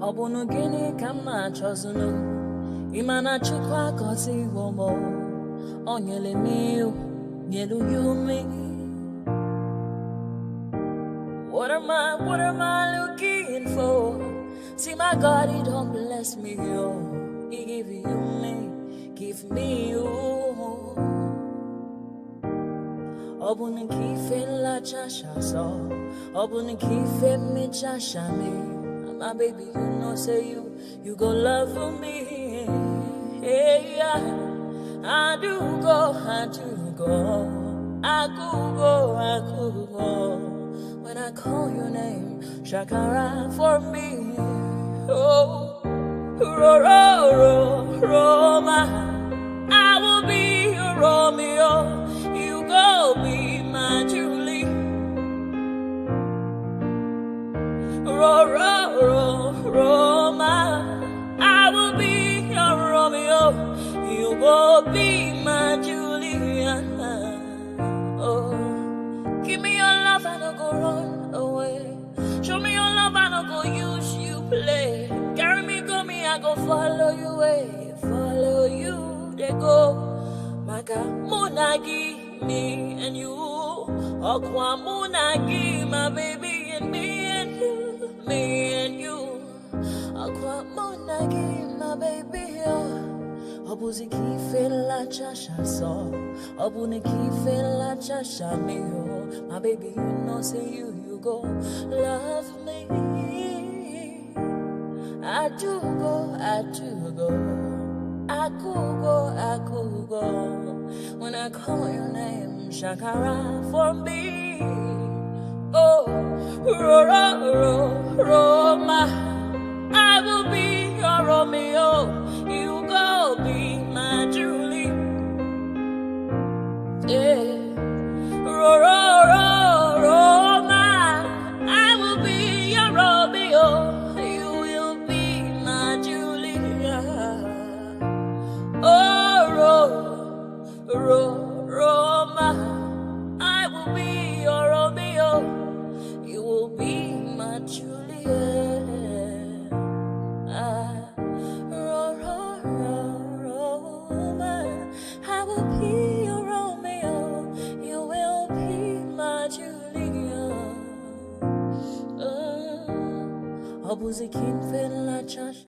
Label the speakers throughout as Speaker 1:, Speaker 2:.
Speaker 1: Obunu gini kama chozunu Imana chukwa kosi womo Onyele miu Nyelu yumi What am I looking for? See my God, he don't bless me, yo. He give you me, give me you. Obuni kife la chasha so Obuni kife me chasha me My baby, you know say you go love me Hey, yeah I do go I could go When I call your name Shakara for me Oh Roma I will be your Romeo You go be my Julie Roma I will be your Romeo You go be my Julia Oh Give me your love and I'll go run away Show me your love and I'll go use you play Carry me, go me, I go follow you way Follow you, they go Maka Munagi, me and you Okwa Munagi, my baby and me and you Me and you Okwa Munagi, my baby Obuzi kife la chasha so Obuni kife la chasha me My baby, you know say you go love me I do go I could go When I call your name Shakara for me Oh Roma I will be your Romeo You go be my Julie Yeah Roma I will be your Romeo You will be my Julia Oh Roma I will be your Romeo You will be my Julia Roma I will be your Romeo You will be my Julia Obuzi kinfe la chash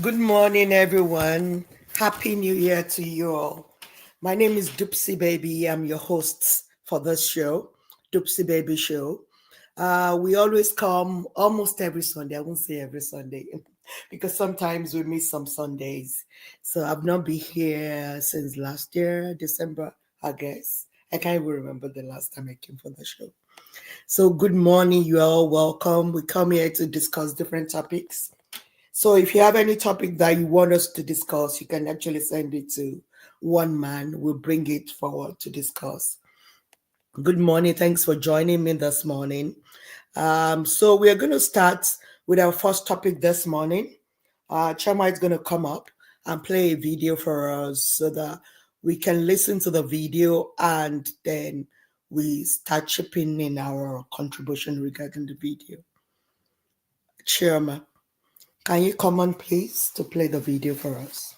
Speaker 2: Good morning, everyone. Happy New Year to you all. My name is Dupsy Baby. I'm your host for this show, Dupsy Baby Show. We always come almost every Sunday. I won't say every Sunday because sometimes we miss some Sundays. So I've not been here since last year, December, I guess. I can't even remember the last time I came for the show. So good morning, you all. Welcome. We come here to discuss different topics. So if you have any topic that you want us to discuss, you can actually send it to one man. We'll bring it forward to discuss. Good morning. Thanks for joining me this morning. So we're going to start with our first topic this morning. Chama is going to come up and play a video for us so that we can listen to the video and then we start chipping in our contribution regarding the video. Chama, can you come on, please, to play the video for us?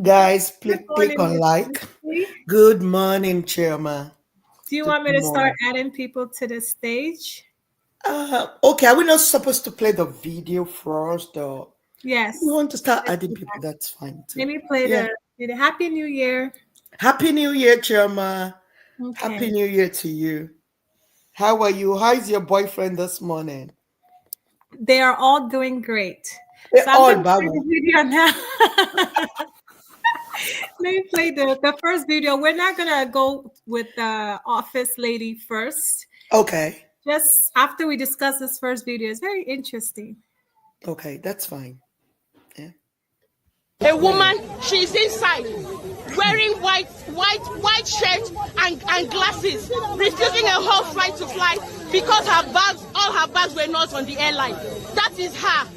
Speaker 2: Guys, please click on like. Good morning, Chama.
Speaker 3: Do you want me to start adding people to the stage?
Speaker 2: Okay, are we not supposed to play the video first, though?
Speaker 3: Yes.
Speaker 2: We want to start adding people, that's fine too.
Speaker 3: Let me play the Happy New Year.
Speaker 2: Happy New Year, Chama.
Speaker 3: Okay.
Speaker 2: Happy New Year to you. How are you? How is your boyfriend this morning?
Speaker 3: They are all doing great.
Speaker 2: They're all bad.
Speaker 3: Video now. Let me play the first video. We're not going to go with the office lady first.
Speaker 2: Okay.
Speaker 3: Just after we discuss this first video. It's very interesting.
Speaker 2: Okay, that's fine. Yeah.
Speaker 4: A woman, she's inside, wearing white shirt and glasses, refusing a whole flight to fly because all her bags were not on the airline. That is her.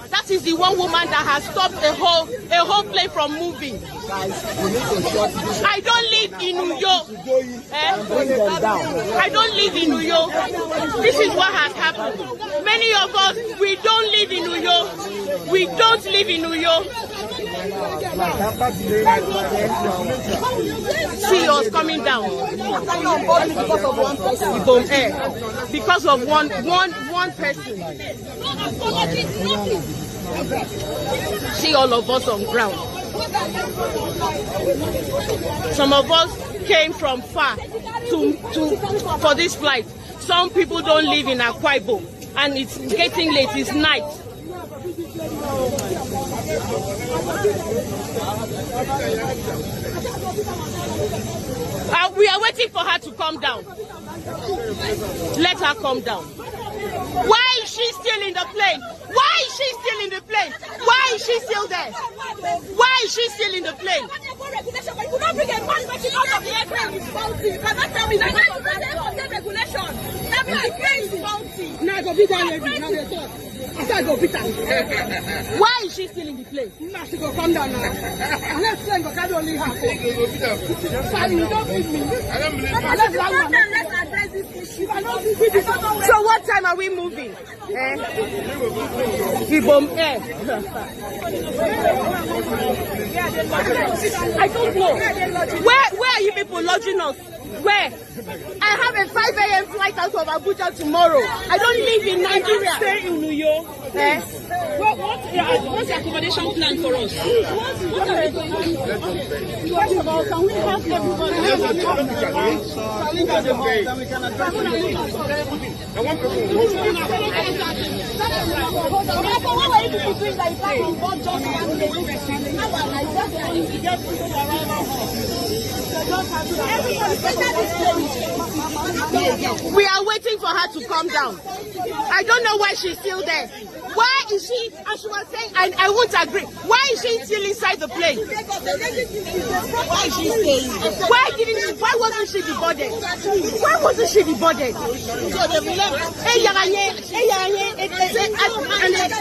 Speaker 4: That is the one woman that has stopped a whole plane from moving. I don't live in New York. I don't live in New York. This is what has happened. Many of us, we don't live in New York. We don't live in New York. See us coming down. Because of one person. See all of us on ground. Some of us came from far for this flight. Some people don't live in Akwa Ibom, and it's getting late. It's night. We are waiting for her to come down. Let her come down. Why is she still in the plane? Why is she still in the plane? Why is she still there? Why is she still in the plane? Why is she still in the plane? So what time are we moving? Ibom Air. I don't know. Where are you people lodging us? Where? I have a 5 a.m. flight out of Abuja tomorrow. I don't live in Nigeria.
Speaker 5: Stay in New York. What's the accommodation plan for us? First of all, can we have everybody?
Speaker 4: We are waiting for her to come down. I don't know why she's still there. Why is she, as she was saying, and I won't agree, why is she still inside the plane? Why is she staying? Why wasn't she deboarded? Why wasn't she deboarded? And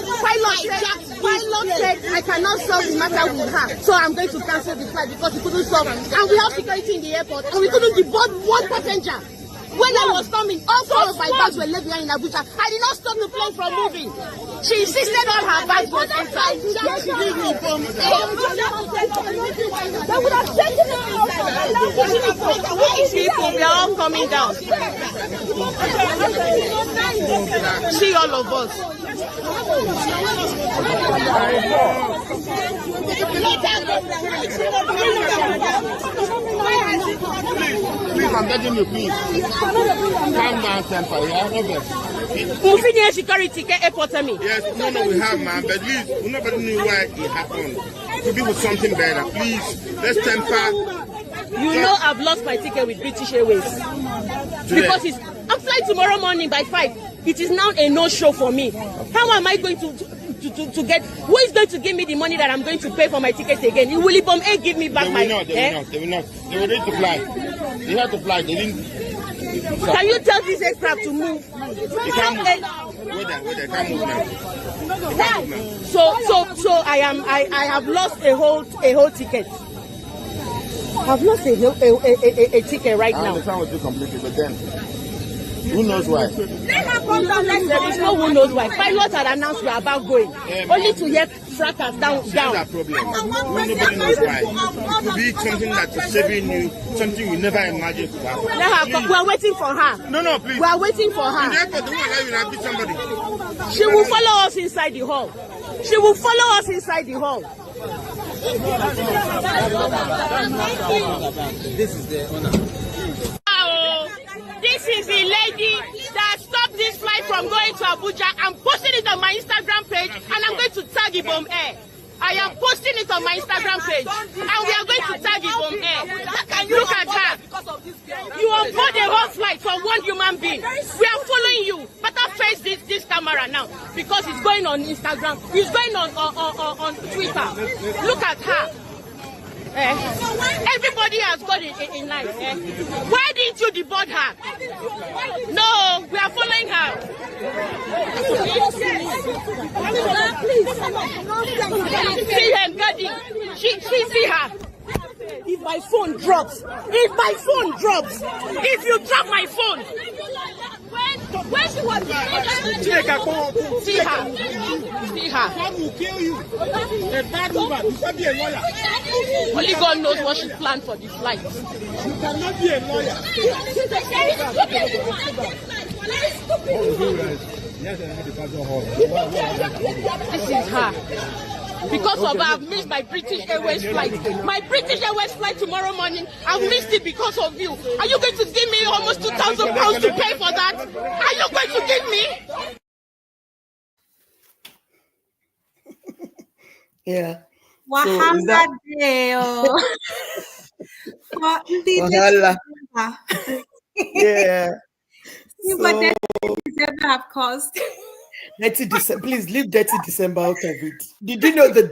Speaker 4: the pilot said, I cannot solve the matter with her, so I'm going to cancel the flight because we couldn't solve it. And we have security in the airport, and we couldn't deboard one passenger. When I was coming, all 4 of my bags were left behind in Abuja. I did not stop the plane from moving. She insisted all her bags were inside. They would have taken it out. People, we are all coming down. See all of us.
Speaker 6: Please, I'm begging you, please. Calm down, temper, yeah?
Speaker 4: Senior security get airport me.
Speaker 6: Yes, no, we have, man, but please, nobody knew why it happened. Could be with something better. Please, let's temper.
Speaker 4: You know I've lost my ticket with British Airways. Because I'm flying tomorrow morning by 5. It is now a no-show for me. How am I going to get, who is going to give me the money that I'm going to pay for my ticket again? Will Ibom Air give me back my...
Speaker 6: They will not. They were ready to fly. They had to fly. They didn't...
Speaker 4: Can you tell this aircraft to move?
Speaker 6: They can't move. Wait, they can't move now.
Speaker 4: So I have lost a whole ticket. I've lost a ticket right now.
Speaker 6: I understand what you completely, but then... Who knows why?
Speaker 4: There is no who knows why. Pilots had announced we are about going. Only to hear fracas down.
Speaker 6: That's that problem. Nobody knows why. It could be something that is saving you, something you never imagined could happen.
Speaker 4: We are waiting for her.
Speaker 6: No, please.
Speaker 4: We are waiting for her.
Speaker 6: In the airport, they won't allow you to beat somebody.
Speaker 4: She will follow us inside the hall. She will follow us inside the hall.
Speaker 7: This is the owner.
Speaker 4: This is the lady that stopped this flight from going to Abuja. I'm posting it on my Instagram page, and I'm going to tag Ibom Air. I am posting it on my Instagram page, and we are going to tag Ibom Air. Look at her. You are board a whole flight for one human being. We are following you. Better face this camera now, because it's going on Instagram. It's going on Twitter. Look at her. Everybody Everybody has got a knife. Eh? Why didn't you deboard her? No, we are following her. See her, Gaddy. She see her. If my phone drops, if you drop my phone, where she was? See her.
Speaker 6: That will kill you. A bad woman. You can't be a lawyer.
Speaker 4: Only God knows what she planned for this flight.
Speaker 6: You cannot be a lawyer.
Speaker 4: This is her. Because of her, I've missed my British Airways flight. My British Airways flight tomorrow morning, I've missed it because of you. Are you going to give me almost £2,000 to pay for that? Are you going to give me?
Speaker 2: Yeah.
Speaker 3: Wahala deal.
Speaker 2: Wahala. Yeah.
Speaker 3: See what that December have cost.
Speaker 2: Dirty December. Please leave Dirty December out of it. Did you know the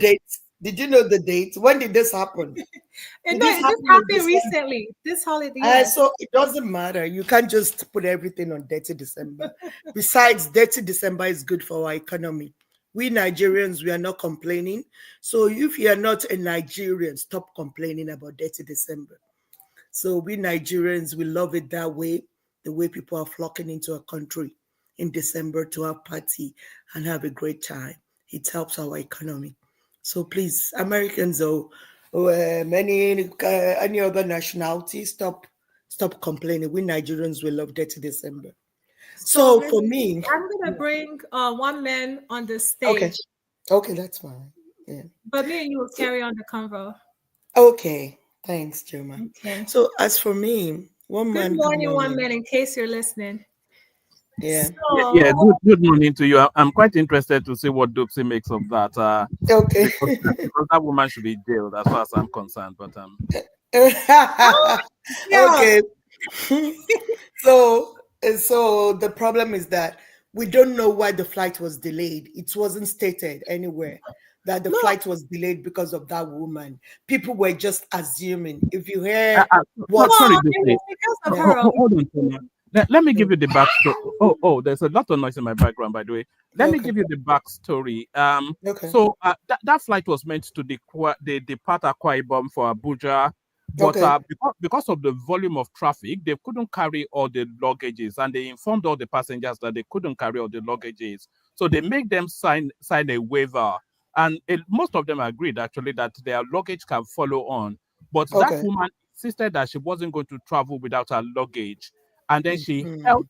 Speaker 2: date? When did this happen?
Speaker 3: And this happened recently. This holiday.
Speaker 2: So it doesn't matter. You can't just put everything on Dirty December. Besides, Dirty December is good for our economy. We Nigerians, we are not complaining. So if you are not a Nigerian, stop complaining about Dirty December. So we Nigerians, we love it that way, the way people are flocking into our country in December to have party and have a great time. It helps our economy. So please, Americans or any other nationality, stop complaining. We Nigerians will love Dirty December. So for me,
Speaker 3: I'm gonna bring one man on the stage.
Speaker 2: Okay, that's fine. Yeah.
Speaker 3: But me and you will carry on the convo.
Speaker 2: Okay, thanks, Juma.
Speaker 3: Okay.
Speaker 2: So as for me, one man.
Speaker 3: Good morning, one man. In case you're listening.
Speaker 2: Yeah.
Speaker 7: Yeah. Good morning to you. I'm quite interested to see what Dupsy makes of that.
Speaker 2: Okay.
Speaker 7: Because that woman should be jailed, as far as I'm concerned. But
Speaker 2: okay. So the problem is that we don't know why the flight was delayed. It wasn't stated anywhere that the flight was delayed because of that woman. People were just assuming. If you hear what,
Speaker 7: sorry, because of her. Hold on, Sonia. Let me give you the backstory. Oh, there's a lot of noise in my background, by the way. Let me give you the backstory. So that flight was meant to depart Akwa Ibom for Abuja, but because of the volume of traffic, they couldn't carry all the luggages, and they informed all the passengers that they couldn't carry all the luggages. So they make them sign a waiver, and most of them agreed actually that their luggage can follow on. But that woman insisted that she wasn't going to travel without her luggage. And then she held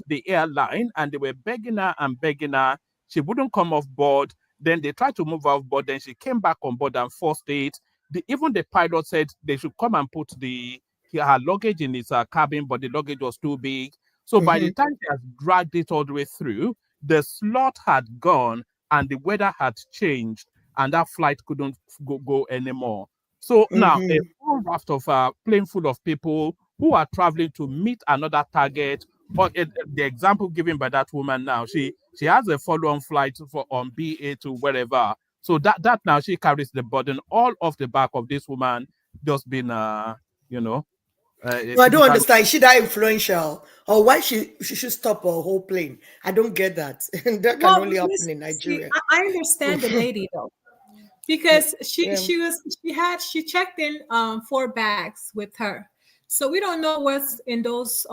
Speaker 7: the airline, and they were begging her. She wouldn't come off board. Then they tried to move off board. Then she came back on board and forced it. Even the pilot said they should come and put her luggage in his cabin, but the luggage was too big. So by the time they had dragged it all the way through, the slot had gone and the weather had changed, and that flight couldn't go anymore. So now a whole raft of plane full of people who are traveling to meet another target. But the example given by that woman now, she has a follow-on flight on BA to wherever. So that now she carries the burden all off the back of this woman just been, I don't
Speaker 2: understand. Is she that influential? Or why she should stop her whole plane? I don't get that. That can only happen in Nigeria.
Speaker 3: I understand the lady though. Because she checked in 4 bags with her. So we don't know what's in those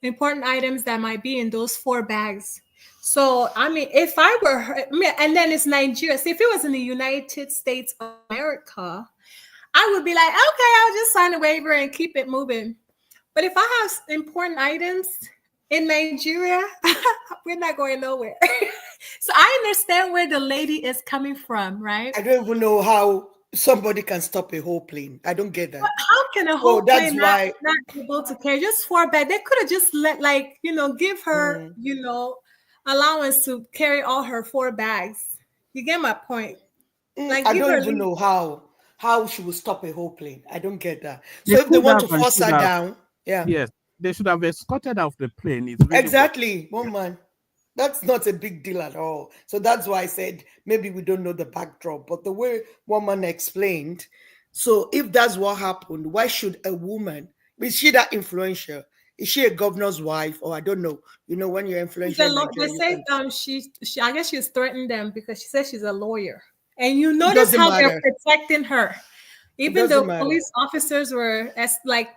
Speaker 3: important items that might be in those 4 bags. So, I mean, if I were her, and then it's Nigeria. So if it was in the United States of America, I would be like, okay, I'll just sign a waiver and keep it moving. But if I have important items in Nigeria, we're not going nowhere. So I understand where the lady is coming from, right?
Speaker 2: I don't even know how somebody can stop a whole plane. I don't get that.
Speaker 3: But how can a whole plane not be able to carry just 4 bags? They could have just give her, allowance to carry all her 4 bags. You get my point?
Speaker 2: I don't even know how she will stop a whole plane. I don't get that. So if they want to force her down,
Speaker 7: yes, they should have escorted off the plane. It's really
Speaker 2: exactly, woman. That's not a big deal at all. So that's why I said maybe we don't know the backdrop. But the way woman explained, So if that's what happened, why should a woman, is she that influential? Is she a governor's wife, or I don't know? You know, when you're influential,
Speaker 3: they say she I guess she's threatened them because she says she's a lawyer, and you notice how they're protecting her. Even though police officers were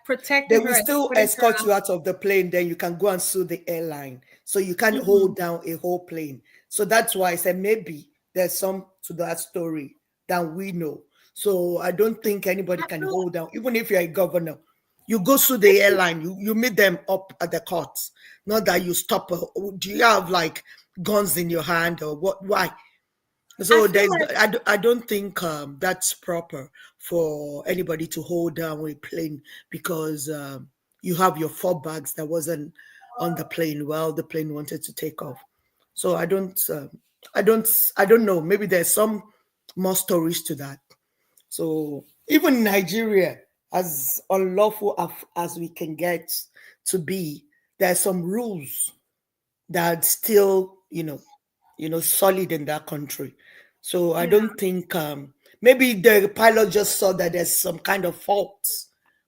Speaker 3: protecting her,
Speaker 2: they will still escort you out of the plane. Then you can go and sue the airline, so you can't hold down a whole plane. So that's why I said maybe there's some to that story that we know. So I don't think anybody can hold down, even if you're a governor. You go sue the airline, you meet them up at the courts. Not that you stop. Do you have like guns in your hand or what? Why? So I don't think that's proper for anybody to hold down a plane because you have your 4 bags that wasn't on the plane while the plane wanted to take off. So I don't know. Maybe there's some more stories to that. So even in Nigeria, as unlawful as we can get to be, there's some rules that still, solid in that country. So I don't think maybe the pilot just saw that there's some kind of fault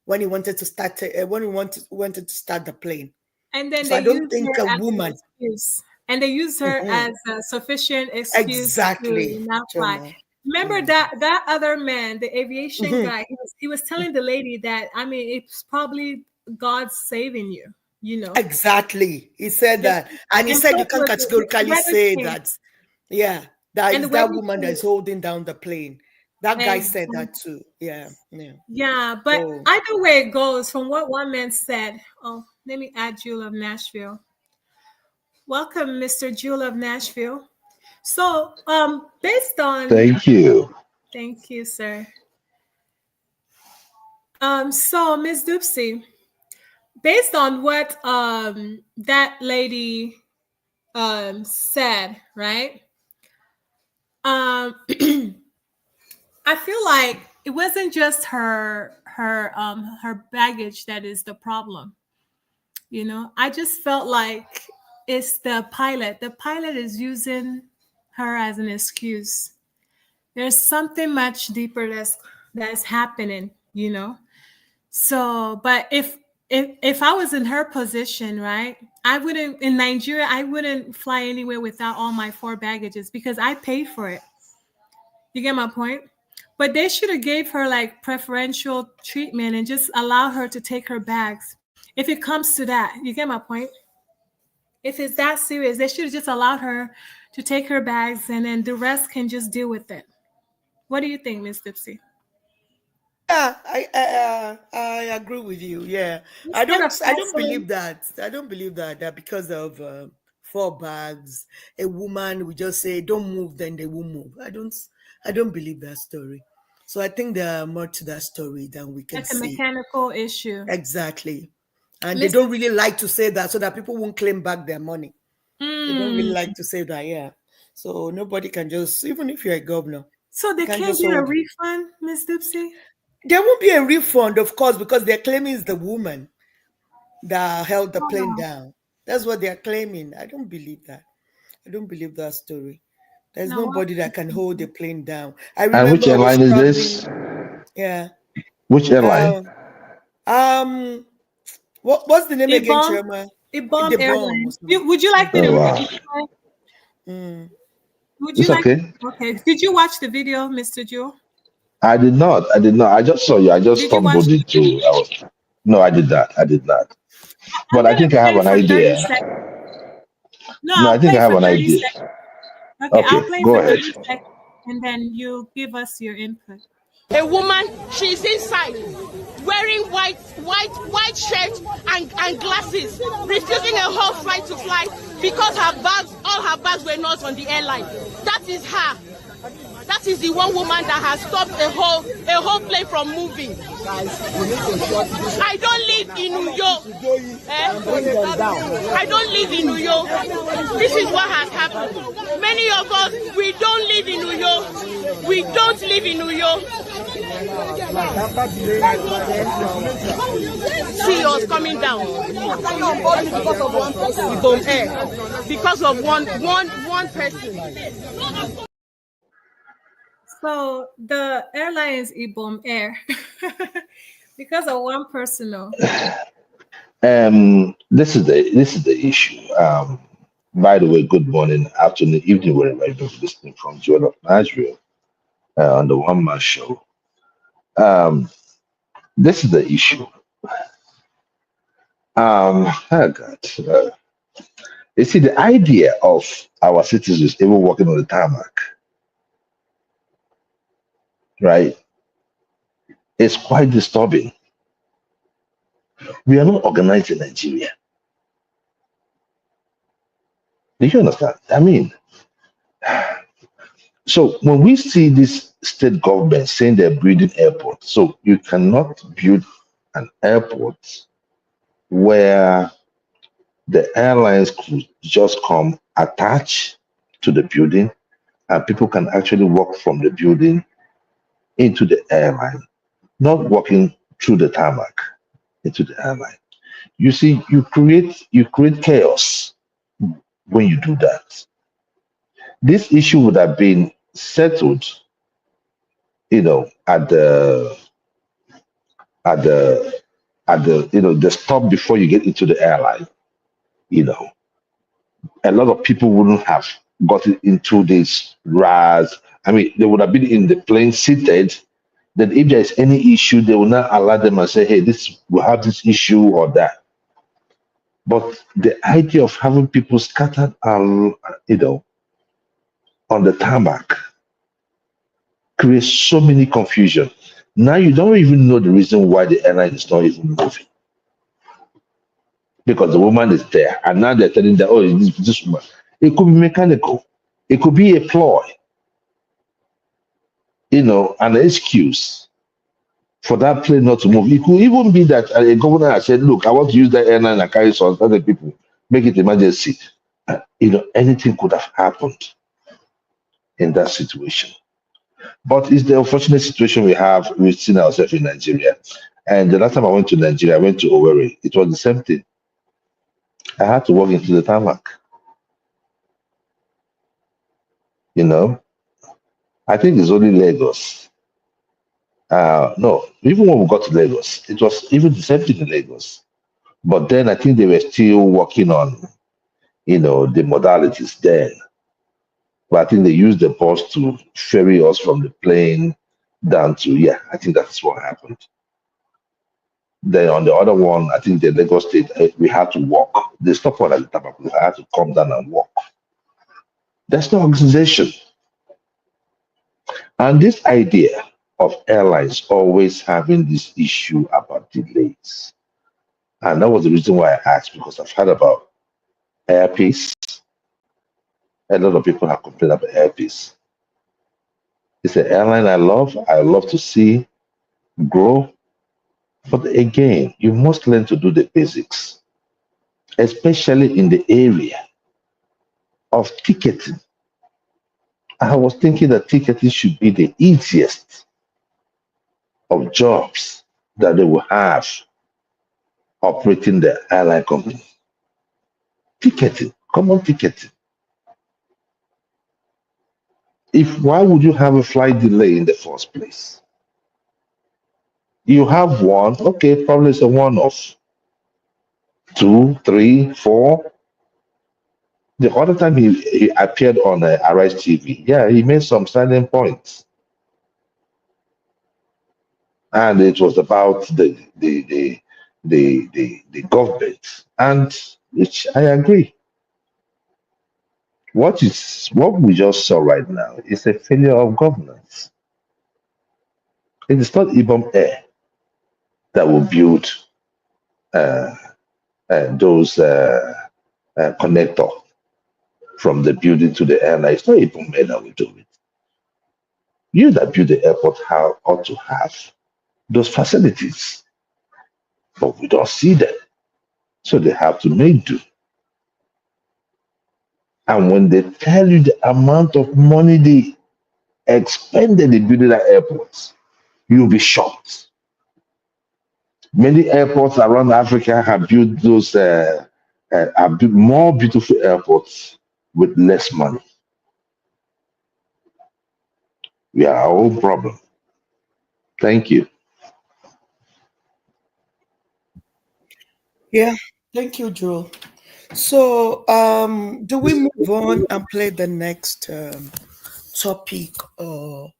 Speaker 2: when he wanted to start wanted to start the plane.
Speaker 3: And then
Speaker 2: so I don't think a woman.
Speaker 3: And they use her as a sufficient excuse to not fly. Remember that other man, the aviation guy, he was telling the lady that, it's probably God saving you,
Speaker 2: Exactly. He said that. And he said you can't categorically say that. Yeah. That is that woman that's holding down the plane. That guy said that too. Yeah.
Speaker 3: But either way it goes, from what one man said, let me add Jewel of Nashville. Welcome, Mr. Jewel of Nashville. So, based on...
Speaker 8: Thank you.
Speaker 3: Thank you, sir. So, Ms. Dupsy, based on what that lady said, right? I feel like it wasn't just her baggage that is the problem. I just felt like it's the pilot. The pilot is using her as an excuse. There's something much deeper that's happening, So, but if I was in her position, right, in Nigeria, I wouldn't fly anywhere without all my 4 baggages because I paid for it. You get my point? But they should have gave her like preferential treatment and just allow her to take her bags. If it comes to that, you get my point? If it's that serious, they should have just allowed her to take her bags and then the rest can just deal with it. What do you think, Ms. Dipsy?
Speaker 2: Yeah, I agree with you. Yeah, I don't believe that. I don't believe that because of 4 bags, a woman will just say, "Don't move," then they will move. I don't believe that story. So I think there are more to that story than we can see.
Speaker 3: It's a mechanical issue.
Speaker 2: Exactly. And they don't really like to say that so that people won't claim back their money. They don't really like to say that, yeah. So nobody can just, even if you're a governor.
Speaker 3: So they can't get a refund, Ms. Dipsy?
Speaker 2: There won't be a refund, of course, because they're claiming it's the woman that held the plane down. That's what they're claiming. I don't believe that. I don't believe that story. There's nobody that can hold the plane down. I remember.
Speaker 8: And which airline is this?
Speaker 2: Yeah.
Speaker 8: Which airline?
Speaker 2: What's the name again, Choma?
Speaker 3: Ibom Airlines. Would you like me to? Would you like? Okay. Did you watch the video, Mr. Joe?
Speaker 8: I did not. I just saw you. I just stumbled into. No, I did not. But I think I have an idea. No, I think I have an idea.
Speaker 3: Okay, I'll play go ahead. And then you give us your input.
Speaker 4: A woman, she's inside, wearing white shirt and glasses, refusing a whole flight to fly because all her bags were not on the airline. That is her. That is the one woman that has stopped a whole plane from moving. I don't live in New York. I don't live in New York. This is what has happened. Many of us, we don't live in New York. We don't live in New York. See us coming down. Because of one person.
Speaker 3: So the airline is Ibom Air because of one person.
Speaker 8: This is the issue. By the way, good morning, afternoon, evening, wherever you're listening from, Joel of Nashville, on the One Man Show. This is the issue. Oh God. You see, the idea of our citizens even walking on the tarmac, right, is quite disturbing. We are not organized in Nigeria. Do you understand? I mean, so when we see this state government saying they're building airports, so you cannot build an airport where the airlines could just come attach to the building and people can actually walk from the building into the airline, not walking through the tarmac into the airline. You see, you create chaos when you do that. This issue would have been settled, at the the stop before you get into the airline. A lot of people wouldn't have gotten into this rise. I mean, they would have been in the plane seated. Then if there is any issue, they will not allow them and say, hey, we'll have this issue or that. But the idea of having people scattered, on the tarmac creates so many confusion. Now you don't even know the reason why the airline is not even moving. Because the woman is there, and now they're telling that, oh, this woman. It could be mechanical. It could be a ploy, an excuse for that plane not to move. It could even be that a governor has said, look, I want to use that airline and carry some other people, make it emergency. Anything could have happened in that situation. But it's the unfortunate situation we've seen ourselves in Nigeria. And the last time I went to Nigeria, I went to Owerri. It was the same thing. I had to walk into the tarmac. I think it's only Lagos. No, even when we got to Lagos, it was even the same thing in Lagos. But then I think they were still working on, the modalities then. But I think they used the bus to ferry us from the plane down to, I think that's what happened. Then on the other one, I think the Lagos State, we had to walk. They stopped at the tarmac. I had to come down and walk. There's no organization. And this idea of airlines always having this issue about delays. And that was the reason why I asked, because I've heard about Airpeace. A lot of people have complained about Airpeace. It's an airline I love to see grow. But again, you must learn to do the basics, especially in the area of ticketing. I was thinking that ticketing should be the easiest of jobs that they will have operating the airline company. Ticketing, common ticketing. Why would you have a flight delay in the first place? You have one, okay, probably it's a one-off. 2, 3, 4. The other time he appeared on Arise TV, he made some standing points. And it was about the government, and which I agree. What we just saw right now is a failure of governance. It is not Ibom Air that will build those connector from the building to the airline. It's not Ibom Air that will do it. You that build the airport ought to have those facilities, but we don't see them, so they have to make do. And when they tell you the amount of money they expended in building that airports, you'll be shocked. Many airports around Africa have built those have built more beautiful airports with less money. We are our own problem. Thank you.
Speaker 2: Yeah, thank you, Joel. So, do we move on and play the next topic, or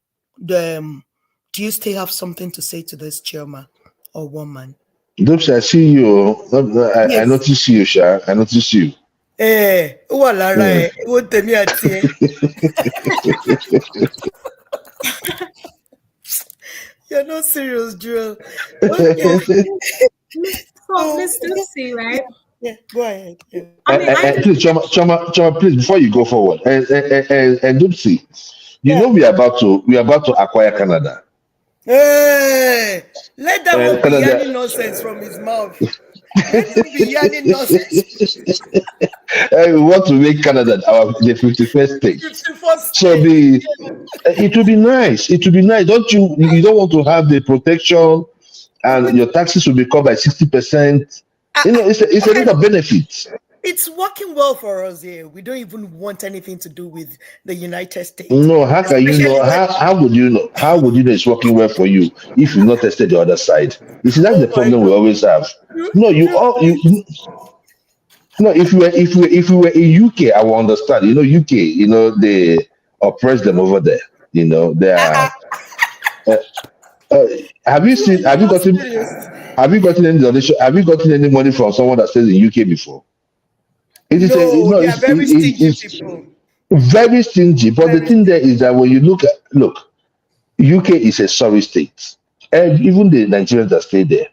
Speaker 2: do you still have something to say to this chairman or woman?
Speaker 8: Dopes, I see you. I
Speaker 2: Yes.
Speaker 8: notice you, Sha. I notice you.
Speaker 2: What You're not serious, Joel. Okay.
Speaker 3: So, Miss Lucy, right?
Speaker 2: Yeah, go ahead. Yeah.
Speaker 8: Please, Choma, please, before you go forward, and Dopsy, you know we are about to acquire Canada.
Speaker 2: Hey, let that one be yanning nonsense from his mouth. Let him be yanning nonsense.
Speaker 8: We want to make Canada the 51st state. 51st state. So it will be nice. It will be nice. You don't want to have the protection, and your taxes will be covered by 60%. It's a little benefit.
Speaker 2: It's working well for us here. We don't even want anything to do with the United States.
Speaker 8: No, how can you know? How would you know? How would you know it's working well for you if you've not tested the other side? You see, that's the problem we always have. No, no. If we were in UK, I will understand. UK, they oppress them over there. They are. Have you gotten any donation? Have you gotten any money from someone that stays in UK before?
Speaker 2: They are very stingy people.
Speaker 8: Very stingy. But the thing there is that when you look, UK is a sorry state. And even the Nigerians that stay there,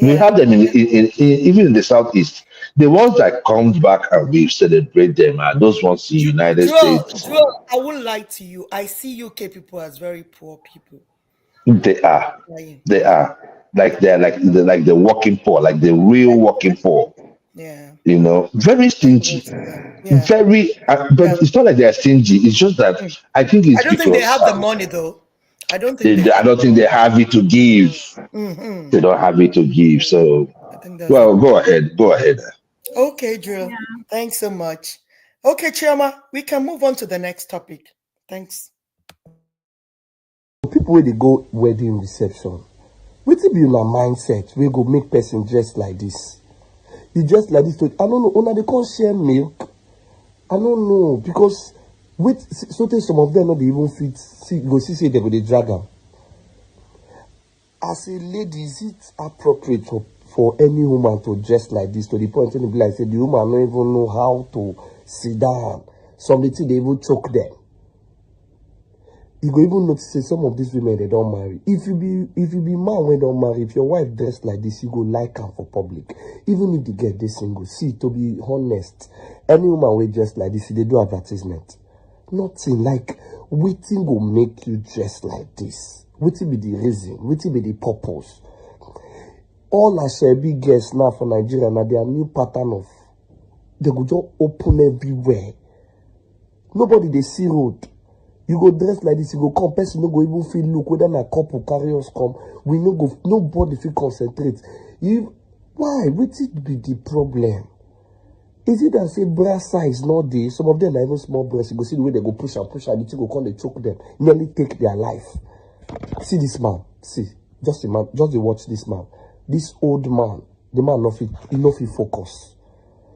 Speaker 8: we have them even in the southeast. The ones that come back and we celebrate them are those ones in the United States.
Speaker 2: I won't lie to you. I see UK people as very poor people.
Speaker 8: They are. Like they're like the working poor, like the real working poor.
Speaker 2: Yeah.
Speaker 8: Very stingy. Yeah. Very, but it's not like they are stingy. It's just that I think it's.
Speaker 2: I don't think they have the money though. I don't think
Speaker 8: they have it to give. Mm-hmm. They don't have it to give. So, go ahead.
Speaker 2: Okay, Drew. Yeah. Thanks so much. Okay, Chioma, we can move on to the next topic. Thanks.
Speaker 9: People where they go wedding reception, what be your mindset? We go make person dress like this. You dress like this. I don't know. They can't share milk. I don't know because some of them not even fit. See they go they drag them. As a lady, is it appropriate for any woman to dress like this to the point when I said the woman don't even know how to sit down? Somebody they even choke them. You go even notice some of these women they don't marry. If you be man when don't marry, if your wife dressed like this, you go like her for public. Even if they get this single, see to be honest, any woman will dress like this, they do advertisement. Nothing like waiting go make you dress like this. Waiting be the reason, waiting be the purpose. All I shall be guests now for Nigeria now their new pattern of they go just open everywhere. Nobody they see road. You go dress like this, you go come, person no go even feel look, whether my couple carry us come, we no go, nobody feel concentrate. Why? What it be the problem? Is it that say breast size not there? Some of them are even small breasts. You go see the way they go push and the thing go come, they choke them, nearly take their life. See this man, just watch this man. This old man, the man no fit focus.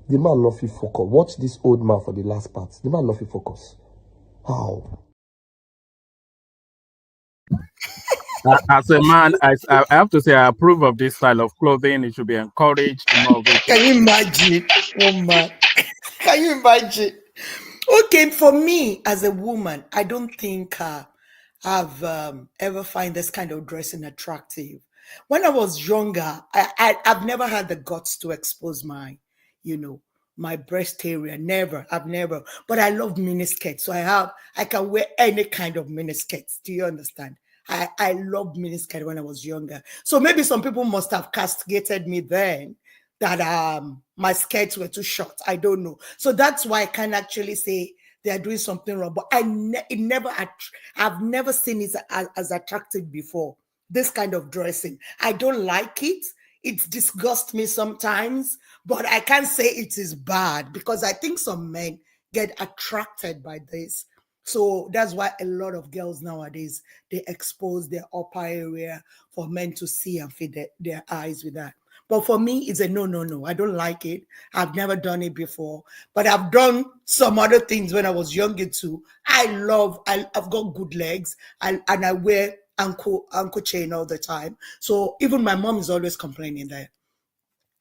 Speaker 9: The man no fit focus. Watch this old man for the last part. The man no fit focus. How?
Speaker 7: As a man, I have to say I approve of this style of clothing. It should be encouraged.
Speaker 2: Can you imagine? Oh man, can you imagine? Okay, for me as a woman, I don't think I've ever find this kind of dressing attractive. When I was younger, I've never had the guts to expose my breast area. I've never. But I love miniskirts, so I can wear any kind of miniskirts. Do you understand? I loved miniskirt when I was younger. So maybe some people must have castigated me then that my skirts were too short. I don't know. So that's why I can't actually say they are doing something wrong. But I've never seen it as attractive before. This kind of dressing. I don't like it. It disgusts me sometimes, but I can't say it is bad because I think some men get attracted by this. So that's why a lot of girls nowadays, they expose their upper area for men to see and feed their eyes with that. But for me, it's a no, no, no. I don't like it. I've never done it before. But I've done some other things when I was younger too. I've got good legs, and I wear ankle chain all the time. So even my mom is always complaining that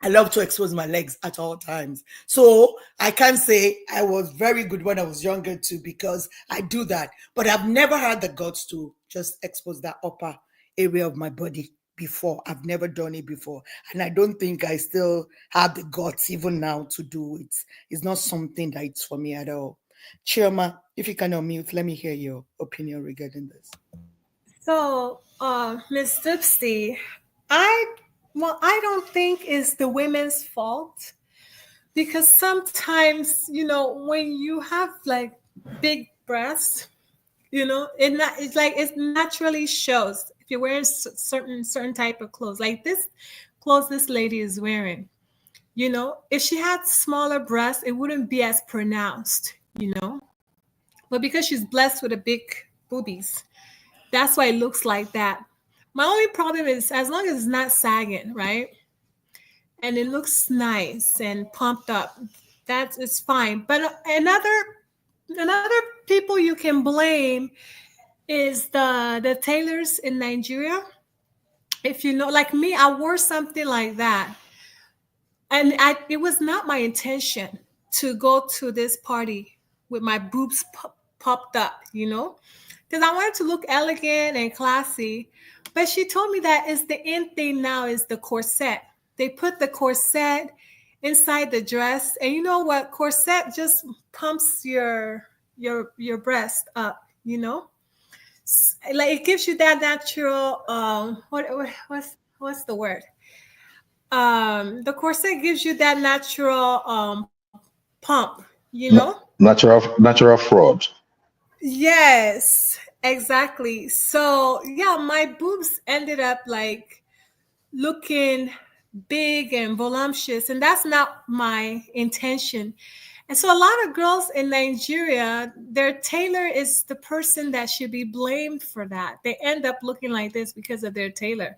Speaker 2: I love to expose my legs at all times. So I can say I was very good when I was younger too, because I do that. But I've never had the guts to just expose that upper area of my body before. I've never done it before. And I don't think I still have the guts even now to do it. It's not something that it's for me at all. Chioma, if you can unmute, let me hear your opinion regarding this.
Speaker 3: So, Ms. Dupsy, I don't think it's the women's fault, because sometimes, when you have like big breasts, it naturally shows if you're wearing certain type of clothes, like this clothes this lady is wearing. If she had smaller breasts, it wouldn't be as pronounced, but because she's blessed with a big boobies, that's why it looks like that. My only problem is, as long as it's not sagging, right? And it looks nice and pumped up, it's fine. But another people you can blame is the tailors in Nigeria. If like me, I wore something like that. And it was not my intention to go to this party with my boobs popped up, because I wanted to look elegant and classy. But she told me that is the in thing now is the corset. They put the corset inside the dress. And you know what? Corset just pumps your breast up, Like it gives you that natural, what's the word? The corset gives you that natural pump,
Speaker 8: Natural fraud.
Speaker 3: Yes, exactly. So yeah, my boobs ended up like looking big and voluptuous, and that's not my intention. And so a lot of girls in Nigeria, their tailor is the person that should be blamed for that. They end up looking like this because of their tailor.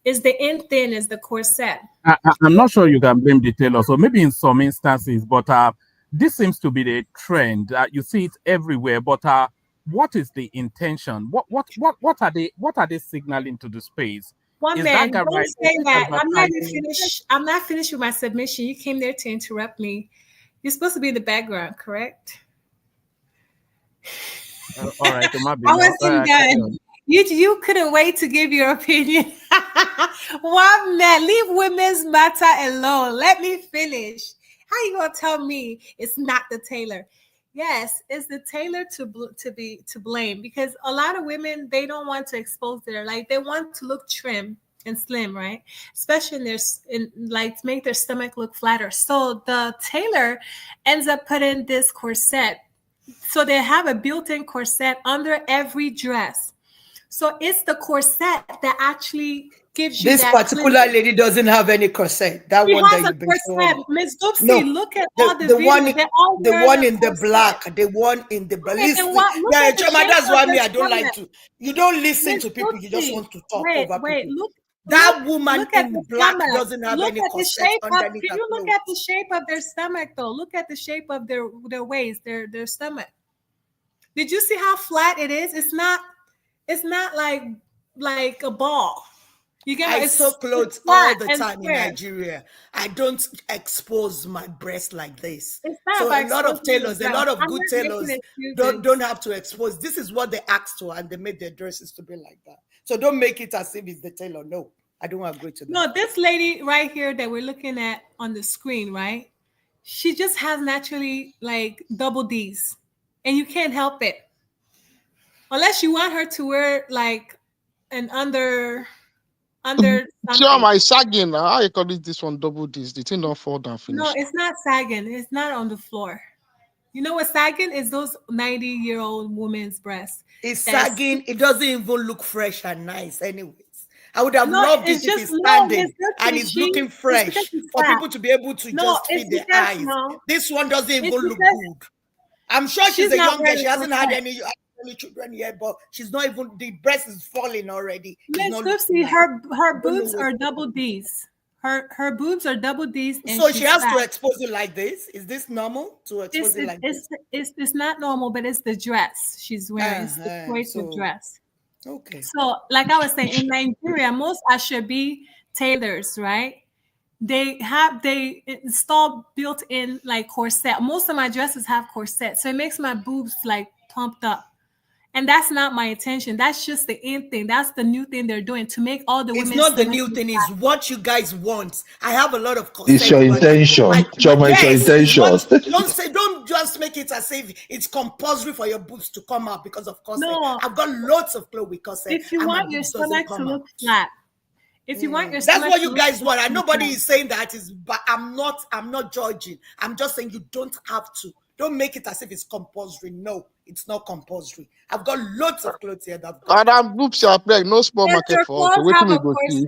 Speaker 3: Is the in thin is the corset.
Speaker 7: I'm not sure you can blame the tailor. So maybe in some instances, but this seems to be the trend. You see it everywhere. But what is the intention? What are they signaling to the space?
Speaker 3: One man, don't say that. I'm not finished with my submission. You came there to interrupt me. You're supposed to be in the background, correct?
Speaker 7: All right,
Speaker 3: I wasn't done. You couldn't wait to give your opinion. One man, leave women's matter alone. Let me finish. How you gonna tell me it's not the tailor? Yes, it's the tailor to blame, because a lot of women, they don't want to expose they want to look trim and slim, right? Especially to make their stomach look flatter. So the tailor ends up putting this corset. So they have a built-in corset under every dress. So it's the corset that actually gives you
Speaker 2: this particular lady doesn't have any corset. That
Speaker 3: she
Speaker 2: one
Speaker 3: has
Speaker 2: that
Speaker 3: a
Speaker 2: you've been
Speaker 3: corset.
Speaker 2: showing.
Speaker 3: Miss Dupsy,
Speaker 2: No,
Speaker 3: look at all the
Speaker 2: videos. The one in the
Speaker 3: corset.
Speaker 2: black, the one in the black. Listen, that's why me, I don't like to. You don't listen to people. You just want to talk over people. That woman in black doesn't have any corset underneath.
Speaker 3: Can you look at the shape of their stomach, though? Look at the shape of their waist, their stomach. Did you see how flat it is? It's not like a ball.
Speaker 2: I sew clothes all the time in Nigeria. I don't expose my breast like this. So a lot of tailors, a lot of good tailors don't have to expose. This is what they asked for, and they made their dresses to be like that. So don't make it as if it's the tailor. No, I don't agree to that.
Speaker 3: No, this lady right here that we're looking at on the screen, right? She just has naturally like double D's, and you can't help it. Unless you want her to wear like an under
Speaker 10: sure, my sagging now. How you call this one double D's? The thing don't fall down finish.
Speaker 3: No, it's not sagging. It's not on the floor. You know what sagging is? Those 90-year-old woman's breasts.
Speaker 2: It's sagging. It doesn't even look fresh and nice anyways. I would have loved it if it's standing and it's looking fresh for people to be able to just feed their eyes. This one doesn't even look good. I'm sure she's a young girl. She hasn't had any only children here, but she's not even, the breast is falling already.
Speaker 3: Miss Dupsy, her boobs are double D's. Her boobs are double D's. And
Speaker 2: so she has to expose it like this. Is this normal to expose it like this?
Speaker 3: It's not normal, but it's the dress she's wearing. It's the choice of dress.
Speaker 2: Okay.
Speaker 3: So, like I was saying, in Nigeria, most Asoebi tailors, right? They install built-in like corset. Most of my dresses have corset, so it makes my boobs like pumped up. And that's not my intention. That's just the in thing. That's the new thing they're doing to make all the women.
Speaker 2: It's not the new thing. It's what you guys want. I have a lot of corset.
Speaker 8: It's your intention. It's your intention.
Speaker 2: Don't just make it as if it's compulsory for your boobs to come out because of corset.
Speaker 3: No.
Speaker 2: I've got lots of clothes with corset.
Speaker 3: If you want your stomach to look flat, if you want your
Speaker 2: that's what you guys want. And nobody is saying that is, but I'm not judging. I'm just saying you don't have to. Don't make it as if it's compulsory. No, it's not compulsory. I've got lots of clothes here that.
Speaker 10: And I'm groups are playing no small market for us. Wait till we go see.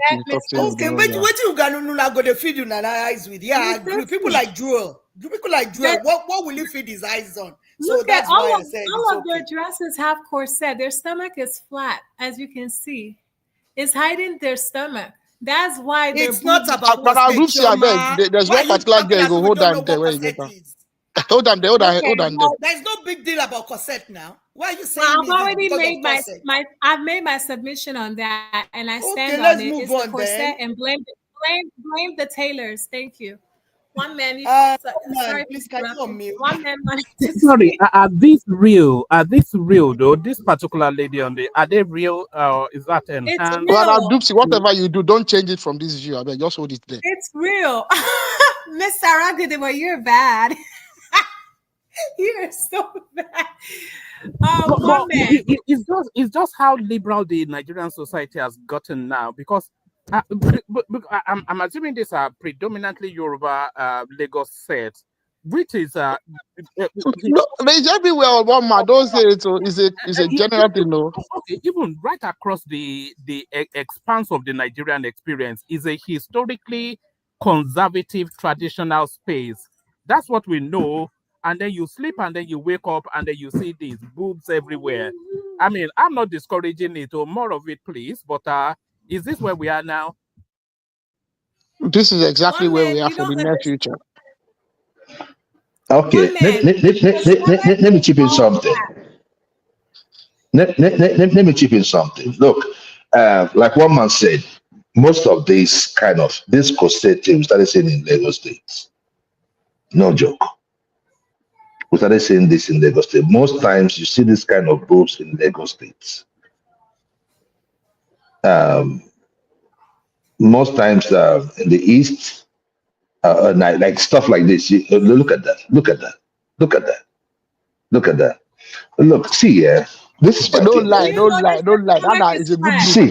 Speaker 2: Okay, wait you go to feed you Nana eyes with. Yeah, I agree. People like Jewel. People like Jewel. What will you feed his eyes on? So
Speaker 3: look
Speaker 2: that's
Speaker 3: at all
Speaker 2: why
Speaker 3: of,
Speaker 2: I said
Speaker 3: all of their dresses have corset. Their stomach is flat, as you can see. It's hiding their stomach. That's why
Speaker 2: it's not about.
Speaker 10: But our groups are there. There's one particular girl go hold on there. Where you get that? Hold on there.
Speaker 2: There's no big deal about corset now. Why are you saying?
Speaker 3: I've already made I've made my submission on that, and I stand on it. It's the corset and blame the tailors. Thank you. One man. Sorry,
Speaker 2: please can you unmute?
Speaker 3: One man.
Speaker 7: Sorry, are these real? Are these real though? This particular lady on the are they real? Is that enhanced?
Speaker 10: Well, Dupsy, whatever you do, don't change it from this view. I mean, just hold it there.
Speaker 3: It's real, Miss Sarah. But you're bad. You're so bad.
Speaker 7: But it's just how liberal the Nigerian society has gotten now, because I'm assuming these are predominantly Yoruba Lagos sets, which is
Speaker 10: no, it's everywhere. One man don't say it. So it's a general thing. No,
Speaker 7: okay, even right across the expanse of the Nigerian experience is a historically conservative traditional space. That's what we know. And then you sleep and then you wake up and then you see these boobs everywhere. I mean, I'm not discouraging it, or more of it, please. But is this where we are now?
Speaker 10: This is exactly where we are for the near future.
Speaker 8: Okay, let me chip in something. Let me chip in something. Look, like one man said, most of this corset we started seeing in Lagos State. No joke. We started seeing this in Lagos State. Most times you see this kind of boobs in Lagos State. Most times in the East, like stuff like this. Look at that. Look at that. Look at that. Look at that. Look, see, this is
Speaker 10: don't lie. That is a good
Speaker 8: see.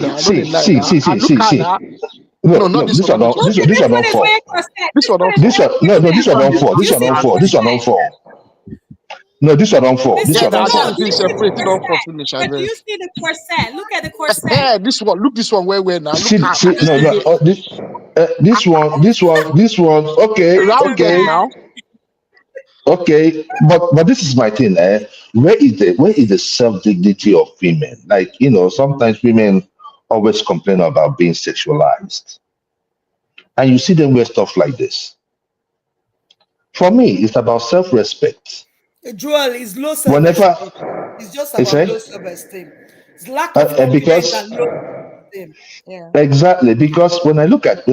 Speaker 8: No, this one don't fall. This one don't fall. No, this one don't fall. This one don't fall.
Speaker 3: But do you see the corset? Look at the corset.
Speaker 10: Yeah, this one. Look, this one. Where now?
Speaker 8: See, this one. Okay, but this is my thing. Where is the self-dignity of women? Like, sometimes women always complain about being sexualized, and you see them wear stuff like this. For me, it's about self-respect.
Speaker 2: Joel is low self-esteem. It's just about low self-esteem. It's lack of confidence and low self-esteem. Yeah.
Speaker 8: Exactly, because when I look at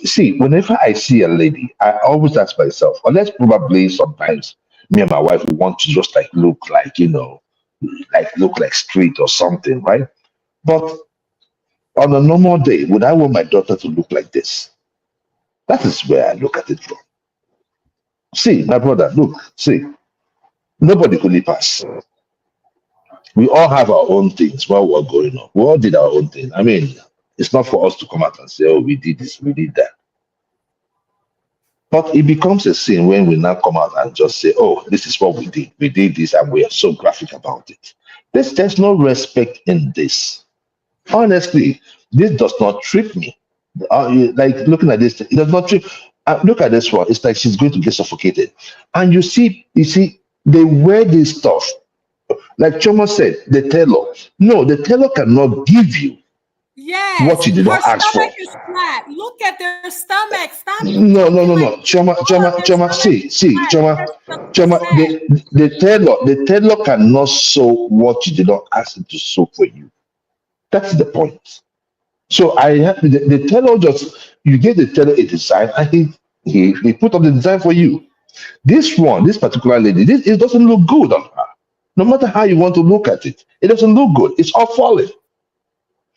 Speaker 8: see, whenever I see a lady, I always ask myself, unless probably sometimes me and my wife we want to just look like street or something, right? But on a normal day, would I want my daughter to look like this? That is where I look at it from. See, my brother, look, see, nobody could leave us. We all have our own things while we're going on. We all did our own thing. I mean, it's not for us to come out and say, oh, we did this, we did that. But it becomes a sin when we now come out and just say, oh, this is what we did. We did this and we are so graphic about it. There's no respect in this. Honestly, this does not trip me. Like looking at this, it does not trip. Look at this one. It's like she's going to get suffocated. And you see, They wear this stuff. Like Choma said, the tailor. No, the tailor cannot give you what you did not ask for.
Speaker 3: Is flat. Look at their stomach. Stop.
Speaker 8: No. Choma, see, Choma, the tailor cannot sew what you did not ask him to sew for you. That's the point. So I have the tailor you give the tailor a design and he put up the design for you. This particular lady, it doesn't look good on her. No matter how you want to look at it, it doesn't look good. It's all falling.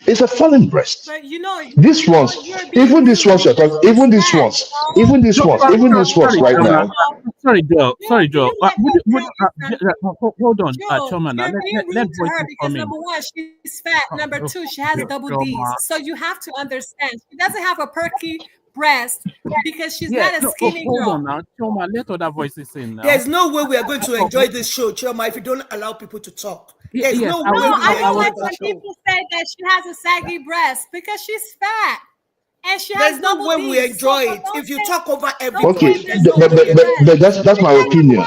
Speaker 8: It's a falling breast.
Speaker 3: But
Speaker 8: even these ones right now.
Speaker 7: Sorry, Joel. Hold on, Choma. Now let
Speaker 3: her because number one, she's fat. Number two, she has double D's. So you have to understand, she doesn't have a perky breast because she's not a skinny girl.
Speaker 7: Hold on now, Choma. Let other voices in now.
Speaker 2: There's no way we are going to enjoy this show, Choma, if you don't allow people to talk. There's no way.
Speaker 3: I don't like when people say that she has a saggy breast because she's fat. And she has
Speaker 2: no way we enjoy it. If you talk over everything.
Speaker 8: Okay, but that's my opinion.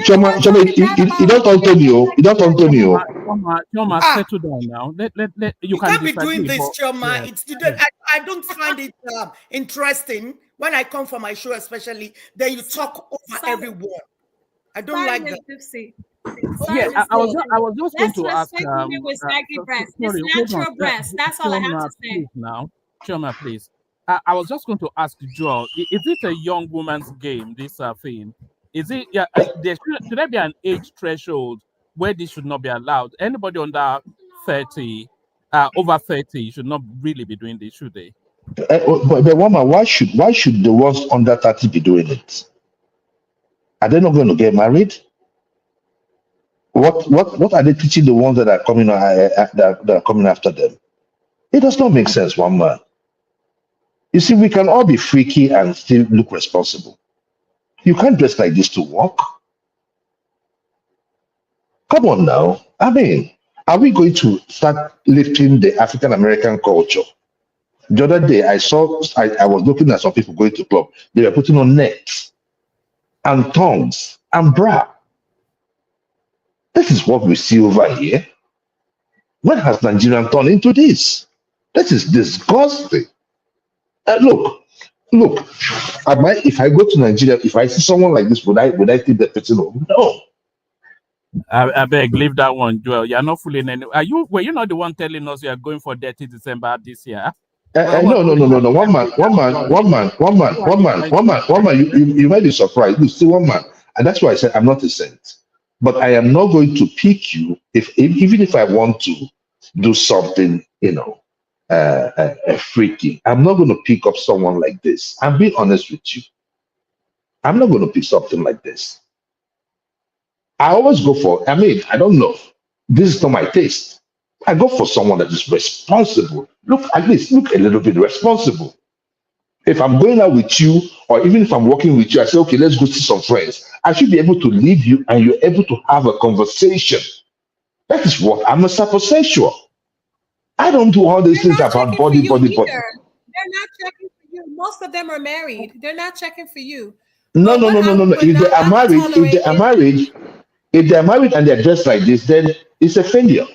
Speaker 8: Choma, you don't Antonio.
Speaker 7: Choma, settle down now. Let you
Speaker 2: can't be doing this, Choma. Yeah. I don't find it interesting when I come for my show, especially. Then you talk over everyone. I don't like that.
Speaker 7: Yeah, I was just going to ask.
Speaker 3: It's natural breast. That's all I have to say.
Speaker 7: Now, Choma, please. I was just going to ask Joel. Is it a young woman's game? This thing. Is it? Yeah. Should there be an age threshold where this should not be allowed? Anybody under 30, over 30, should not really be doing this, should they?
Speaker 8: But woman, why should the ones under 30 be doing it? Are they not going to get married? What are they teaching the ones that are coming that are coming after them? It does not make sense, one man. You see, we can all be freaky and still look responsible. You can't dress like this to work. Come on now. I mean, are we going to start lifting the African American culture? The other day, I was looking at some people going to club. They were putting on nets and tongues and bra. This is what we see over here. When has Nigeria turned into this? This is disgusting. Look. If I go to Nigeria, if I see someone like this, would I think that person? No.
Speaker 7: I beg, leave that one, Joel. You're not fooling any. Were you not the one telling us you are going for Dirty December this year?
Speaker 8: No. One man. You might be surprised. You see, one man, and that's why I said I'm not a saint. But I am not going to pick you even if I want to do something, freaky. I'm not going to pick up someone like this. I'm being honest with you. I'm not going to pick something like this. I always go for, I don't know. This is not my taste. I go for someone that is responsible. Look a little bit responsible. If I'm going out with you, or even if I'm working with you, I say, okay, let's go see some friends. I should be able to leave you and you're able to have a conversation. That is what I'm a psychosexual. I don't do all these things about body.
Speaker 3: They're not checking for you. Most of them are married. They're not checking for you.
Speaker 8: No. If they are married and they're dressed like this, then it's a failure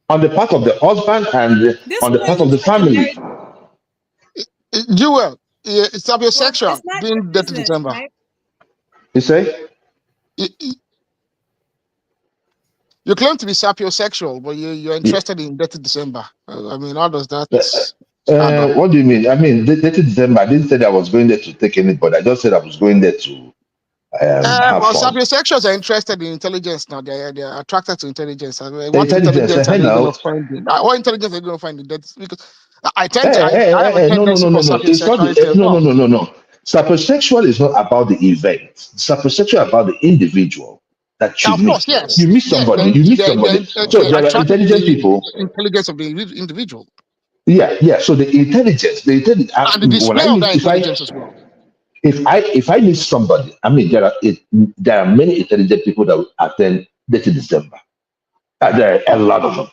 Speaker 8: on the part of the husband and on the part of the family.
Speaker 10: Joel, it's sapiosexual doing Dirty December. Right?
Speaker 8: You say?
Speaker 10: You claim to be sapiosexual, but you're interested in Dirty December. How does that?
Speaker 8: What do you mean? Dirty December, I didn't say I was going there to take anybody. I just said I was going there to have fun.
Speaker 10: Sapiosexuals are interested in intelligence now. They're attracted to intelligence.
Speaker 8: What intelligence are you going to find?
Speaker 10: What intelligence are you going to find? Because I tend
Speaker 8: to. No. Sapiosexual is not about the event. Sapiosexual is about the individual that you meet.
Speaker 10: Course, yes.
Speaker 8: You meet somebody. So there are intelligent people.
Speaker 10: Intelligence of the individual.
Speaker 8: Yeah. So the intelligence.
Speaker 10: And the display of that intelligence as well.
Speaker 8: If I meet somebody, there are many intelligent people that will attend Dirty December. There are a lot of them.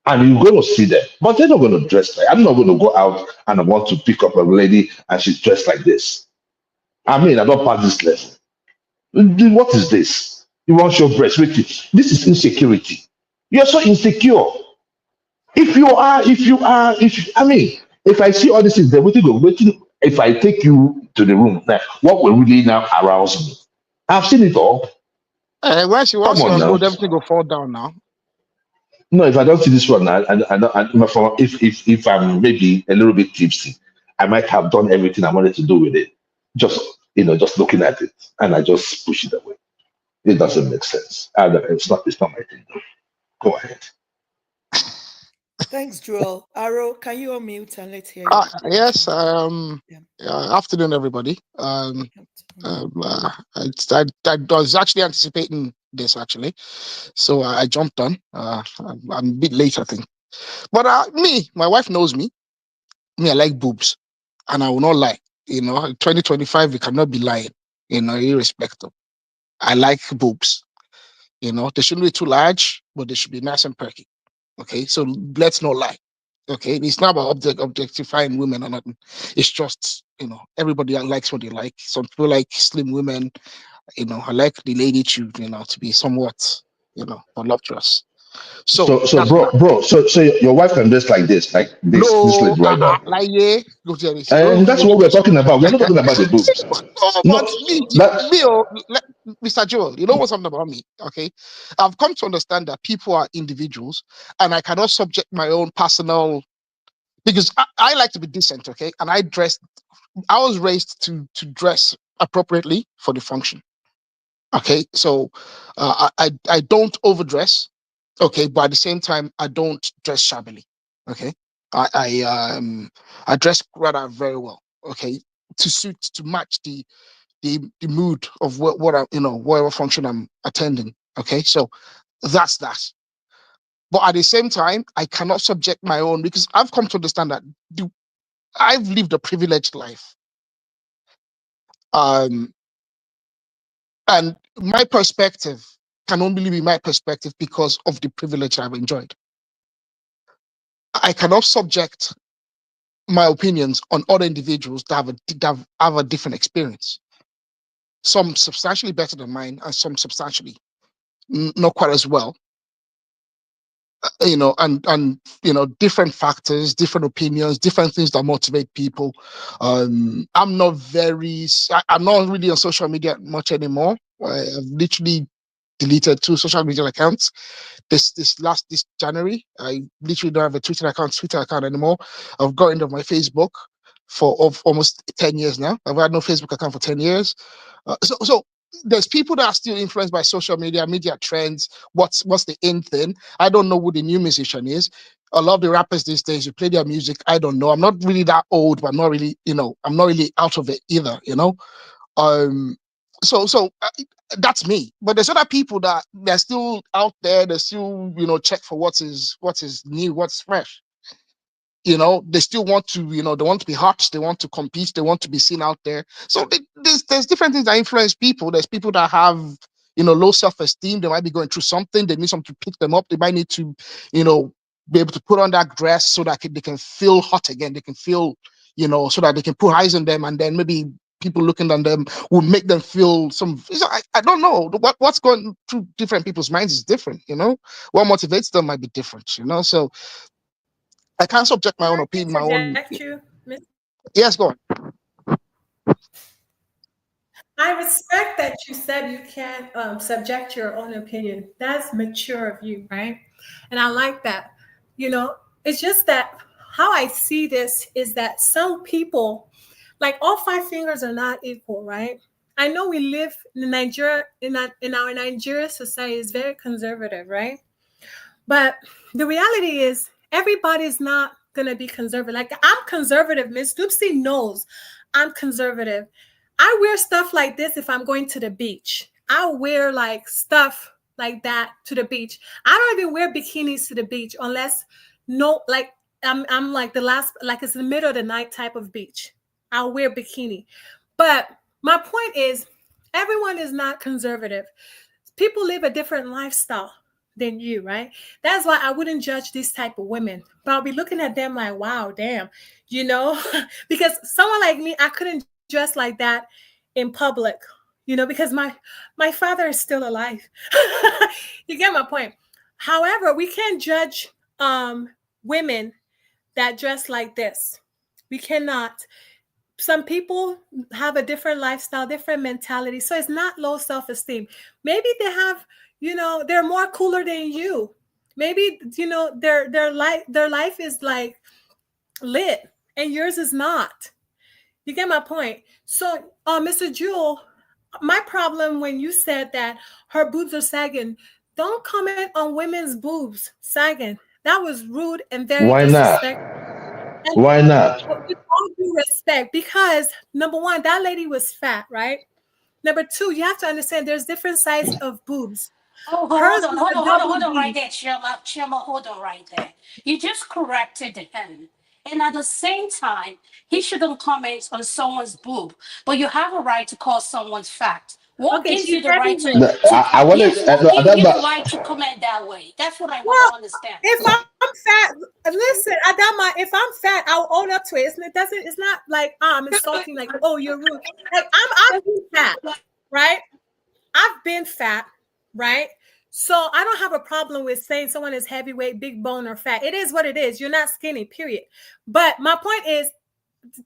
Speaker 8: And you're going to see them. But they're not going to dress like. I'm not going to go out and I want to pick up a lady and she's dressed like this. I don't pass this lesson. What is this? You want to show breast? Wait, this is insecurity. You're so insecure. If I see all this is there, waiting. If I take you to the room, now, what will really now arouse me? I've seen it all.
Speaker 10: When she wants
Speaker 8: Come on
Speaker 10: to
Speaker 8: now.
Speaker 10: unload, everything will fall down now.
Speaker 8: No, if I don't see this one, if I'm maybe a little bit tipsy, I might have done everything I wanted to do with it. Just looking at it, and I just push it away. It doesn't make sense. It's not my thing. Go ahead.
Speaker 2: Thanks, Joel. Arrow, can you unmute and let's hear you?
Speaker 10: Yes. Afternoon, everybody. I was actually anticipating this actually, so I jumped on. I'm a bit late, I think. But my wife knows me. I like boobs, and I will not lie. 2025, we cannot be lying. Irrespective. I like boobs. They shouldn't be too large, but they should be nice and perky. Okay, so let's not lie. Okay, it's not about objectifying women or nothing. It's just everybody likes what they like. Some people like slim women. I like the lady to be somewhat voluptuous. So
Speaker 8: bro, so your wife can dress like this this lady right now. That's what we're talking about. We're not talking about the boobs.
Speaker 10: Mr. Joel, you know what's something about me, okay? I've come to understand that people are individuals, and I cannot subject my own personal, because I like to be decent, okay? And I was raised to dress appropriately for the function, okay? So I don't overdress. Okay, but at the same time, I don't dress shabbily. Okay, I dress rather very well. Okay, to match the mood of what I whatever function I'm attending. Okay, so that's that. But at the same time, I cannot subject my own, because I've come to understand that I've lived a privileged life. And my perspective can only be my perspective because of the privilege I've enjoyed. I cannot subject my opinions on other individuals that have a different experience. Some substantially better than mine, and some substantially not quite as well. And different factors, different opinions, different things that motivate people. I'm not really on social media much anymore. I've literally deleted 2 social media accounts this January. I literally don't have a Twitter account anymore. I've got into my Facebook for almost 10 years now. I've had no Facebook account for 10 years. So there's people that are still influenced by social media trends. What's the in thing? I don't know who the new musician is. A lot of the rappers these days, you play their music. I don't know. I'm not really that old, but I'm not really out of it either. So that's me. But there's other people that they're still out there. They still check for what is new, what's fresh. They still want to they want to be hot. They want to compete. They want to be seen out there. So there's different things that influence people. There's people that have low self-esteem. They might be going through something. They need something to pick them up. They might need to be able to put on that dress so that they can feel hot again. They can feel so that they can put eyes on them, and then maybe people looking at them will make them feel some. I don't know what's going through different people's minds is different. What motivates them might be different. So I can't subject my own opinion. My own. Yes, go on.
Speaker 3: I respect that you said you can't subject your own opinion. That's mature of you, right? And I like that. It's just that how I see this is that some people, like all 5 fingers are not equal, right? I know we live in Nigeria, in our Nigeria society is very conservative, right? But the reality is everybody's not going to be conservative. Like I'm conservative. Miss Dupsy knows I'm conservative. I wear stuff like this if I'm going to the beach. I wear like stuff like that to the beach. I don't even wear bikinis to the beach unless I'm like it's the middle of the night type of beach. I'll wear bikini. But my point is everyone is not conservative. People live a different lifestyle than you, right? That's why I wouldn't judge this type of women. But I'll be looking at them like, wow, damn, because someone like me, I couldn't dress like that in public, because my father is still alive. You get my point. However, we can't judge women that dress like this. We cannot. Some people have a different lifestyle, different mentality. So it's not low self-esteem. Maybe they have, they're more cooler than you. Maybe, their life is like lit and yours is not. You get my point? So, Mr. Jewel, my problem when you said that her boobs are sagging, don't comment on women's boobs sagging. That was rude and very disrespectful.
Speaker 8: Why not?
Speaker 3: With all due respect, because number one, that lady was fat, right? Number two, you have to understand there's different sizes of boobs.
Speaker 11: Oh, hold on right there, Chima, hold on right there. You just corrected him. And at the same time, he shouldn't comment on someone's boob, but you have a right to call someone fat. What gives you the right to comment that way? That's what I want to understand.
Speaker 3: If I'm fat, listen, Adama, if I'm fat, I'll own up to it. It's not like I'm insulting, like, oh, you're rude. Like I've been fat, right? I've been fat, right? So I don't have a problem with saying someone is heavyweight, big bone, or fat. It is what it is. You're not skinny, period. But my point is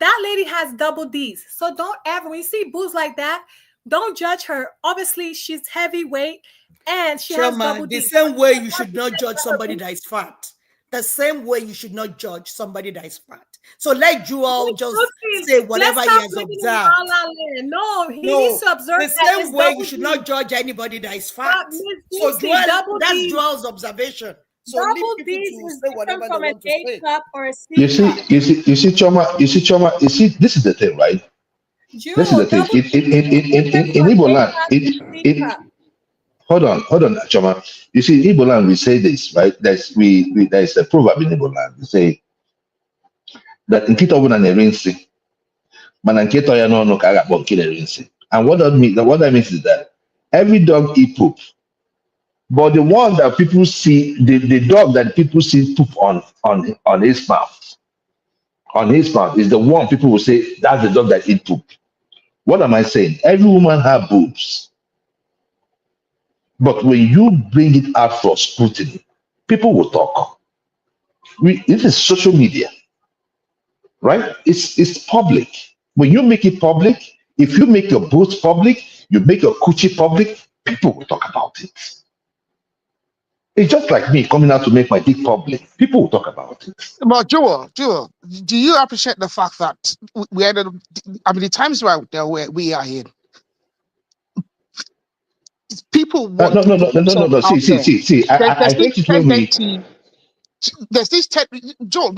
Speaker 3: that lady has double D's. So don't ever, when you see boobs like that, don't judge her. Obviously, she's heavyweight and she has double D's.
Speaker 2: The same way you should not judge somebody that is fat. The same way you should not judge somebody that is fat. So let Jewel just say whatever he has observed.
Speaker 3: No, he needs to observe
Speaker 2: the same way you should not judge anybody that is fat. So that's Jewel's observation. So
Speaker 3: double D's is different from an A cup or a C
Speaker 8: you see, Choma, this is the thing, right? This is the thing. In Igbo land, hold on, Choma. You see, in Igbo land, we say this, right? There's a proverb in Igbo land. We say that nkita obuna nerinsi, mana nkita ya no kaga bonki nerinsi. And what that means is that every dog eat poop, but the one that people see, the dog that people see poop on his mouth, is the one people will say that's the dog that eat poop. What am I saying? Every woman has boobs, but when you bring it out for scrutiny, people will talk. This is social media. Right? It's public. When you make it public, if you make your boobs public, you make your coochie public, people will talk about it. It's just like me coming out to make my dick public. People will talk about it.
Speaker 10: But Joel, do you appreciate the fact that we had, the times where we are here, people want
Speaker 8: no. See. I think it's when we.
Speaker 10: There's this Joel,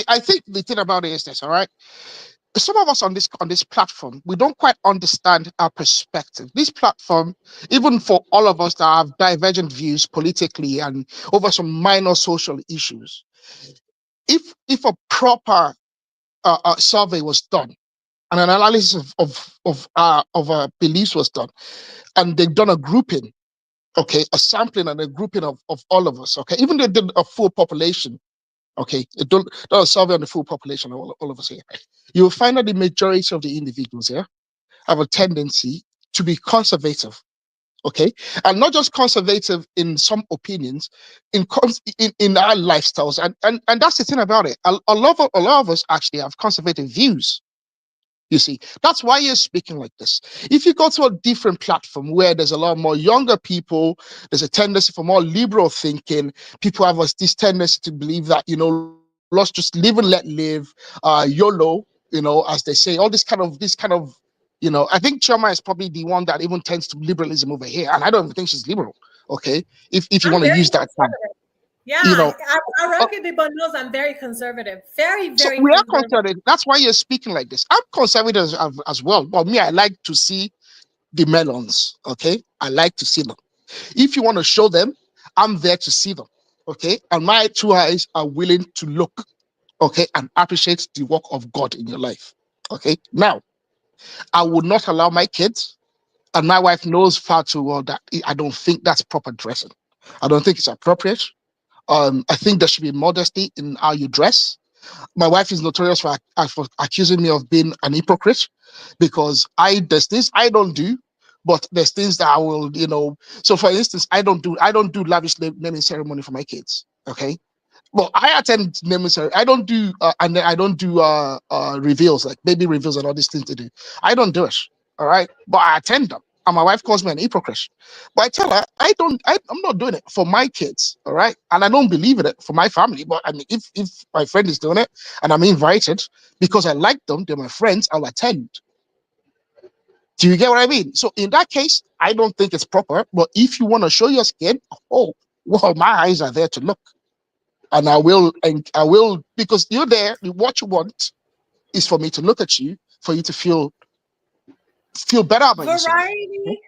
Speaker 10: I think the thing about it is this, all right? Some of us on this platform, we don't quite understand our perspective. This platform, even for all of us that have divergent views politically and over some minor social issues, if a proper survey was done and an analysis of our beliefs was done, and they've done a grouping, okay, a sampling and a grouping of all of us, okay, even though they did a full population, okay, don't a survey on the full population, all of us here, you will find that the majority of the individuals here have a tendency to be conservative, okay, and not just conservative in some opinions, in our lifestyles, and that's the thing about it. A lot of us actually have conservative views. You see, that's why you're speaking like this. If you go to a different platform where there's a lot more younger people, there's a tendency for more liberal thinking. People have this tendency to believe that, let's just live and let live, YOLO, as they say, all this kind of, I think Choma is probably the one that even tends to liberalism over here. And I don't even think she's liberal. Okay. If you want to use that term.
Speaker 3: Yeah, I reckon people knows I'm very conservative. Very, very
Speaker 10: so we are conservative. That's why you're speaking like this. I'm conservative as well. But me, I like to see the melons. Okay. I like to see them. If you want to show them, I'm there to see them. Okay. And my two eyes are willing to look. Okay. And appreciate the work of God in your life. Okay. Now, I would not allow my kids, and my wife knows far too well that I don't think that's proper dressing. I don't think it's appropriate. I think there should be modesty in how you dress. My wife is notorious for accusing me of being an hypocrite because there's this I don't do, But there's things that I will, So for instance, I don't do lavish naming ceremony for my kids. Okay. Well, I attend naming ceremony. I don't do and then I don't do reveals, like baby reveals and all these things to do. I don't do it. All right. But I attend them. And my wife calls me an hypocrite. But I tell her I'm not doing it for my kids. All right. And I don't believe in it for my family. But I mean, if my friend is doing it and I'm invited because I like them, they're my friends, I'll attend. Do you get what I mean? So in that case, I don't think it's proper. But if you want to show your skin, oh, well, my eyes are there to look. And I will, because you're there, what you want is for me to look at you, for you to feel better about yourself.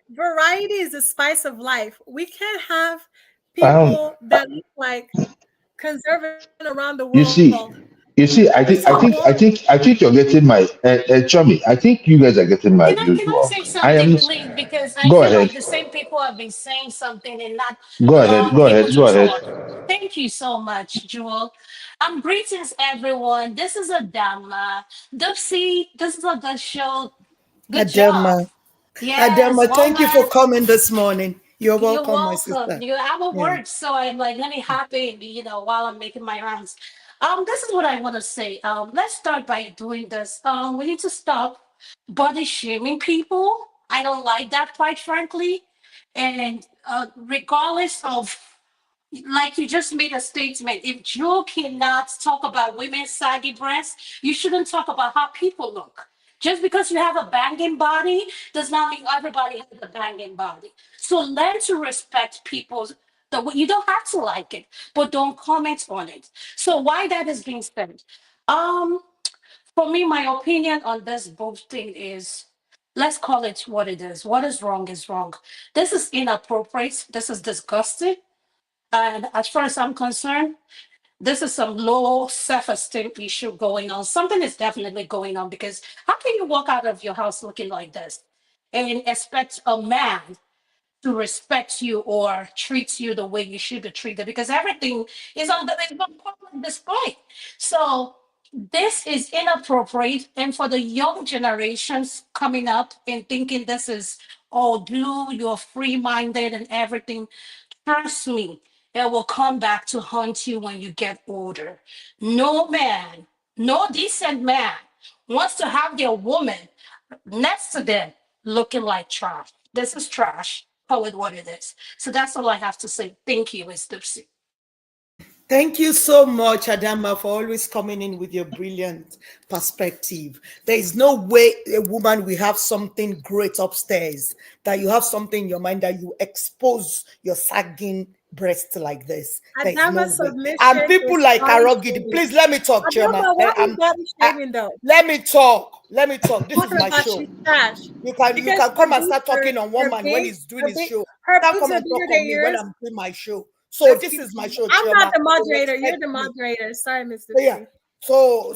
Speaker 3: Variety is the spice of life. We can't have people that look like conservative around the world.
Speaker 8: You see, I think you're getting my Chummy. I think you guys are getting my views
Speaker 11: Can I
Speaker 8: wrong.
Speaker 11: say something, please? Because I feel like the same people have been saying something and not
Speaker 8: Go ahead.
Speaker 11: Thank you so much, Jewel. Greetings, everyone. This is Adama. Dupsy, this is a good show. Good job. Yes,
Speaker 2: Adama, thank you for coming this morning. You're welcome, my sister.
Speaker 11: You have a word, so I'm like, let me happy, while I'm making my rounds. This is what I want to say. Let's start by doing this. We need to stop body shaming people. I don't like that, quite frankly. And regardless of, like you just made a statement, if Joe cannot talk about women's saggy breasts, you shouldn't talk about how people look. Just because you have a banging body does not mean everybody has a banging body. So learn to respect people's. You don't have to like it, but don't comment on it. So why that is being said? For me, my opinion on this boob thing is, let's call it what it is. What is wrong is wrong. This is inappropriate. This is disgusting. And as far as I'm concerned, this is some low self-esteem issue going on. Something is definitely going on, because how can you walk out of your house looking like this and expect a man to respect you or treat you the way you should be treated? Because everything is on public display. So this is inappropriate. And for the young generations coming up and thinking this is all blue, you're free-minded and everything, trust me, it will come back to haunt you when you get older. No man, no decent man wants to have their woman next to them looking like trash. This is trash. Call it what it is. So that's all I have to say. Thank you, Ms. Dupsy.
Speaker 2: Thank you so much, Adama, for always coming in with your brilliant perspective. There is no way a woman will have something great upstairs, that you have something in your mind, that you expose your sagging breast like this. There is no way. And people like Arogidi, please let me talk, Chairman. Let me talk. This is my show. You can come and start talking on one man when he's doing his show. You can't come and talk on me when I'm doing my show. So this is my show.
Speaker 3: I'm not the moderator. You're the moderator. Sorry, Mr.
Speaker 2: Yeah. So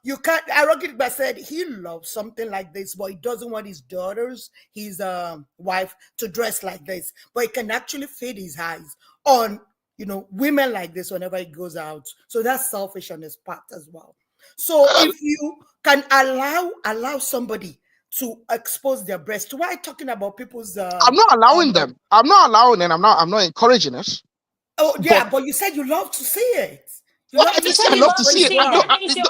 Speaker 2: you can't. Arogidi said he loves something like this, but he doesn't want his daughters, his wife, to dress like this. But he can actually feed his eyes on women like this whenever he goes out. So that's selfish on his part as well. So if you can allow somebody to expose their breast, why are you talking about people's?
Speaker 10: I'm not allowing them. I'm not allowing it. I'm not encouraging it.
Speaker 2: Oh yeah, but you said you love to see it.
Speaker 10: I didn't say I love to see it.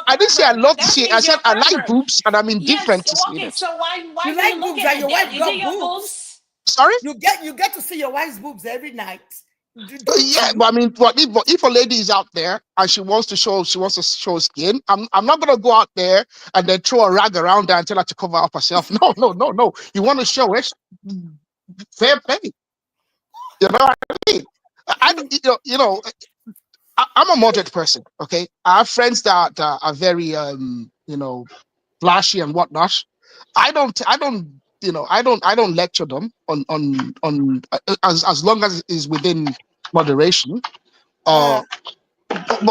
Speaker 10: I didn't say I love to see it. I said I like boobs and I'm indifferent to see it.
Speaker 11: So why
Speaker 2: you like boobs and your wife got boobs?
Speaker 10: Sorry?
Speaker 2: You get to see your wife's boobs every night.
Speaker 10: Yeah, but I mean, if a lady is out there and she wants to show skin, I'm not gonna go out there and then throw a rag around her and tell her to cover up herself. No. You want to show it? Fair play. You know what I mean? I'm a moderate person. Okay, I have friends that are very flashy and whatnot. I don't lecture them on as long as it is within moderation. But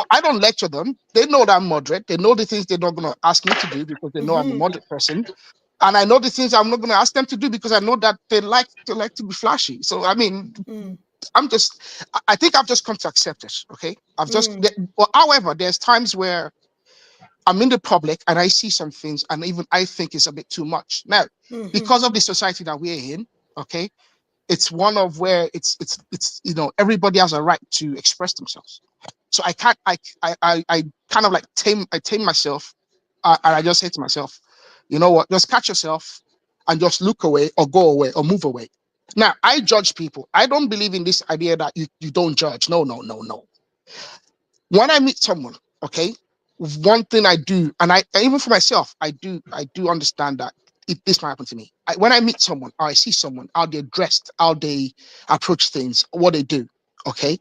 Speaker 10: I don't lecture them. They know that I'm moderate. They know the things they're not going to ask me to do because they know I'm a moderate person, and I know the things I'm not going to ask them to do because I know that they like to be flashy. So I mean, I think I've just come to accept it. Okay, however, there's times where I'm in the public and I see some things, and even I think it's a bit too much. Now, because of the society that we're in, okay, it's one of where it's everybody has a right to express themselves. So I can't I kind of like tame myself, and I just say to myself, you know what, just catch yourself and just look away or go away or move away. Now, I judge people. I don't believe in this idea that you don't judge. No. When I meet someone, okay, one thing I do, and I even for myself, I do understand that this might happen to me. When I meet someone or I see someone, how they're dressed, how they approach things, what they do, okay,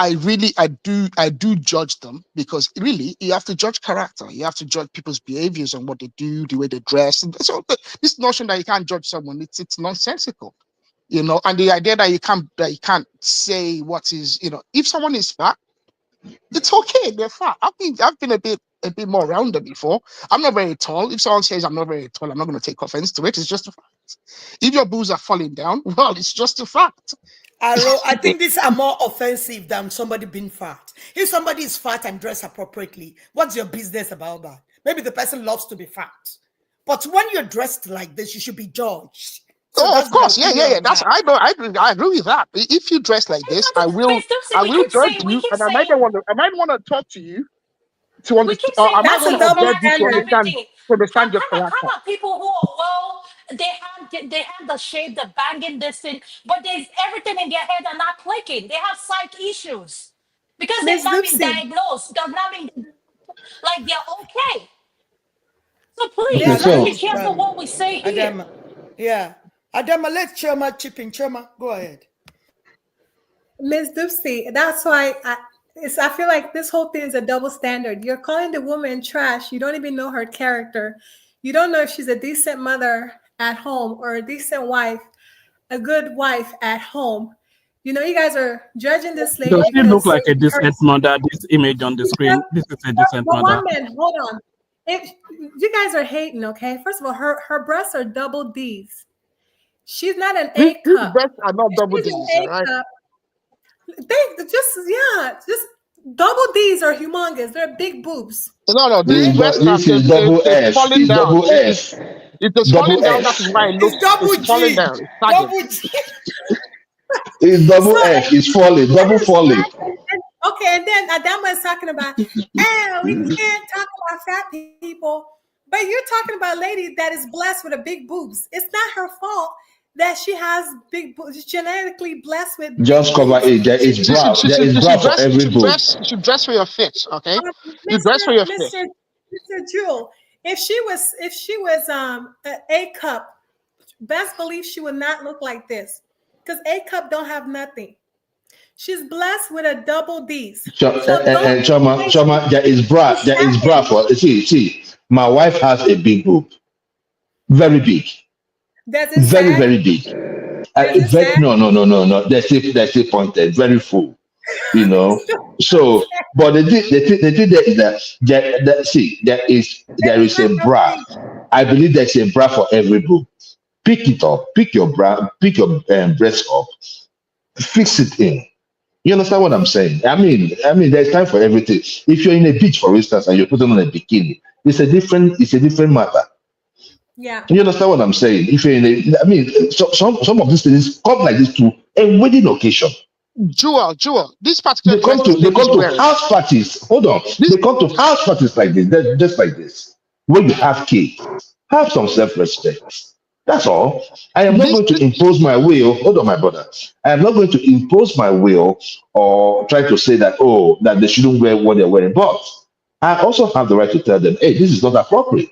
Speaker 10: I do judge them, because really you have to judge character. You have to judge people's behaviors and what they do, the way they dress. And so this notion that you can't judge someone, it's nonsensical, you know. And the idea that you can't say what is, you know, if someone is fat, it's okay, they're fat. I've been a bit more rounded before. I'm not very tall. If someone says I'm not very tall, I'm not going to take offense to it. It's just a fact. If your boobs are falling down, well, it's just a fact.
Speaker 2: I think these are more offensive than somebody being fat. If somebody is fat and dressed appropriately, what's your business about that? Maybe the person loves to be fat. But when you're dressed like this, you should be judged. So
Speaker 10: of course, yeah. I agree with that. If you dress like this, I will judge you, and I might want to talk to you to understand. I might want to judge you to understand your character.
Speaker 11: How about people who are they have the shape, the banging this thing, but there's everything in their head are not clicking. They have psych issues because they've not been diagnosed. They've not been like they're okay. So please, let's be careful what we say here.
Speaker 2: Adama, yeah. Adama, let Choma chip in. Choma, go ahead.
Speaker 3: Ms. Dupsy, that's why I feel like this whole thing is a double standard. You're calling the woman trash. You don't even know her character. You don't know if she's a decent mother at home or a decent wife, a good wife at home. You know, you guys are judging this lady.
Speaker 7: Does she look like a decent mother? This image on the screen, this is a decent mother.
Speaker 3: Hold on. If you guys are hating, okay? First of all, her breasts are double D's. She's not an A cup.
Speaker 10: These breasts are not double D's, right?
Speaker 3: Just double D's are humongous. They're big boobs.
Speaker 10: No,
Speaker 8: this is double F. It's double F.
Speaker 10: If it's falling down, that is why it looks it's falling down.
Speaker 2: Double G.
Speaker 8: It's double F. It's falling, double falling.
Speaker 3: Okay, and then Adama is talking about, we can't talk about fat people, but you're talking about a lady that is blessed with a big boobs. It's not her fault that she has big boobs, genetically blessed with.
Speaker 8: Just cover it. There is bra. There is bra for every boob.
Speaker 10: You should dress for your fit, okay? You dress for your fit.
Speaker 3: Mr. Jewel, if she was an A cup, best believe she would not look like this, because A cup don't have nothing. She's blessed with a double D's.
Speaker 8: And Choma, there is bra. There is bra for. See. My wife has a big boob, very big. Very big. No. They're still pointed, very full. You know. So, but the thing there is that there is a bra. I believe there's a bra for every boob. Pick it up. Pick your bra. Pick your breast up. Fix it in. You understand what I'm saying? I mean, there's time for everything. If you're in a beach, for instance, and you're putting on a bikini, it's a different matter.
Speaker 3: Yeah.
Speaker 8: You understand what I'm saying? If you're some of these things come like this to a wedding occasion.
Speaker 10: Jewel, this particular
Speaker 8: they come to house parties. Hold on. They come to house parties like this, just like this. When you have kids, have some self-respect. That's all. I am not going to impose my will. Hold on, my brother. I am not going to impose my will or try to say that they shouldn't wear what they're wearing. But I also have the right to tell them, hey, this is not appropriate.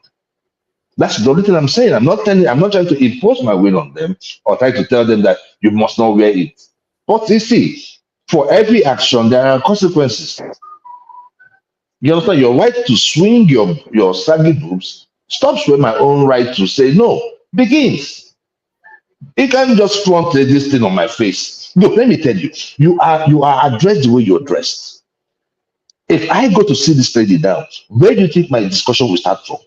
Speaker 8: That's the only thing I'm saying. I'm not trying to impose my will on them or try to tell them that you must not wear it. But you see, for every action, there are consequences. You understand? Your right to swing your saggy boobs stops with my own right to say no. Begins. You can't just flaunt this thing on my face. Look, let me tell you, you are addressed the way you're dressed. If I go to see this lady now, where do you think my discussion will start from?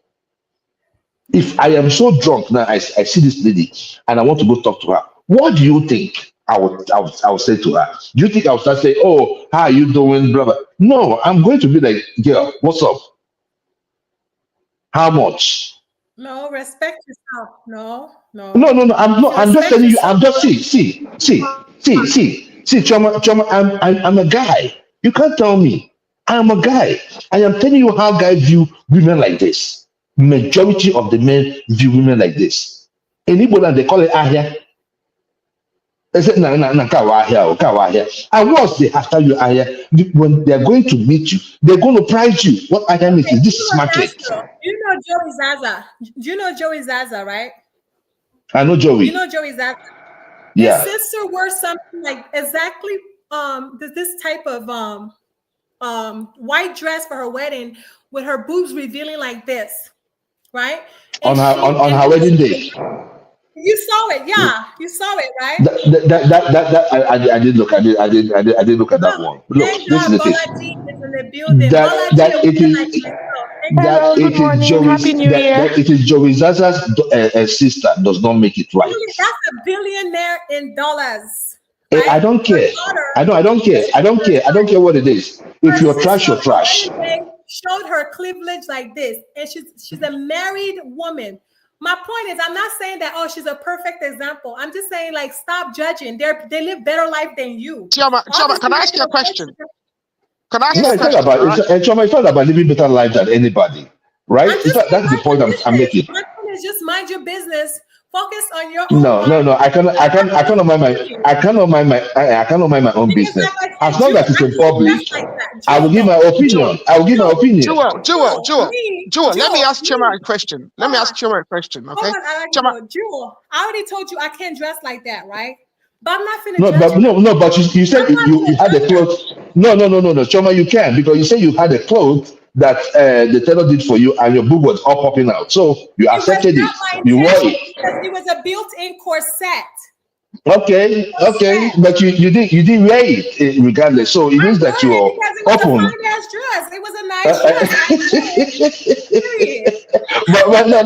Speaker 8: If I am so drunk now, I see this lady and I want to go talk to her, what do you think I would say to her? Do you think I would start saying, oh, how are you doing? Blah, blah. No, I'm going to be like, girl, what's up? How much?
Speaker 3: No, respect yourself. No.
Speaker 8: No. I'm just telling you. I'm just see, Choma. I'm a guy. You can't tell me. I'm a guy. I am telling you how guys view women like this. Majority of the men view women like this. In Igbo, they call it ahia. They say ahia. And once they after you ahia, when they are going to meet you, they're going to price you. What ahia means is this is market.
Speaker 3: You know Joey Zaza. Do you know Joey Zaza, right?
Speaker 8: I know Joey.
Speaker 3: You know Joey Zaza.
Speaker 8: Yeah.
Speaker 3: His sister wore something like exactly this type of white dress for her wedding with her boobs revealing like this, right?
Speaker 8: On her wedding day.
Speaker 3: You saw it, yeah. You saw it, right?
Speaker 8: I did look. I did look at that one. Look, this is the thing. That it is Joey Zaza's sister does not make it right.
Speaker 3: That's a billionaire in dollars.
Speaker 8: Right? I don't care. I don't care. I don't care what it is. If you're trash, you're trash.
Speaker 3: Showed her cleavage like this, and she's a married woman. My point is, I'm not saying that, oh, she's a perfect example. I'm just saying, like, stop judging. They live better life than you.
Speaker 10: Chioma, can I ask you a question? Can I ask you a question?
Speaker 8: Chioma, it's not about living better life than anybody, right? That's the point I'm making.
Speaker 3: My point is just mind your business. Focus on your
Speaker 8: own. No. I cannot mind my own business. As long as it's in public, I will give my opinion.
Speaker 10: Jewel, let me ask Chioma a question. Okay?
Speaker 3: Jewel, I already told you I can't dress like that, right? But I'm not
Speaker 8: finna but you said you had a clothes. No, Chioma, you can, because you said you had a clothes that the tailor did for you, and your boob was all popping out. So you accepted it. You wore it.
Speaker 3: Because it was a built-in corset.
Speaker 8: Okay, but you didn't wear it regardless. So it means that you are open.
Speaker 3: It was a nice dress.
Speaker 8: But no.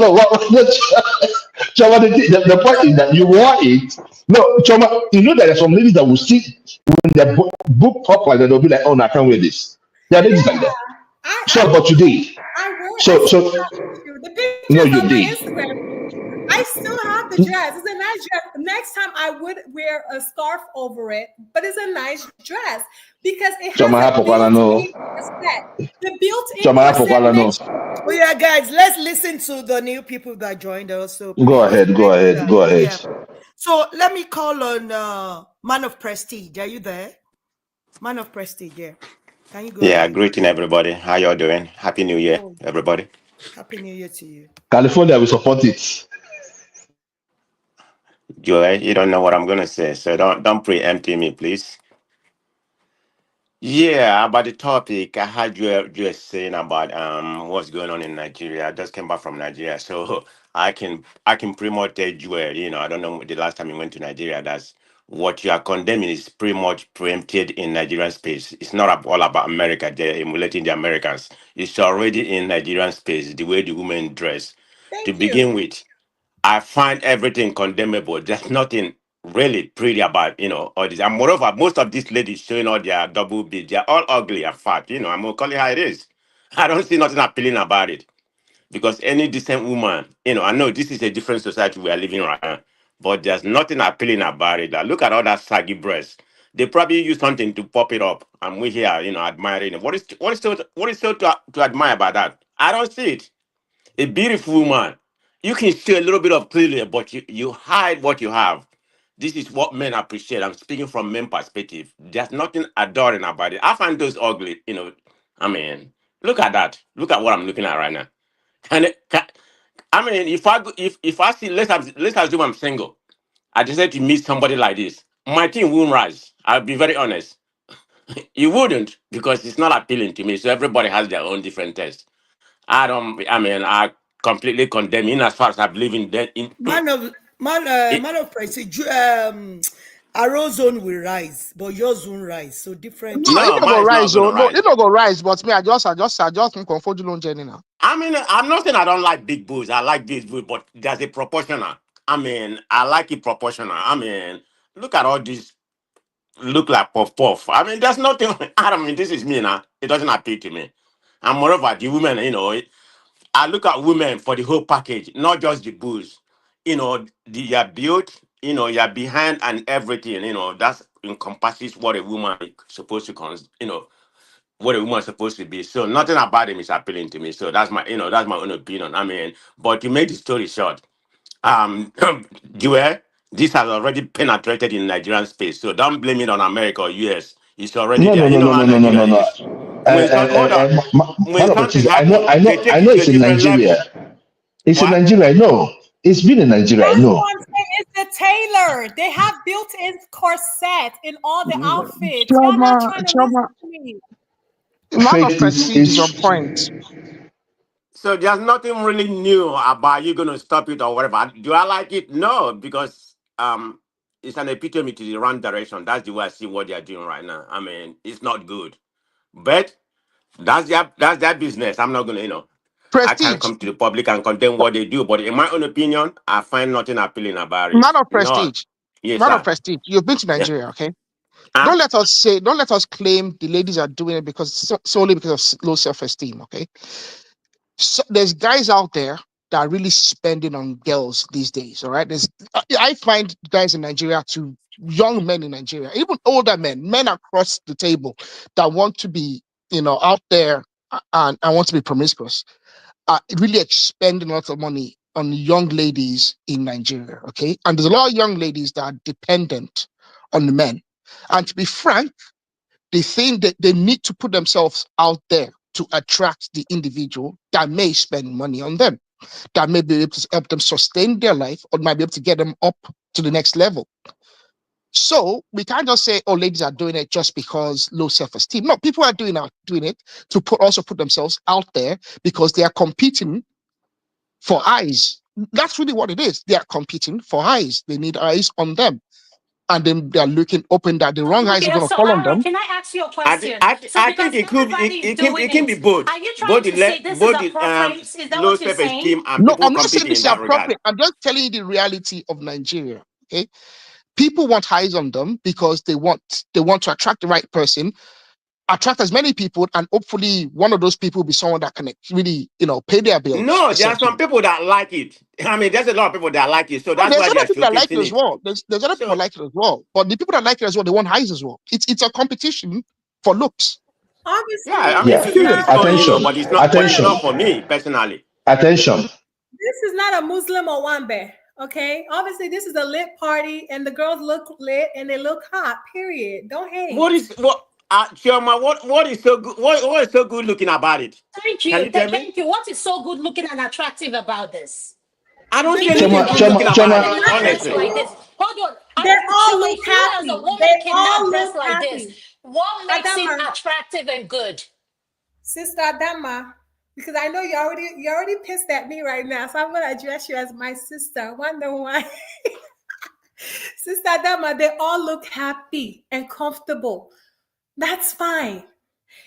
Speaker 8: Choma, the point is that you wore it. No, Choma, you know that there are some ladies that will see when their book pop like that, they'll be like, oh no, I can't wear this. There are ladies like that. But you did. No, you did.
Speaker 3: I still have the dress. It's a nice dress. Next time I would wear a scarf over it, but it's a nice dress because it has the built-in.
Speaker 2: Oh yeah, guys, let's listen to the new people that joined us. So
Speaker 8: go ahead. Yeah.
Speaker 2: So let me call on Man of Prestige. Are you there? Man of Prestige, yeah. Can you go?
Speaker 12: Yeah, greeting everybody. How y'all doing? Happy New Year, everybody.
Speaker 2: Happy New Year to you.
Speaker 8: California, we support it.
Speaker 12: Joy, you don't know what I'm gonna say, so don't preempt me, please. Yeah, about the topic, I heard you saying about what's going on in Nigeria. I just came back from Nigeria, so I can pretty much tell you, I don't know the last time you went to Nigeria. That's what you are condemning is pretty much preempted in Nigerian space. It's not all about America. They're emulating the Americans. It's already in Nigerian space. The way the women dress, begin with. I find everything condemnable. There's nothing really pretty about, all this. And moreover, most of these ladies showing all their double B, they're all ugly and fat. I'm going to call it how it is. I don't see nothing appealing about it. Because any decent woman, I know this is a different society we are living right now, but there's nothing appealing about it. Like, look at all that saggy breasts. They probably use something to pop it up, and we here, admiring it. What is still to admire about that? I don't see it. A beautiful woman. You can show a little bit of clearly, but you hide what you have. This is what men appreciate. I'm speaking from men perspective. There's nothing adoring about it. I find those ugly, look at that. Look at what I'm looking at right now. If I see, let's assume I'm single. I decided to meet somebody like this. My team won't rise. I'll be very honest. You wouldn't, because it's not appealing to me. So everybody has their own different taste. I completely condemn in as far as I believe in that.
Speaker 2: Man of Prestige, our zone will rise, but yours won't rise. So different.
Speaker 10: No, it don't rise. No, it don't go rise. But me, I just comfort you on journey now.
Speaker 12: I'm not saying I don't like big boobs. I like big boobs, but there's a proportional. I like it proportional. Look at all these. Look like puff. There's nothing. This is me now. It doesn't appeal to me. And moreover, the women, I look at women for the whole package, not just the booze. You know, your build, you know, your behind and everything. You know, that encompasses what a woman is supposed to, you know, what a woman is supposed to be. So nothing about him is appealing to me. So that's my, you know, that's my own opinion. I mean, but to make the story short, Joel, this has already penetrated in Nigerian space. So don't blame it on America or US. It's already there. You know how Nigeria is. Hold on. When something happens, they take
Speaker 8: I
Speaker 12: it
Speaker 8: know
Speaker 12: to
Speaker 8: it's
Speaker 12: a
Speaker 8: in
Speaker 12: different level.
Speaker 8: Nigeria. It's in Nigeria, I know. It's been in Nigeria, I know.
Speaker 3: It's the tailor. They have built-in corset in all the outfits.
Speaker 10: Chioma,
Speaker 3: Y'all not trying to listen to me.
Speaker 10: Man of Prestige is on point.
Speaker 12: So there's nothing really new about you going to stop it or whatever. Do I like it? No, because it's an epitome to the wrong direction. That's the way I see what they're doing right now. I mean, it's not good. But that's their business. I'm not gonna, you know, I can't come to the public and condemn what they do. But in my own opinion, I find nothing appealing about it.
Speaker 10: Man of Prestige.
Speaker 12: Yes,
Speaker 10: Man
Speaker 12: sir.
Speaker 10: of Prestige. You've been to Nigeria, okay? Don't let us claim the ladies are doing it solely because of low self-esteem, okay? So there's guys out there that are really spending on girls these days, all right? I find guys in Nigeria, young men in Nigeria, even older men across the table that want to be, you know, out there and want to be promiscuous, are really expending lots of money on young ladies in Nigeria, okay? And there's a lot of young ladies that are dependent on the men. And to be frank, they think that they need to put themselves out there to attract the individual that may spend money on them, that may be able to help them sustain their life or might be able to get them up to the next level. So we can't just say, oh, ladies are doing it just because low self-esteem. No, people are doing it to also put themselves out there because they are competing for eyes. That's really what it is. They are competing for eyes. They need eyes on them. And then they are looking open that the wrong eyes are going to fall on them.
Speaker 11: Can I ask you a question?
Speaker 12: I think it can be both.
Speaker 11: Are you trying to say this is appropriate? Is that
Speaker 12: low
Speaker 11: what you're saying?
Speaker 12: No,
Speaker 10: I'm not saying this is appropriate. I'm just telling you the reality of Nigeria. Okay, people want eyes on them because they want to attract the right person, attract as many people, and hopefully one of those people will be someone that can really, you know, pay their bills.
Speaker 12: No, there are some people that like it. I mean, there's a lot of people that like it. So that's why
Speaker 10: there's other people that like it as well. There's other people that like it as well. But the people that like it as well, they want eyes as well. It's a competition for looks.
Speaker 3: Obviously,
Speaker 12: yeah, I mean,
Speaker 8: attention,
Speaker 12: but it's not for me personally.
Speaker 8: Attention.
Speaker 3: This is not a Muslim or Wambe. Okay, obviously this is a lit party, and the girls look lit and they look hot. Period. Don't hate.
Speaker 12: Chioma, what is so good? What is so good looking about it?
Speaker 11: Thank you. Thank you. What is so good looking and attractive about this?
Speaker 12: I don't see anything good looking about it, honestly.
Speaker 11: Like this. Hold on.
Speaker 3: They all look happy.
Speaker 11: As a woman
Speaker 3: They
Speaker 11: cannot
Speaker 3: all
Speaker 11: dress
Speaker 3: look
Speaker 11: like
Speaker 3: happy.
Speaker 11: this. What makes it attractive and good? Sister
Speaker 3: Adama, because I know you already pissed at me right now, so I'm gonna address you as my sister. Wonder why? Sister Adama, they all look happy and comfortable. That's fine.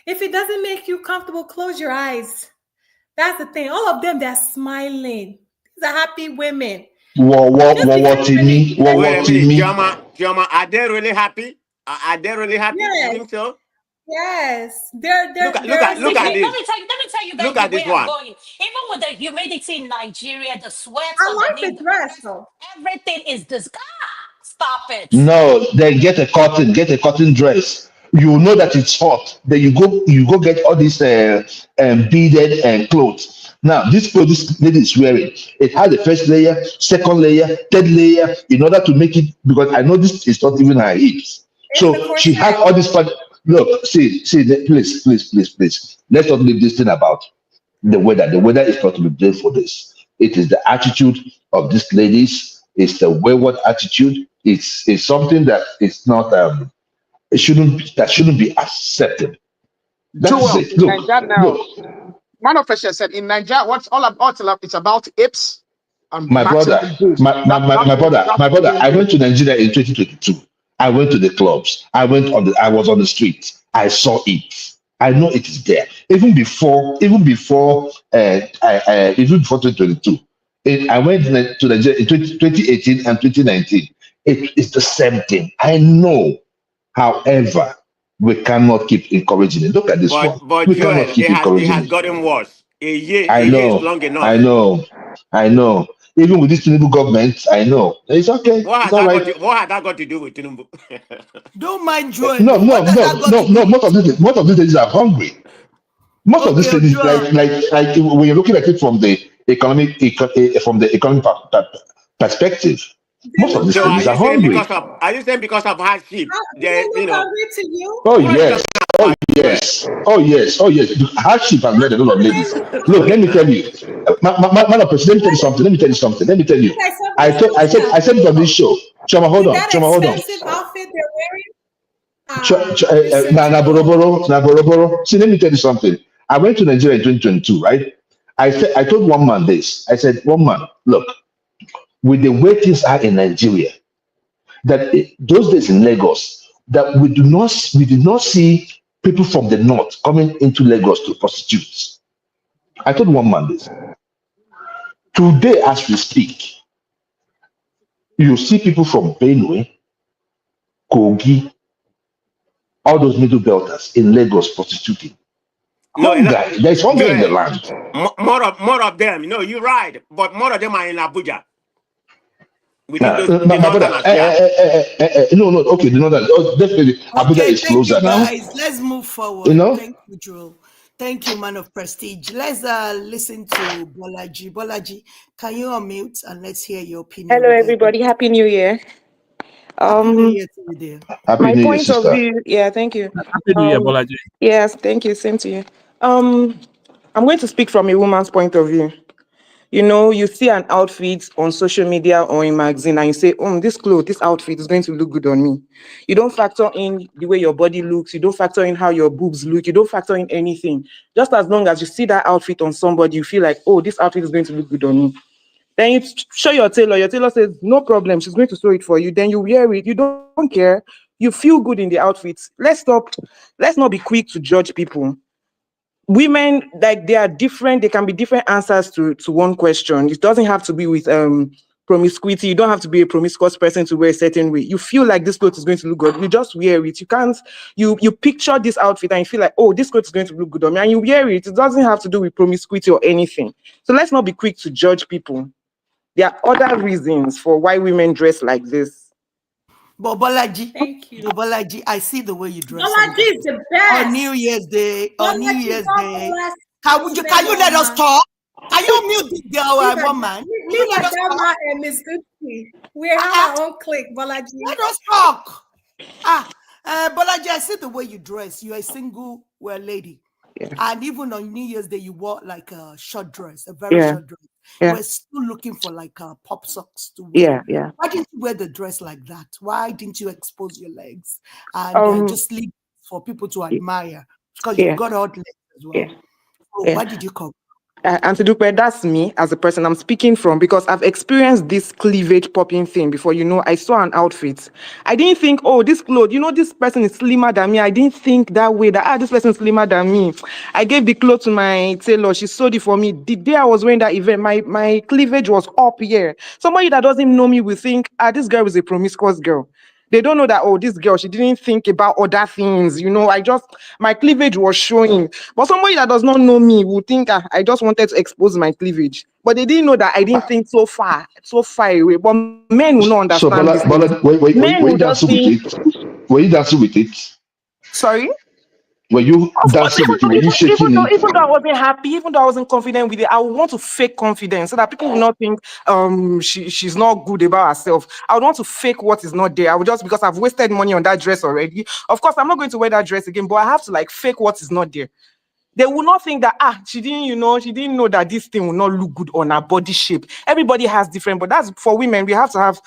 Speaker 3: If it doesn't make you comfortable, close your eyes. That's the thing. All of them, they're smiling. These are happy women.
Speaker 8: What to me?
Speaker 12: Chioma, are they really happy? Are they really happy?
Speaker 3: Yes.
Speaker 12: You think so?
Speaker 3: Yes. Look at this.
Speaker 11: Let me tell you guys
Speaker 12: look at this one.
Speaker 11: Going. Even with the humidity in Nigeria, the sweat.
Speaker 3: I like the dress though.
Speaker 11: Everything is disgusting. Stop it.
Speaker 8: No, they get a cotton dress. You know that it's hot. Then you go get all these beaded clothes. Now this clothes this lady is wearing, it has the first layer, second layer, third layer, in order to make it, because I know this is not even her hips. So she has all this fun. Look, see, please. Let's not leave this thing about the weather. The weather is not to be blamed for this. It is the attitude of these ladies. It's the wayward attitude. It's something that is not shouldn't be accepted. That's it. Look.
Speaker 10: One of us said in Nigeria, what's all about? It's about apes.
Speaker 8: My brother. I went to Nigeria in 2022. I went to the clubs. I was on the streets. I saw it. I know it is there. Even before 2022. I went to Nigeria in 2018 and 2019. It is the same thing. I know. However, we cannot keep encouraging it. Look at this one.
Speaker 12: But
Speaker 8: we
Speaker 12: Joel,
Speaker 8: cannot keep
Speaker 12: it has gotten worse. A year
Speaker 8: I
Speaker 12: is
Speaker 8: know,
Speaker 12: long enough.
Speaker 8: I know. Even with this Tinubu government, I know. It's okay.
Speaker 12: What
Speaker 8: It's
Speaker 12: had
Speaker 8: all
Speaker 12: that
Speaker 8: right.
Speaker 12: got to do with Tinubu?
Speaker 2: Don't mind Joel.
Speaker 8: No,
Speaker 2: What does that got to do?
Speaker 8: Most of these ladies are hungry. Most of these ladies, like when you're looking at it from the economic perspective, most of these
Speaker 12: So
Speaker 8: ladies are hungry.
Speaker 12: are you saying because of hardship?
Speaker 3: To you?
Speaker 8: Oh yes, oh yes. The hardship has led a lot of ladies. Look, let me tell you, man of president, let me tell you. I said it on this show. Chama, hold on.
Speaker 3: Expensive outfit they're wearing.
Speaker 8: Na boroboro. See, let me tell you something. I went to Nigeria in 2022, right? I told one man this. I said, one man, look, with the way things are in Nigeria, that those days in Lagos, that we did not see people from the north coming into Lagos to prostitute. I told one man this. Today, as we speak, you see people from Benue, Kogi, all those middle belters in Lagos prostituting. There's hunger in the land.
Speaker 12: More of them. No, you're right. But more of them are in Abuja.
Speaker 8: No, okay, definitely. Abuja is closer now.
Speaker 2: Guys, let's move forward. Thank you, Joel. Thank you, man of prestige. Let's listen to Bolaji. Bolaji, can you unmute and let's hear your opinion?
Speaker 13: Hello, everybody. Happy New Year.
Speaker 2: Happy New Year to you, dear.
Speaker 8: Happy New Year, sister.
Speaker 13: Yeah, thank you.
Speaker 7: Happy New Year, Bolaji.
Speaker 13: Yes, thank you. Same to you. I'm going to speak from a woman's point of view. You know, you see an outfit on social media or in magazine and you say, this outfit is going to look good on me. You don't factor in the way your body looks. You don't factor in how your boobs look. You don't factor in anything. Just as long as you see that outfit on somebody, you feel like, this outfit is going to look good on me. Then you show your tailor. Your tailor says, no problem. She's going to sew it for you. Then you wear it. You don't care. You feel good in the outfit. Let's not be quick to judge people. Women, like, they are different. They can be different answers to one question. It doesn't have to be with promiscuity. You don't have to be a promiscuous person to wear a certain way. You feel like this clothes is going to look good. You just wear it. You can't, you picture this outfit and you feel like, this clothes is going to look good on me. And you wear it. It doesn't have to do with promiscuity or anything. So let's not be quick to judge people. There are other reasons for why women dress like this.
Speaker 2: But Bolaji,
Speaker 3: thank you.
Speaker 2: Bolaji, I see the way you dress.
Speaker 3: Bolaji is the best.
Speaker 2: On New Year's Day. Can you let us talk? Can you mute the girl, woman?
Speaker 3: Leave Adama and Miss Gucci. We have our own clique, Bolaji.
Speaker 2: Let us talk. Bolaji, I see the way you dress. You're a single lady.
Speaker 13: Yeah.
Speaker 2: And even on New Year's Day, you wore like a short dress, a very short dress.
Speaker 13: Yeah.
Speaker 2: We're still looking for like pop socks to wear.
Speaker 13: Yeah.
Speaker 2: Why didn't you wear the dress like that? Why didn't you expose your legs and just leave for people to admire? Because you've got hot legs as well.
Speaker 13: Yeah.
Speaker 2: So why did you come?
Speaker 13: And to do that's me as a person I'm speaking from, because I've experienced this cleavage popping thing before. I saw an outfit. I didn't think, this clothes, this person is slimmer than me. I didn't think that way, that this person is slimmer than me. I gave the clothes to my tailor. She sewed it for me. The day I was wearing that event, my cleavage was up here. Somebody that doesn't know me will think, this girl is a promiscuous girl. They don't know that, this girl, she didn't think about other things. My cleavage was showing. But somebody that does not know me will think, I just wanted to expose my cleavage. But they didn't know that I didn't think so far away. But men will not understand this.
Speaker 8: Were you dancing with it?
Speaker 13: Sorry?
Speaker 8: Were you dancing with it? Were you shaking it?
Speaker 13: Even though I wasn't happy, even though I wasn't confident with it, I would want to fake confidence so that people will not think she's not good about herself. I would want to fake what is not there. I would just, because I've wasted money on that dress already. Of course, I'm not going to wear that dress again, but I have to fake what is not there. They will not think that she didn't know that this thing will not look good on her body shape. Everybody has different, but that's for women. We have to have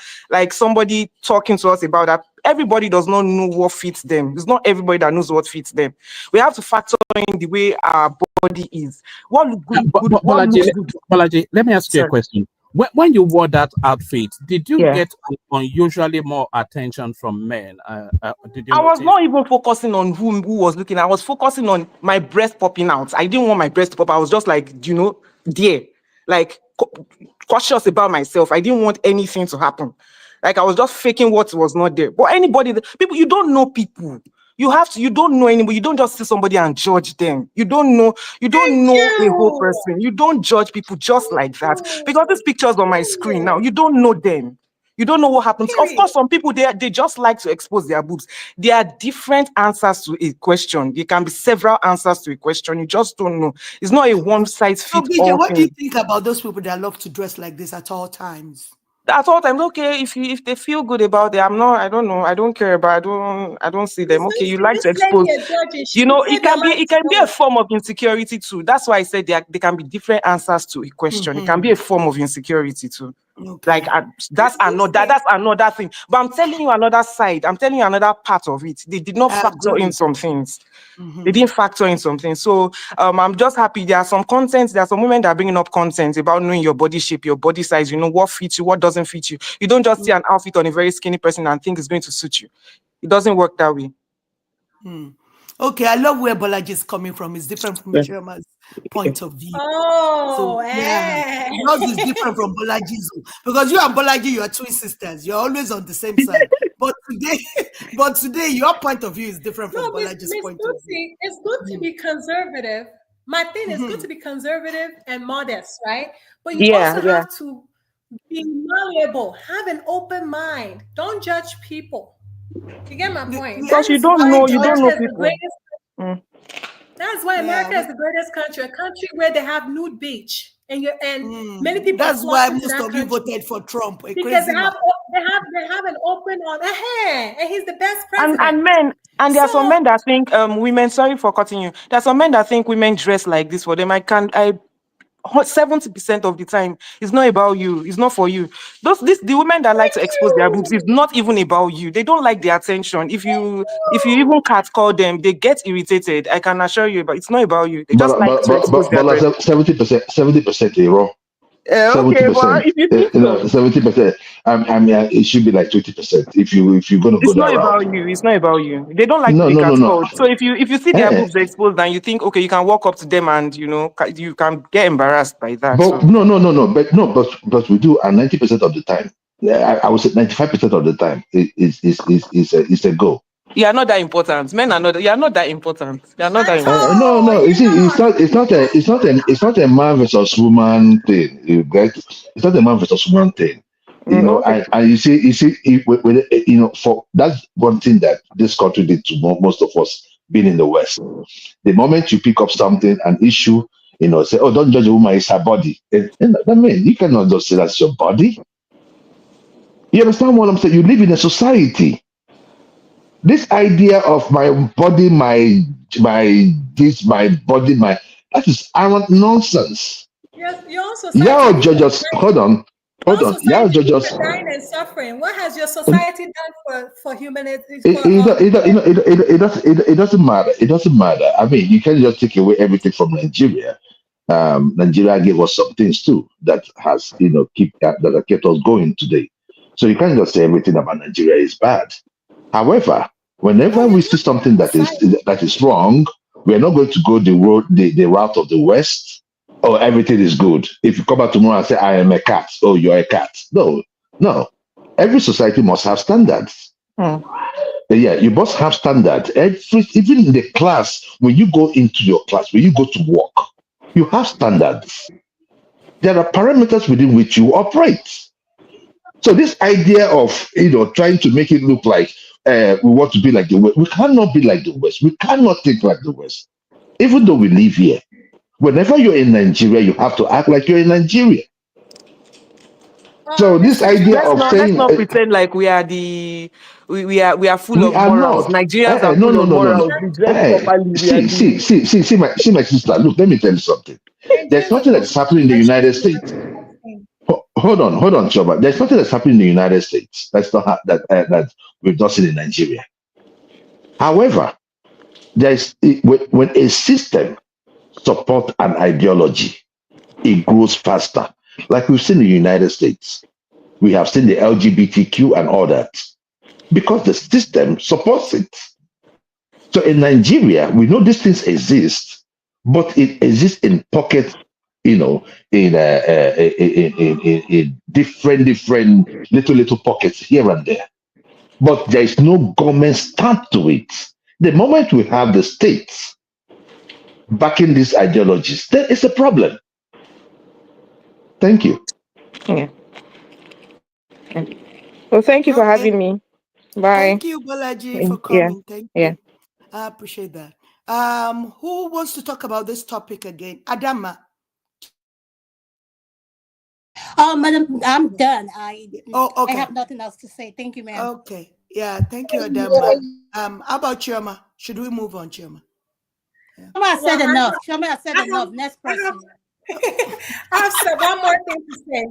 Speaker 13: somebody talking to us about that. Everybody does not know what fits them. It's not everybody that knows what fits them. We have to factor in the way our body is. What looks good?
Speaker 7: Bolaji, let me ask you a question. When you wore that outfit, did you get unusually more attention from men? Did you
Speaker 13: was not even focusing on who was looking. I was focusing on my breast popping out. I didn't want my breast to pop. I was just cautious about myself. I didn't want anything to happen. I was just faking what was not there. But people, you don't know people. You don't know anybody. You don't just see somebody and judge them. You don't know a whole person. You don't judge people just like that. Because these pictures on my screen now, you don't know them. You don't know what happens. Of course, some people, they just like to expose their boobs. There are different answers to a question. There can be several answers to a question. You just don't know. It's not a one-size-fits-all
Speaker 2: What
Speaker 13: thing.
Speaker 2: do you think about those people that love to dress like this at all times?
Speaker 13: At all times, okay, if they feel good about it, I don't know, I don't care, but I don't see them. Okay, you like to expose, it can be a form of insecurity too. That's why I said there can be different answers to a question. It can be a form of insecurity too. Like that's another thing. But I'm telling you another side. I'm telling you another part of it. They did not factor in some things. They didn't factor in something. So I'm just happy. There are some women that are bringing up content about knowing your body shape, your body size, what fits you, what doesn't fit you. You don't just see an outfit on a very skinny person and think it's going to suit you. It doesn't work that way.
Speaker 2: Okay, I love where Bolaji is coming from. It's different from Chiyoma's point of view. Yours is different from Bolaji's, because you and Bolaji, you are twin sisters. You're always on the same side. But today, your point of view is different from Bolaji's point of view.
Speaker 3: It's good to be conservative. My thing is good to be conservative and modest, right? But you also have to be malleable. Have an open mind. Don't judge people. You get my point?
Speaker 13: Because you don't know people.
Speaker 3: That's why America is the greatest country, a country where they have nude beach, and many people.
Speaker 2: That's why most of you voted for Trump.
Speaker 3: Because they have an open on and he's the best president.
Speaker 13: And there are some men that think women. Sorry for cutting you. There are some men that think women dress like this for them. 70% of the time, it's not about you. It's not for you. The women that like to expose their boobs, it's not even about you. They don't like the attention. If you even catcall them, they get irritated. I can assure you, but it's not about you. They just like to expose their breasts.
Speaker 8: 70% wrong.
Speaker 13: Okay, well, if you think
Speaker 8: 70%. It should be like 20%. If you're gonna go
Speaker 13: it's not about you. It's not about you. They don't like to be catcalled. So if you see their boobs exposed and you think, okay, you can walk up to them and you can get embarrassed by that.
Speaker 8: But but we do, and 90% of the time, I would say 95% of the time, it's a go.
Speaker 13: You are not that important. Men are not. You are not that important. You are not that important.
Speaker 8: No. You see, it's not a man versus woman thing. You get? It's not a man versus woman thing. And you see, for that's one thing that this country did to most of us being in the West. The moment you pick up something, an issue, say, oh, don't judge a woman, it's her body. I mean, you cannot just say that's your body. You understand what I'm saying? You live in a society. This idea of my body, my body, that is arrant nonsense.
Speaker 3: Your
Speaker 8: judges, hold on. Your judges
Speaker 3: dying and suffering. What has your society done for humanity?
Speaker 8: It doesn't matter. It doesn't matter. I mean, you can't just take away everything from Nigeria. Nigeria gave us some things too that has that kept us going today. So you can't just say everything about Nigeria is bad. However, whenever we see something that is wrong, we are not going to go the route of the West. Oh, everything is good. If you come back tomorrow and say, I am a cat. Oh, you're a cat. No. Every society must have standards. Yeah, you must have standards. Even in the class, when you go into your class, when you go to work, you have standards. There are parameters within which you operate. So this idea of trying to make it look like we want to be like the West, we cannot be like the West. We cannot think like the West. Even though we live here, whenever you're in Nigeria, you have to act like you're in Nigeria. So this idea
Speaker 13: let's not pretend like we are we are full of morals. Nigerians are full of morals.
Speaker 8: See my sister. Look, let me tell you something. There's nothing that's happening in the United States. Hold on, Choba. There's nothing that's happening in the United States that we've not seen in Nigeria. However, when a system supports an ideology, it grows faster. Like we've seen in the United States, we have seen the LGBTQ and all that, because the system supports it. So in Nigeria, we know these things exist, but it exists in pockets, in different little pockets here and there. But there is no government stamp to it. The moment we have the states backing these ideologies, then it's a problem. Thank you.
Speaker 13: Yeah. Well, thank you for having me. Bye.
Speaker 2: Thank you, Bolaji, for coming. Thank you. I appreciate that. Who wants to talk about this topic again? Adama.
Speaker 11: Oh, madam, I'm done. I
Speaker 2: okay.
Speaker 11: I have nothing else to say. Thank you, ma'am.
Speaker 2: Okay. Yeah, thank you, Adama. How about Chioma? Should we move on, Chioma?
Speaker 11: Chioma has said enough. Chioma has said enough. Next person.
Speaker 3: I've said one more thing to say.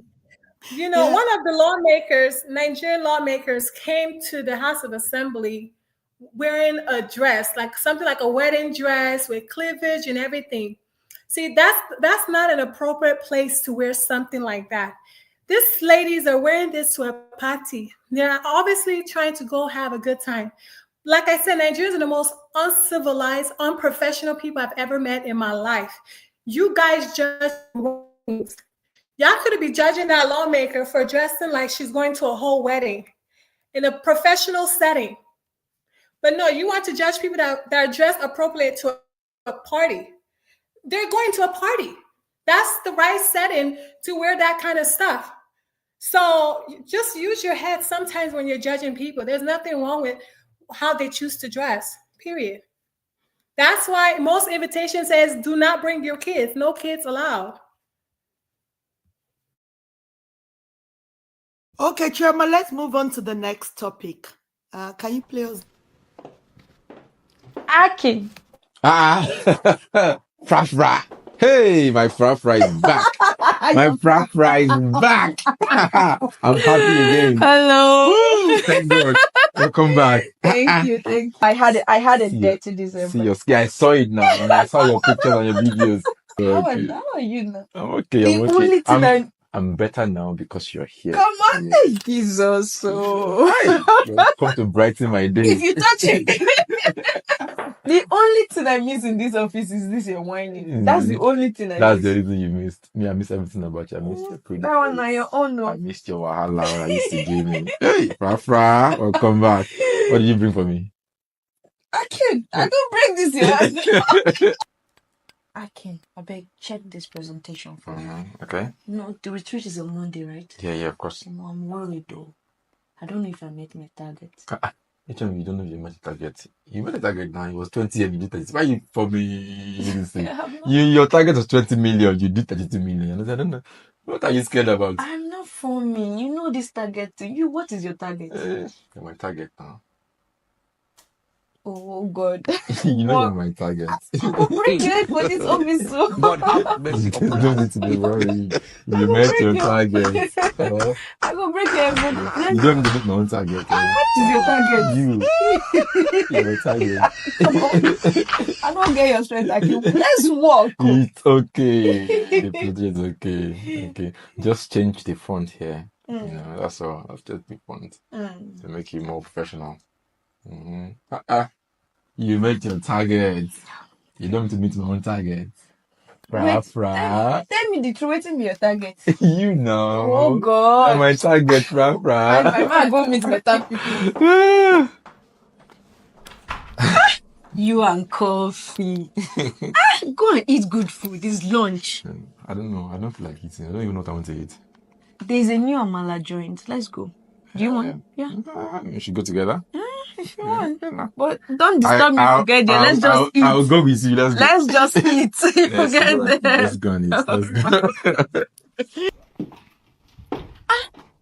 Speaker 3: You know, one of the lawmakers, Nigerian lawmakers, came to the House of Assembly wearing a dress, like something like a wedding dress with cleavage and everything. See, that's not an appropriate place to wear something like that. These ladies are wearing this to a party. They're obviously trying to go have a good time. Like I said, Nigerians are the most uncivilized, unprofessional people I've ever met in my life. You guys just... Y'all could be judging that lawmaker for dressing like she's going to a whole wedding in a professional setting. But no, you want to judge people that are dressed appropriate to a party. They're going to a party. That's the right setting to wear that kind of stuff. So just use your head sometimes when you're judging people. There's nothing wrong with how they choose to dress, period. That's why most invitation says, do not bring your kids. No kids allowed.
Speaker 2: Okay, Chairman, let's move on to the next topic. Can you play us?
Speaker 14: Aki. Frafra. Hey, my Frafra is back. My Frafra is back. I'm happy again.
Speaker 15: Hello.
Speaker 14: Woo, thank God. Welcome back.
Speaker 15: Thank you. Thank you. I had a dirty December.
Speaker 14: See your skin. I saw it now. And I saw your pictures and your videos.
Speaker 15: Okay. How are you now?
Speaker 14: I'm okay. I'm okay.
Speaker 15: Only thing
Speaker 14: I'm better now because you're here.
Speaker 15: Come on, Jesus. So
Speaker 14: come to brighten my day.
Speaker 15: If you touch it. The only thing I miss in this office is this your whining. That's the only thing I miss.
Speaker 14: That's the reason you missed. Me, I miss everything about you. I missed your pretty.
Speaker 15: That one on your own, no.
Speaker 14: I missed your wahala when I used to give me. Hey, Frafra, welcome back. What did you bring for me?
Speaker 15: I don't bring this here. Akin, I beg, check this presentation for me.
Speaker 14: Okay.
Speaker 15: No, the retreat is on Monday, right?
Speaker 14: Yeah, of course.
Speaker 15: I'm worried though. I don't know if I met my target.
Speaker 14: You don't know if you met the target. You met the target now. It was 20 and you did 30. Why you for me this thing? Your target was 20 million. You did 32 million. I don't know. What are you scared about?
Speaker 15: I'm not forming. You know this target. What is your target?
Speaker 14: You're my target now.
Speaker 15: Oh God.
Speaker 14: You know you're my target.
Speaker 15: I'm breaking for this office.
Speaker 14: God help me. Don't need to be worried. You met your target.
Speaker 15: I go break everything.
Speaker 14: You don't need to meet my own target.
Speaker 15: What is your target?
Speaker 14: You're my target.
Speaker 15: I don't get your strength. Let's walk.
Speaker 14: It's okay. The project is okay. Okay. Just change the font here. You know, that's all. That's just the font to make you more professional. You met your target. You don't need to meet my own target. Frafra.
Speaker 15: Tell me the truth. Waiting be your target.
Speaker 14: You know.
Speaker 15: Oh God.
Speaker 14: I'm my target, Frafra.
Speaker 15: I go meet better people. You and coffee. Go and eat good food. It's lunch.
Speaker 14: I don't know. I don't feel like eating. I don't even know what I want to eat.
Speaker 15: There's a new Amala joint. Let's go. Do you want? Yeah.
Speaker 14: We should go together.
Speaker 15: If you want. But don't disturb me to get there. Let's just eat.
Speaker 14: I'll go with you. Let's
Speaker 15: just eat. Get there.
Speaker 14: Let's go and eat.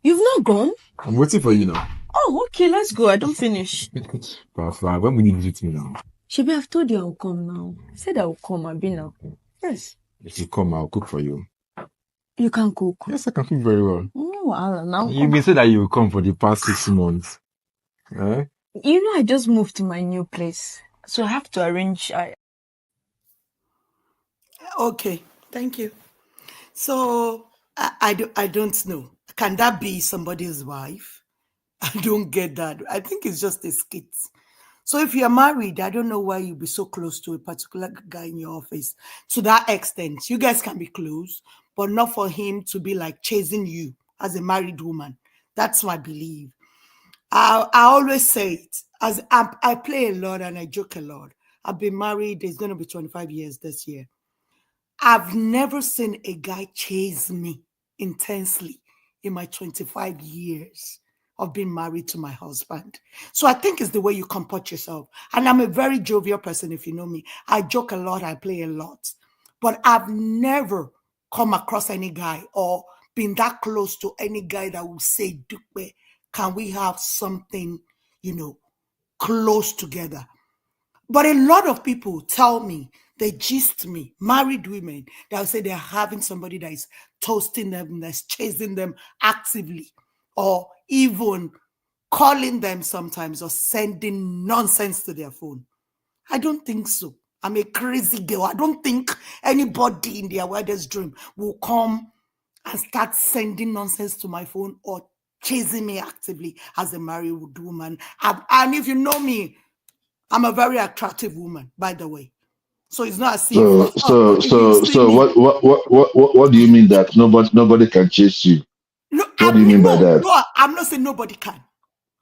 Speaker 15: You've not gone?
Speaker 14: I'm waiting for you now.
Speaker 15: Oh, okay. Let's go. I don't finish.
Speaker 14: Frafra, when will you visit me now?
Speaker 15: Shebi, I've told you I'll come now. I said I'll come. I've been now. Yes.
Speaker 14: If you come, I'll cook for you.
Speaker 15: You can cook?
Speaker 14: Yes, I can cook very well.
Speaker 15: Oh, now
Speaker 14: you've been saying that you will come for the past 6 months. Eh?
Speaker 15: You know, I just moved to my new place. So I have to arrange.
Speaker 2: Okay, thank you. So I don't know. Can that be somebody's wife? I don't get that. I think it's just a skit. So if you're married, I don't know why you'd be so close to a particular guy in your office. To that extent, you guys can be close, but not for him to be like chasing you as a married woman. That's my belief. I always say it. as I play a lot and I joke a lot. I've been married. It's going to be 25 years this year. I've never seen a guy chase me intensely in my 25 years of being married to my husband. So I think it's the way you comport yourself. And I'm a very jovial person, if you know me. I joke a lot, I play a lot. But I've never come across any guy or been that close to any guy that will say, Dupe, can we have something, close together? But a lot of people tell me, they gist me, married women, they'll say they're having somebody that is toasting them, that's chasing them actively, or even calling them sometimes or sending nonsense to their phone. I don't think so. I'm a crazy girl. I don't think anybody in their wildest dream will come and start sending nonsense to my phone or chasing me actively as a married woman. And if you know me, I'm a very attractive woman, by the way. So it's not as if
Speaker 8: what do you mean that nobody can chase you?
Speaker 2: No,
Speaker 8: what do you mean by that?
Speaker 2: No, I'm not saying nobody can.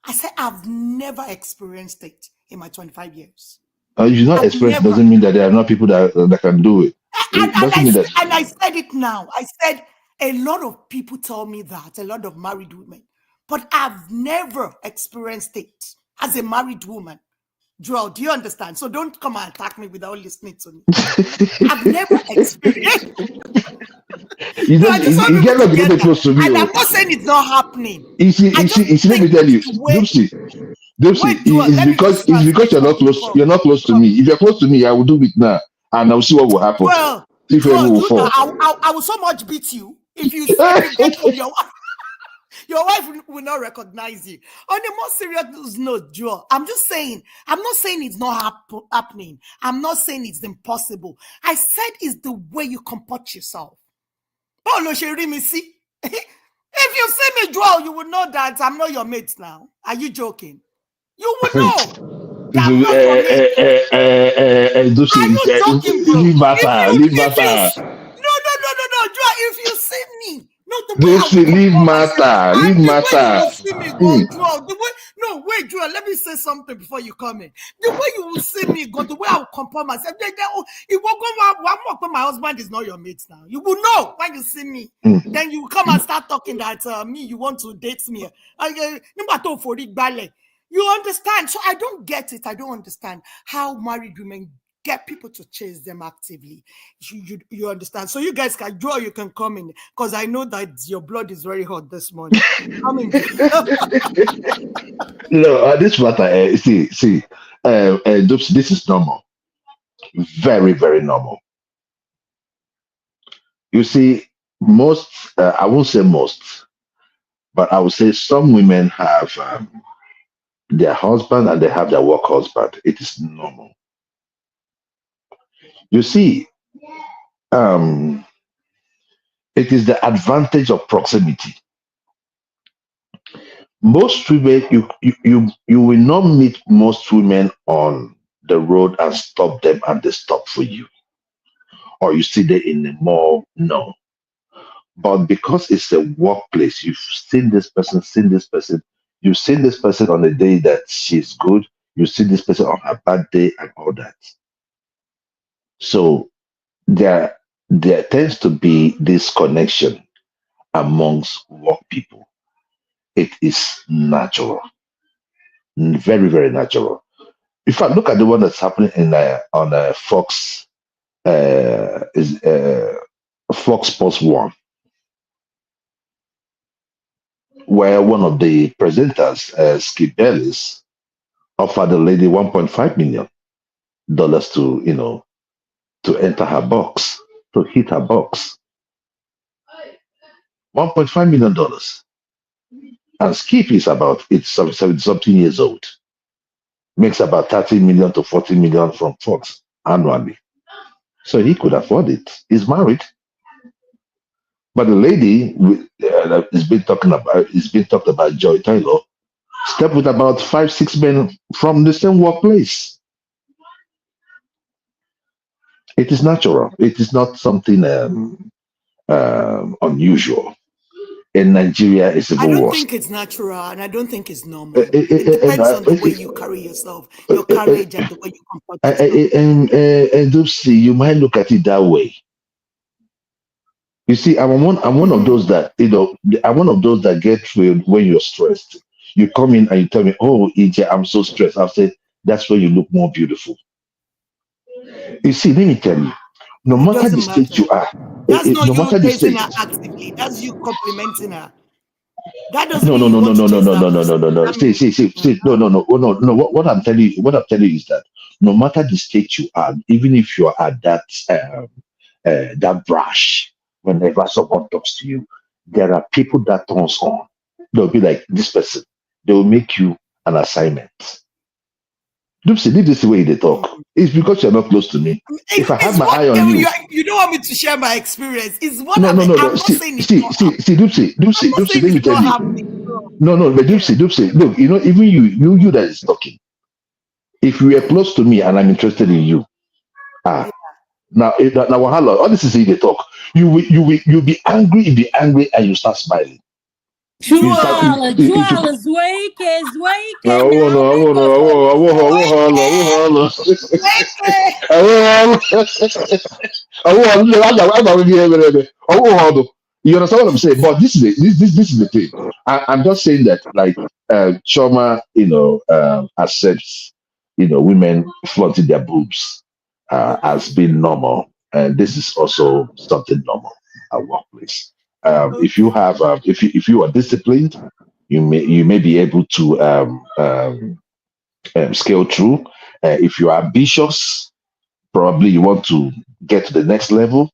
Speaker 2: I said I've never experienced it in my 25 years.
Speaker 8: You not experience doesn't mean that there are not people that can do it.
Speaker 2: And I said it now. I said a lot of people tell me that, a lot of married women, but I've never experienced it as a married woman. Joel, do you understand? So don't come and attack me without listening to me. I've never experienced it.
Speaker 8: You get close to me.
Speaker 2: And I'm not saying it's not happening.
Speaker 8: You see, let me tell you, Dupsy, it's because you're not close. You're not close to me. If you're close to me, I will do it now, and I'll see what will happen.
Speaker 2: Well, I will so much beat you if you say your wife will not recognize you. On a more serious note, Joel, I'm just saying, I'm not saying it's not happening. I'm not saying it's impossible. I said it's the way you comport yourself. Oh, no, me see. If you see me, Joel, you would know that I'm not your mate now. Are you joking? You would know. Are you joking, bro?
Speaker 8: Leave matter.
Speaker 2: No, Joel, if you see me,
Speaker 8: leave matter.
Speaker 2: Wait, Joel, let me say something before you come in. The way you will see me, the way I will comport myself, my husband is not your mate now. You will know when you see me. Then you come and start talking that you want to date me. You understand? So I don't get it. I don't understand how married women get people to chase them actively. You understand? So you guys can draw, you can come in, because I know that your blood is very hot this morning. Come in.
Speaker 8: No, this matter, this is normal. Very, very normal. You see, most, I won't say most, but I would say some women have their husband and they have their work husband. It is normal. You see, it is the advantage of proximity. Most women, you will not meet most women on the road and stop them and they stop for you. Or you see them in the mall, no. But because it's a workplace, you've seen this person, you've seen this person on the day that she's good, you see this person on her bad day and all that. So there tends to be this connection amongst work people. It is natural, very, very natural. If I look at the one that's happening on Fox, Fox Sports 1, where one of the presenters, Skip Bayless, offered the lady $1.5 million to enter her box, to hit her box. $1.5 million. And Skip is about 70-something years old. Makes about 30 million to 40 million from Fox annually. So he could afford it. He's married. But the lady is being talked about, Joy Taylor, slept with about 5-6 men from the same workplace. It is natural. It is not something unusual. in Nigeria is
Speaker 2: I
Speaker 8: even
Speaker 2: don't
Speaker 8: worse.
Speaker 2: think it's natural, and I don't think it's normal. It depends on the way you carry yourself, your courage, and the way you comport yourself.
Speaker 8: And Dupsy, you might look at it that way. You see, I'm one of those that, I'm one of those that get thrilled when you're stressed. You come in and you tell me, "Oh, EJ, I'm so stressed." I'll say, "That's where you look more beautiful." You see, let me tell you, no matter the state you are,
Speaker 2: that's not
Speaker 8: no
Speaker 2: you
Speaker 8: matter the
Speaker 2: chasing
Speaker 8: state.
Speaker 2: her actively. That's you complimenting her. That doesn't
Speaker 8: No,
Speaker 2: mean
Speaker 8: no,
Speaker 2: you
Speaker 8: no,
Speaker 2: want
Speaker 8: no,
Speaker 2: to
Speaker 8: no,
Speaker 2: chase
Speaker 8: no,
Speaker 2: that
Speaker 8: no, no,
Speaker 2: person.
Speaker 8: no, no, no. See, no. What I'm telling you is that no matter the state you are, even if you are at that brash, whenever someone talks to you, there are people that turns on. They'll be like, this person. They will make you an assignment. Dupsy, this is the way they talk. It's because you're not close to me. If I have my eye on you,
Speaker 2: you don't want me to share my experience. It's what
Speaker 8: no.
Speaker 2: I'm not saying it's not happening.
Speaker 8: Dupsy, let me tell you. No, but Dupsy, look, even you that is talking. If you are close to me and I'm interested in you, now wahala, all this is in the talk. You'll be angry, and you start smiling.
Speaker 11: Juala, Zweke,
Speaker 8: You understand what I'm saying? But this is the thing. I'm just saying that, like, Choma, accepts, women flaunting their boobs as being normal, and this is also something normal at workplace. If you have, if you are disciplined, you may be able to scale through. If you are ambitious, probably you want to get to the next level.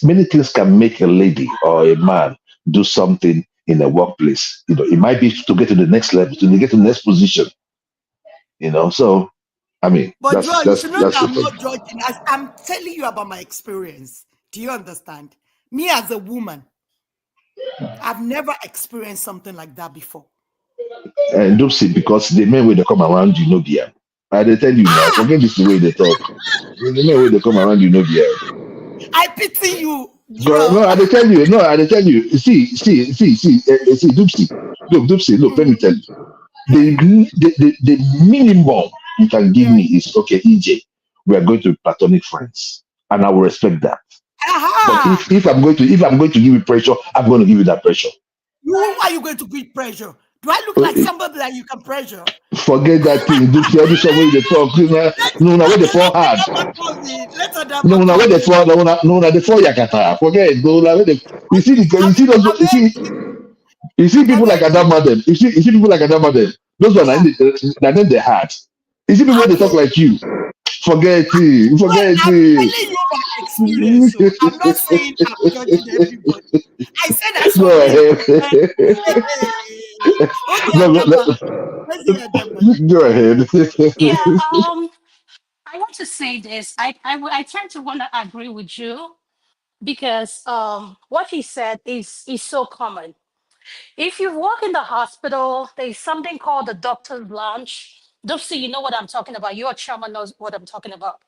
Speaker 8: Many things can make a lady or a man do something in a workplace. It might be to get to the next level, to get to the next position. So I mean,
Speaker 2: but Joel, you should know that I'm
Speaker 8: the
Speaker 2: not judging. I'm telling you about my experience. Do you understand? Me as a woman, I've never experienced something like that before.
Speaker 8: And Dupsy, because the men when they come around you, beer. They tell you now, forget this the way they talk. The men when they come around you, beer.
Speaker 2: I pity you.
Speaker 8: No, I tell you. No, I tell you. See, Dupsy. Look, Dupsy, look, let me tell you. The minimum you can give me is, okay, EJ, we are going to be platonic friends. And I will respect that. But if I'm going to give you pressure, I'm going to give you that pressure.
Speaker 2: Who are you going to give pressure? Do I look like somebody that you can pressure?
Speaker 8: Forget that thing. Dupsy, all this way they talk. No, where they fall hard. No, where they fall. No, they fall yakata. Forget it. No, where they. You see people like Adamadem. You see people like Adamadem. Those ones are in the heart. You see people they talk like you. Forget it. Forget it.
Speaker 2: I'm telling you my experience. I'm not saying I'm judging everybody. I said I saw
Speaker 8: Go ahead.
Speaker 11: Yeah, I want to say this. I tend to want to agree with you because what he said is so common. If you walk in the hospital, there's something called the doctor's lounge. Dupsy, you know what I'm talking about. Your chairman knows what I'm talking about.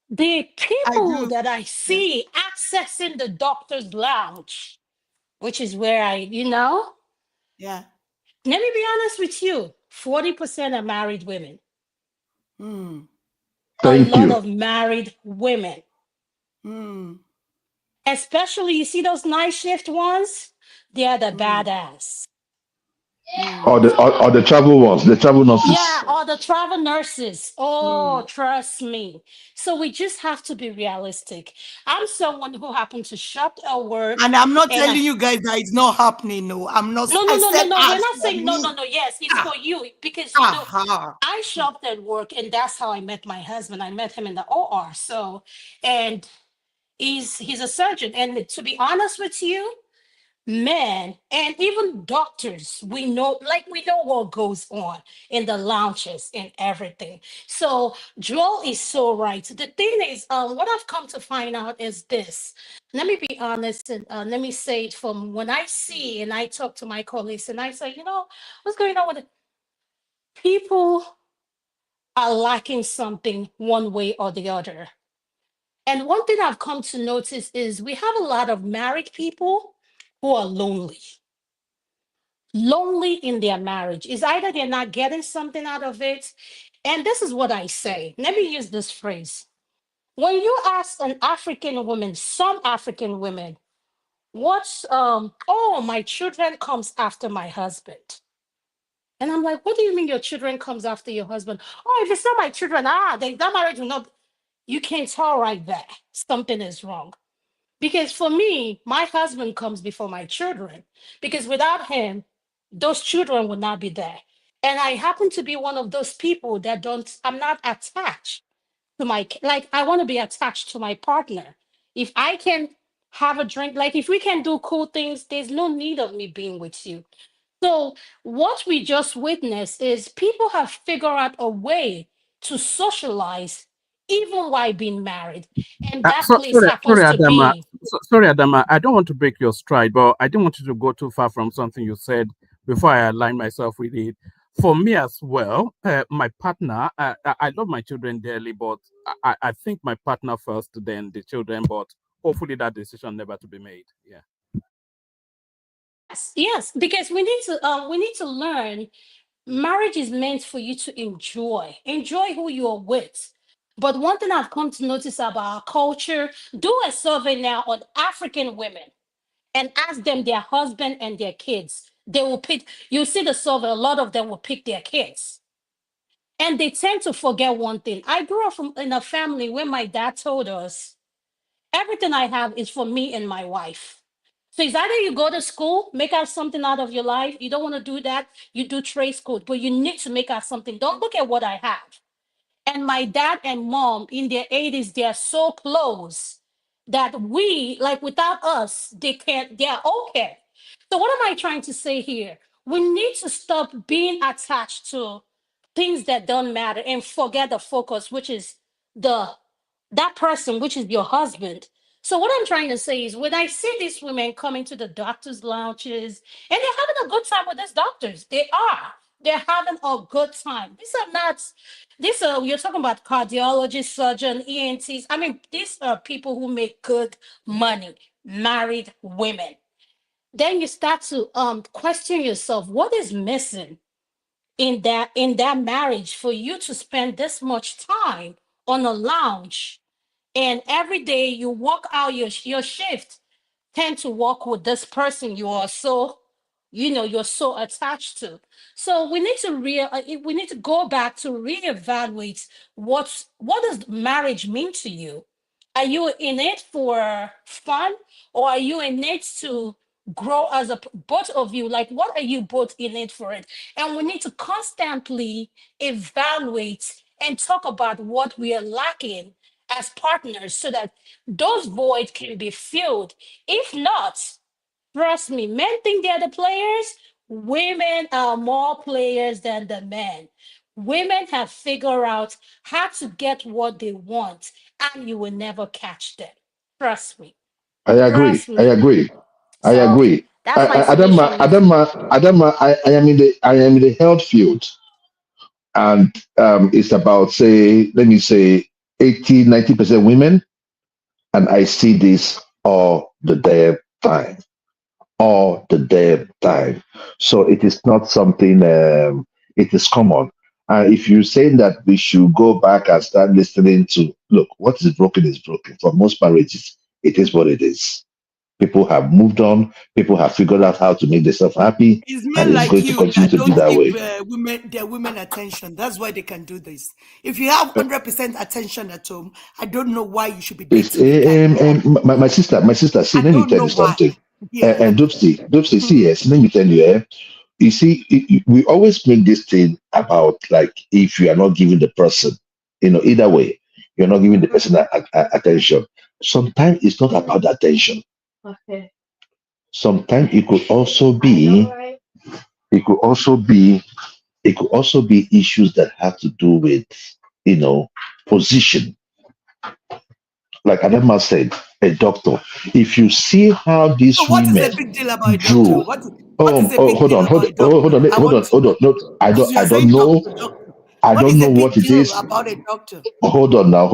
Speaker 11: The people that I see accessing the doctor's lounge, which is where
Speaker 2: yeah.
Speaker 11: Let me be honest with you. 40% are married women. A lot of married women. Especially, you see those night shift ones? They are the badass.
Speaker 8: Or the travel ones, the travel nurses.
Speaker 11: Yeah, or the travel nurses. Oh, trust me. So we just have to be realistic. I'm someone who happened to shop at work.
Speaker 2: And I'm not telling you guys that it's not happening. No, I'm not.
Speaker 11: No. We're not saying no. Yes, it's for you because I shopped at work, and that's how I met my husband. I met him in the OR. So, and he's a surgeon. And to be honest with you, men and even doctors, we know what goes on in the lounges and everything. So Joel is so right. The thing is, what I've come to find out is this. Let me be honest and let me say it from when I see and I talk to my colleagues and I say, what's going on with it? People are lacking something one way or the other. And one thing I've come to notice is we have a lot of married people who are lonely. Lonely in their marriage. It's either they're not getting something out of it. And this is what I say. Let me use this phrase. When you ask an African woman, some African women, what's oh, my children comes after my husband. And I'm like, what do you mean your children comes after your husband? Oh, if it's not my children, that marriage will not. You can't tell right there. Something is wrong. Because for me, my husband comes before my children. Because without him, those children would not be there. And I happen to be one of those people that I'm not attached to like, I want to be attached to my partner. If I can have a drink, like if we can do cool things, there's no need of me being with you. So what we just witnessed is people have figured out a way to socialize even while being married. And that place happens to
Speaker 7: Adama.
Speaker 11: be.
Speaker 7: Sorry, Adama. I don't want to break your stride, but I didn't want you to go too far from something you said before I align myself with it. For me as well, my partner, I love my children dearly, but I think my partner first, then the children, but hopefully that decision never to be made. Yeah.
Speaker 11: Yes, because we need to learn. Marriage is meant for you to enjoy who you are with. But one thing I've come to notice about our culture, do a survey now on African women and ask them their husband and their kids. They will pick, you see the survey, a lot of them will pick their kids. And they tend to forget one thing. I grew up in a family where my dad told us, everything I have is for me and my wife. So it's either you go to school, make out something out of your life. You don't want to do that, you do trade school, but you need to make out something. Don't look at what I have. And my dad and mom in their 80s, they're so close that we, like without us, they're okay. So what am I trying to say here? We need to stop being attached to things that don't matter and forget the focus, which is that person, which is your husband. So what I'm trying to say is when I see these women coming to the doctors' lounges and they're having a good time with these doctors, they're having a good time. You're talking about cardiologists, surgeon, ENTs. I mean, these are people who make good money, married women. Then you start to question yourself, what is missing in that marriage for you to spend this much time on a lounge? And every day you walk out your shift, tend to walk with this person you're so attached to. So we need to go back to reevaluate what does marriage mean to you? Are you in it for fun, or are you in it to grow as both of you? Like, what are you both in it for it? And we need to constantly evaluate and talk about what we are lacking as partners so that those voids can be filled. If not, trust me, men think they're the players. Women are more players than the men. Women have figured out how to get what they want, and you will never catch them. Trust me.
Speaker 8: I agree.
Speaker 11: Trust me.
Speaker 8: I agree. I
Speaker 11: So
Speaker 8: agree.
Speaker 11: that's my submission.
Speaker 8: Adama, I am in the health field, and it's about, say, let me say 80-90% women, and I see this all the damn time. All the damn time. So it is not something, it is common. And if you're saying that we should go back and start listening to, look, what is broken is broken. For most marriages, it is what it is. People have moved on. People have figured out how to make themselves happy.
Speaker 2: It's men like you that don't give their women attention. That's why they can do this. If you have 100% attention at home, I don't know why you should be dating.
Speaker 8: My sister, see, let me tell you something. And Dupsy, see, yes, let me tell you, you see, we always make this thing about, like, if you are not giving the person, either way, you're not giving the person attention. Sometimes it's not about the attention.
Speaker 11: Okay.
Speaker 8: Sometimes it could also be issues that have to do with, position. Like Adama said, a doctor. If you see how these women
Speaker 2: what is the big deal about a
Speaker 8: drew,
Speaker 2: doctor? Hold on.
Speaker 8: No, I don't know. I don't know what it is.
Speaker 2: About a doctor.
Speaker 8: Hold on now.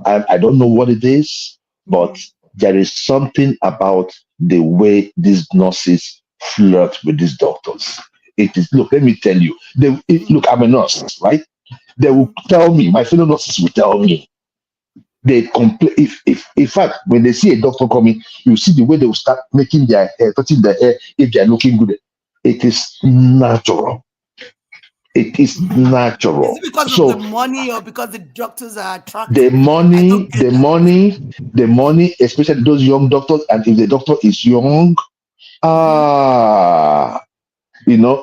Speaker 8: I don't know what it is, but there is something about the way these nurses flirt with these doctors. It is, look, let me tell you. Look, I'm a nurse, right? They will tell me, my fellow nurses will tell me, they complain. If in fact, when they see a doctor coming, you see the way they will start making their hair, touching their hair if they are looking good. It is natural. It is natural.
Speaker 2: Is it because
Speaker 8: so,
Speaker 2: of the money or because the doctors are attractive?
Speaker 8: The money, especially those young doctors, and if the doctor is young,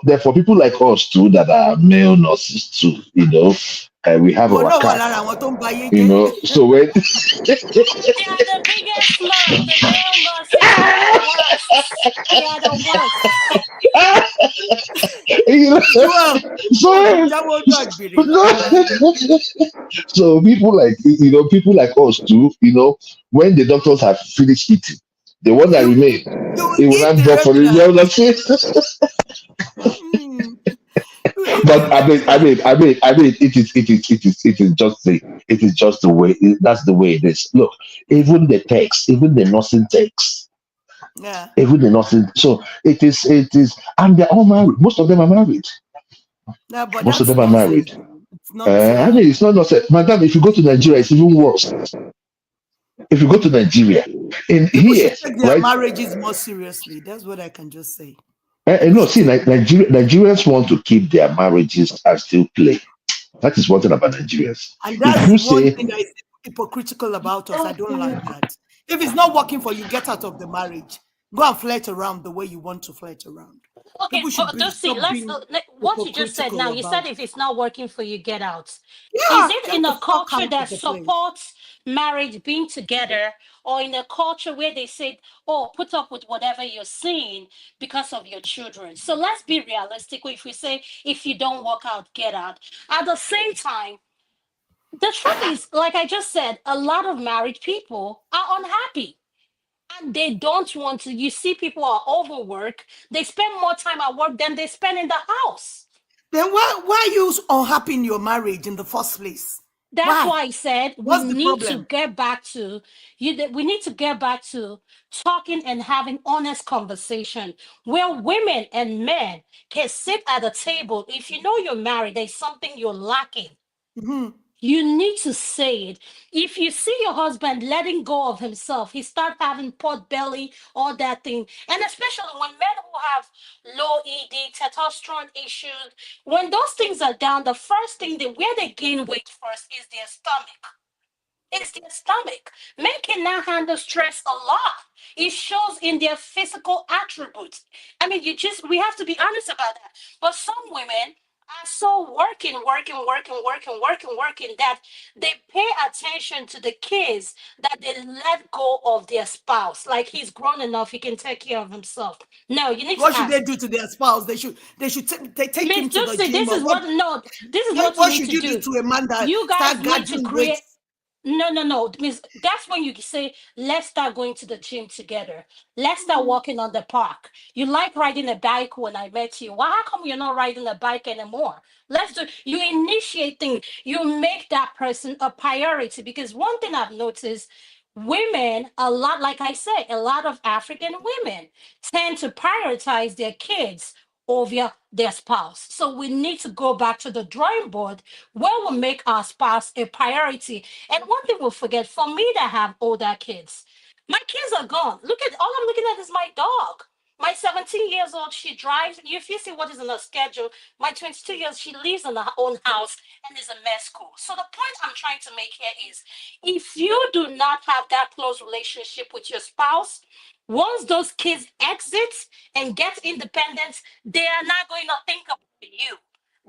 Speaker 8: therefore people like us too that are male nurses too, we have our card, so when
Speaker 11: they are the biggest love, the male nurses are the worst. They are the
Speaker 8: worst. So people like us too, when the doctors have finished eating, the one that remain, it will not drop for the young nurses. But I mean, it is just the way. That's the way it is. Look, even the nursing text, even the nursing. So it is, and they're all married. Most of them are married.
Speaker 2: No, but
Speaker 8: most of them are
Speaker 2: nonsense.
Speaker 8: married.
Speaker 2: It's not,
Speaker 8: it's not nonsense, madam. If you go to Nigeria, it's even worse. If you go to Nigeria, in
Speaker 2: people
Speaker 8: here,
Speaker 2: should take their
Speaker 8: right?
Speaker 2: marriages more seriously. That's what I can just say.
Speaker 8: No, see, Nigerians want to keep their marriages and still play. That is one thing about Nigerians.
Speaker 2: And that's one thing that is hypocritical about us. I don't like that. If it's not working for you, get out of the marriage. Go and flirt around the way you want to flirt around.
Speaker 11: Okay, but what you just said now, you said if it's not working for you, get out.
Speaker 2: Yeah,
Speaker 11: is it in a culture that supports marriage being together, or in a culture where they say, oh, put up with whatever you're seeing because of your children? So let's be realistic. If we say, if you don't work out, get out. At the same time, the truth is, like I just said, a lot of married people are unhappy. And they don't want to. You see, people are overworked. They spend more time at work than they spend in the house.
Speaker 2: Then why are you unhappy in your marriage in the first place?
Speaker 11: That's why I said we need to get back to we need to get back to talking and having honest conversation where women and men can sit at a table. If you know you're married, there's something you're lacking.
Speaker 2: Mm-hmm.
Speaker 11: You need to say it. If you see your husband letting go of himself, he starts having pot belly, all that thing. And especially when men who have low ED, testosterone issues, when those things are down, the first thing where they gain weight first is their stomach. It's their stomach. Men cannot handle stress a lot. It shows in their physical attributes. I mean, we have to be honest about that. But some women are so working that they pay attention to the kids that they let go of their spouse. Like, he's grown enough, he can take care of himself. No, you need
Speaker 2: what should they do to their spouse? They should take him to the gym.
Speaker 11: This is what you need to do
Speaker 2: to a man that
Speaker 11: you guys need to create. No. That's when you say, let's start going to the gym together. Let's start walking on the park. You like riding a bike when I met you. Why how come you're not riding a bike anymore? You initiate things. You make that person a priority. Because one thing I've noticed, women, a lot, like I said, a lot of African women tend to prioritize their kids over their spouse. So we need to go back to the drawing board where we make our spouse a priority. And one thing we'll forget, for me that have older kids, my kids are gone. All I'm looking at is my dog. My 17 years old, she drives. If you see what is in her schedule, my 22 years, she lives in her own house and is a med school. So the point I'm trying to make here is, if you do not have that close relationship with your spouse, once those kids exit and get independence, they are not going to think about you.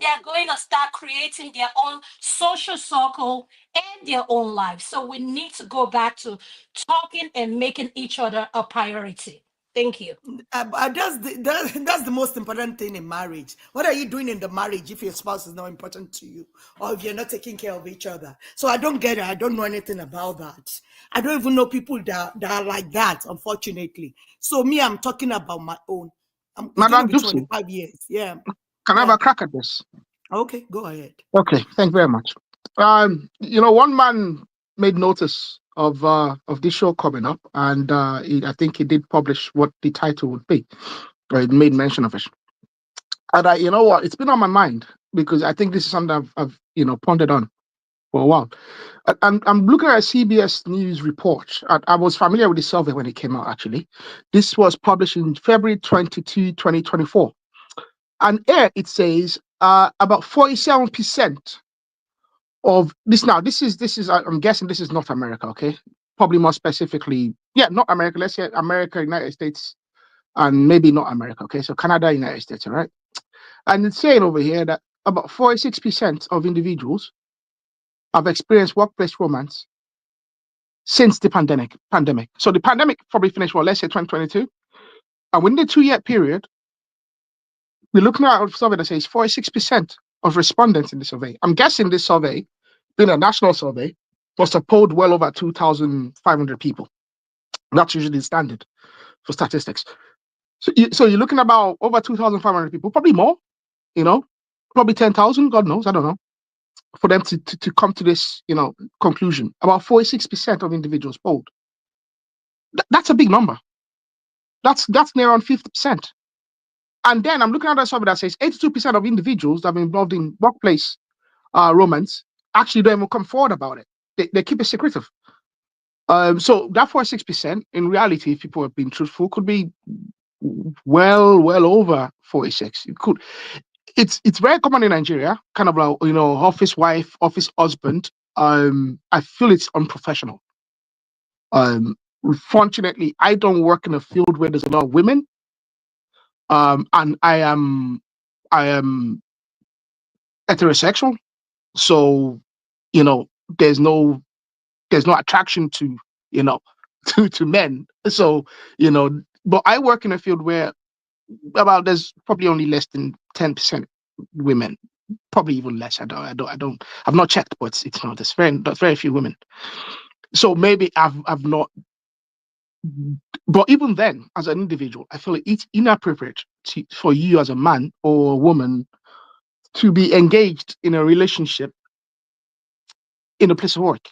Speaker 11: They are going to start creating their own social circle and their own life. So we need to go back to talking and making each other a priority. Thank you.
Speaker 2: That's the most important thing in marriage. What are you doing in the marriage if your spouse is not important to you, or if you're not taking care of each other? So I don't get it. I don't know anything about that. I don't even know people that are like that, unfortunately. So me, I'm talking about my own. I'm
Speaker 10: Madam
Speaker 2: 25 years. Yeah.
Speaker 10: Can I have a crack at this?
Speaker 2: Okay, go ahead.
Speaker 10: Okay, thank you very much. One man made notice of this show coming up, and I think he did publish what the title would be, or it made mention of it. And you know what, it's been on my mind because I think this is something I've pondered on for a while. I'm looking at a CBS News report. I was familiar with the survey when it came out, actually. This was published in February 22, 2024. And here it says about 47% of this. Now, this is I'm guessing this is North America, okay? Probably more specifically, not America. Let's say America, United States, and maybe not America, okay? So Canada, United States, all right? And it's saying over here that about 46% of individuals have experienced workplace romance since the pandemic. So the pandemic probably finished, let's say 2022. And within the 2-year period, we're looking at a survey that says 46% of respondents in the survey. I'm guessing this survey, being a national survey, must have polled well over 2,500 people. That's usually the standard for statistics. So you're looking about over 2,500 people, probably more, probably 10,000, God knows, I don't know, for them to come to this, conclusion. About 46% of individuals polled. That's a big number. That's near on 50%. And then I'm looking at a survey that says 82% of individuals that have been involved in workplace romance actually don't even come forward about it. They keep it secretive. So that 46%, in reality, if people have been truthful, could be well over 46. It could. It's very common in Nigeria, kind of like, office wife, office husband. I feel it's unprofessional. Fortunately, I don't work in a field where there's a lot of women. And I am heterosexual, so there's no attraction to to men. So but I work in a field where there's probably only less than 10% women, probably even less. I've not checked, but it's not. There's very few women. So maybe I've not. But even then, as an individual, I feel it's inappropriate for you as a man or a woman to be engaged in a relationship in a place of work.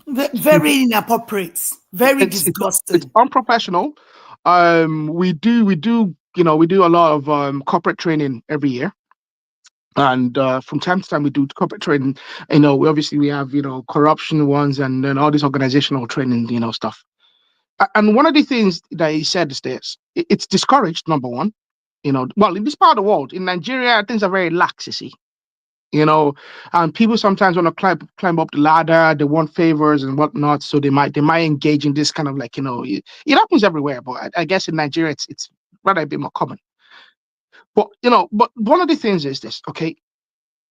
Speaker 2: Very inappropriate. Very disgusting.
Speaker 10: It's unprofessional. We do a lot of corporate training every year. And from time to time we do corporate training. We obviously have corruption ones and then all this organizational training stuff. And one of the things that he said is this: it's discouraged, number one. Well, in this part of the world, in Nigeria, things are very lax, you see. And people sometimes want to climb up the ladder, they want favors and whatnot, so they might engage in this kind of like, it happens everywhere, but I guess in Nigeria it's rather a bit more common. But but one of the things is this, okay?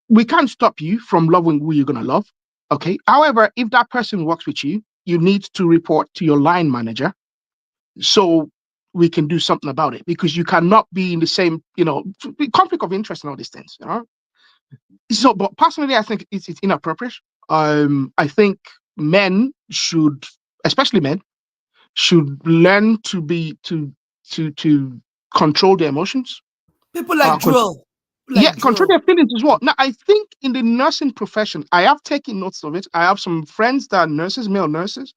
Speaker 10: We can't stop you from loving who you're gonna love, okay? However, if that person works with you, you need to report to your line manager so we can do something about it, because you cannot be in the same, conflict of interest and all these things, So, but personally, I think it's inappropriate. I think men should, especially men, should learn to control their emotions.
Speaker 2: People like Joel.
Speaker 10: Control their feelings as well. Now, I think in the nursing profession, I have taken notes of it. I have some friends that are nurses, male nurses.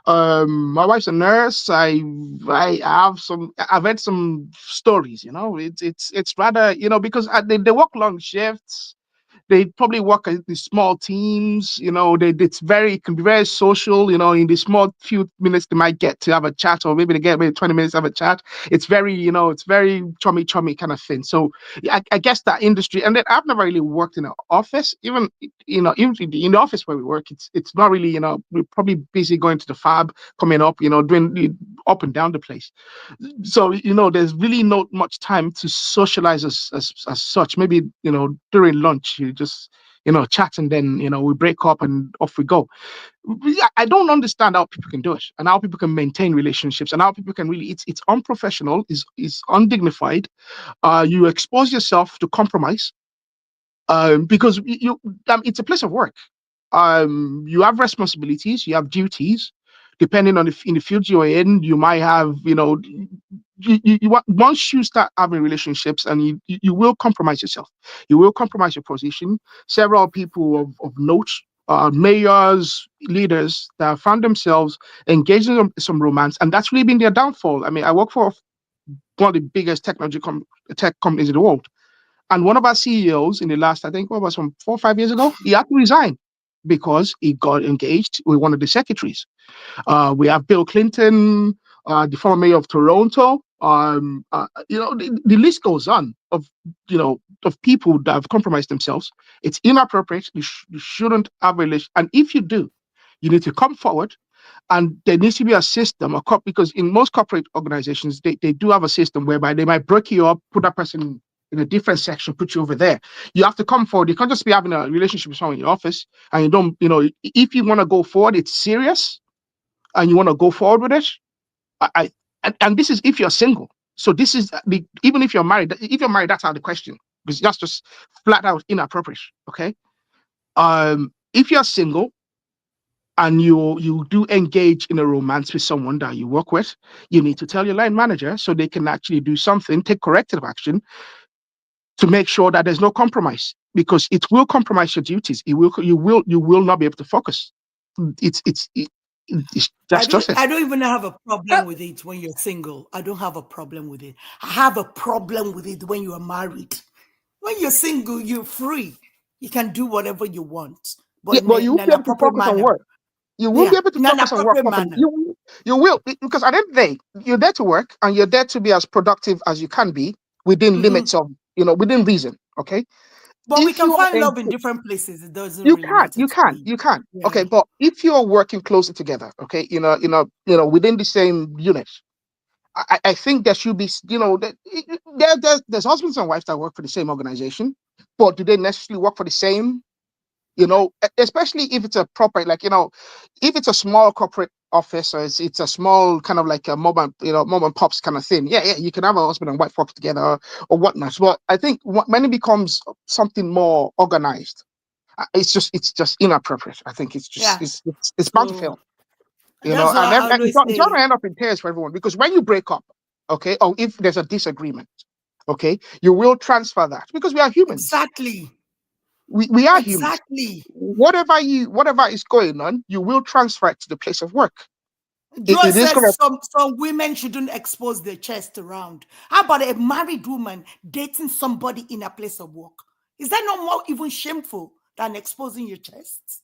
Speaker 10: My wife's a nurse. I've heard some stories. It's rather because they work long shifts. They probably work in small teams, it can be very social, in the small few minutes they might get to have a chat, or maybe they get maybe 20 minutes to have a chat. It's very, it's very chummy kind of thing. So I guess that industry, and then I've never really worked in an office, even in the office where we work, it's not really, we're probably busy going to the fab, coming up, doing up and down the place. So, there's really not much time to socialize as such. Maybe, during lunch, you just chat, and then we break up and off we go. I don't understand how people can do it, and how people can maintain relationships, and how people can really it's unprofessional, is undignified. You expose yourself to compromise because it's a place of work. You have responsibilities, you have duties. Depending on in the field you're in, you might have, once you start having relationships, and you will compromise yourself. You will compromise your position. Several people of note mayors, leaders that found themselves engaged in some romance, and that's really been their downfall. I mean, I work for one of the biggest tech companies in the world, and one of our CEOs in the last, I think, what was from 4 or 5 years ago, he had to resign because he got engaged with one of the secretaries. We have Bill Clinton, the former mayor of Toronto. The list goes on of people that have compromised themselves. It's inappropriate. You shouldn't have a relation. And if you do, you need to come forward. And there needs to be a system, because in most corporate organizations, they do have a system whereby they might break you up, put that person in a different section, put you over there. You have to come forward. You can't just be having a relationship with someone in your office and you don't, if you want to go forward, it's serious and you want to go forward with it. And this is if you're single. So this is even if you're married, that's out of the question, because that's just flat out inappropriate. Okay. If you're single and you do engage in a romance with someone that you work with, you need to tell your line manager so they can actually do something, take corrective action to make sure that there's no compromise, because it will compromise your duties. You will not be able to focus. That's just it.
Speaker 2: I don't even have a problem with it when you're single. I don't have a problem with it. I have a problem with it when you are married. When you're single, you're free. You can do whatever you want.
Speaker 10: But you will be able to focus on work. You will be able to focus on work. You will, because at the end of the day, you're there to work and you're there to be as productive as you can be within limits of, within reason. Okay.
Speaker 2: But we can find love in different places. It doesn't.
Speaker 10: You can. Yeah. Okay, but if you're working closely together, okay, within the same unit, I think there should be, there's husbands and wives that work for the same organization, but do they necessarily work for the same? Especially if it's a proper, if it's a small corporate office or it's a small kind of like a mom and pops kind of thing. Yeah, you can have a husband and wife work together or whatnot. But I think when it becomes something more organized, it's just inappropriate. I think it's just it's bound to fail. And it's going to end up in tears for everyone, because when you break up, okay, or if there's a disagreement, okay, you will transfer that, because we are humans.
Speaker 2: Exactly.
Speaker 10: We are humans.
Speaker 2: Exactly.
Speaker 10: Whatever is going on, you will transfer it to the place of work.
Speaker 2: Joe says some women shouldn't expose their chest around. How about a married woman dating somebody in a place of work? Is that not more even shameful than exposing your chest?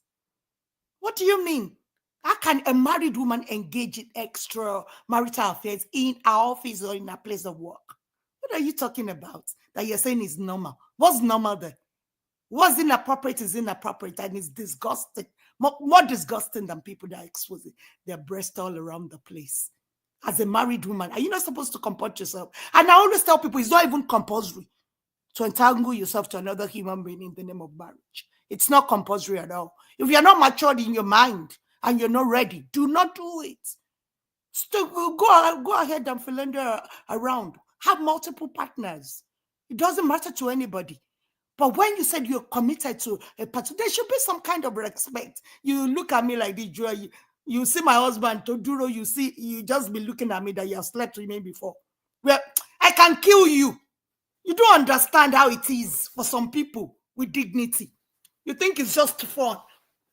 Speaker 2: What do you mean? How can a married woman engage in extramarital affairs in our office or in a place of work? What are you talking about that you're saying is normal? What's normal there? What's inappropriate is inappropriate, and it's disgusting. More disgusting than people that are exposing their breasts all around the place. As a married woman, are you not supposed to comport yourself? And I always tell people it's not even compulsory to entangle yourself to another human being in the name of marriage. It's not compulsory at all. If you're not matured in your mind and you're not ready, do not do it. Still, go ahead and philander around. Have multiple partners. It doesn't matter to anybody. But when you said you're committed to a partner, there should be some kind of respect. You look at me like this, you see my husband, Toduro, you just be looking at me that you have slept with me before. Well, I can kill you. You don't understand how it is for some people with dignity. You think it's just fun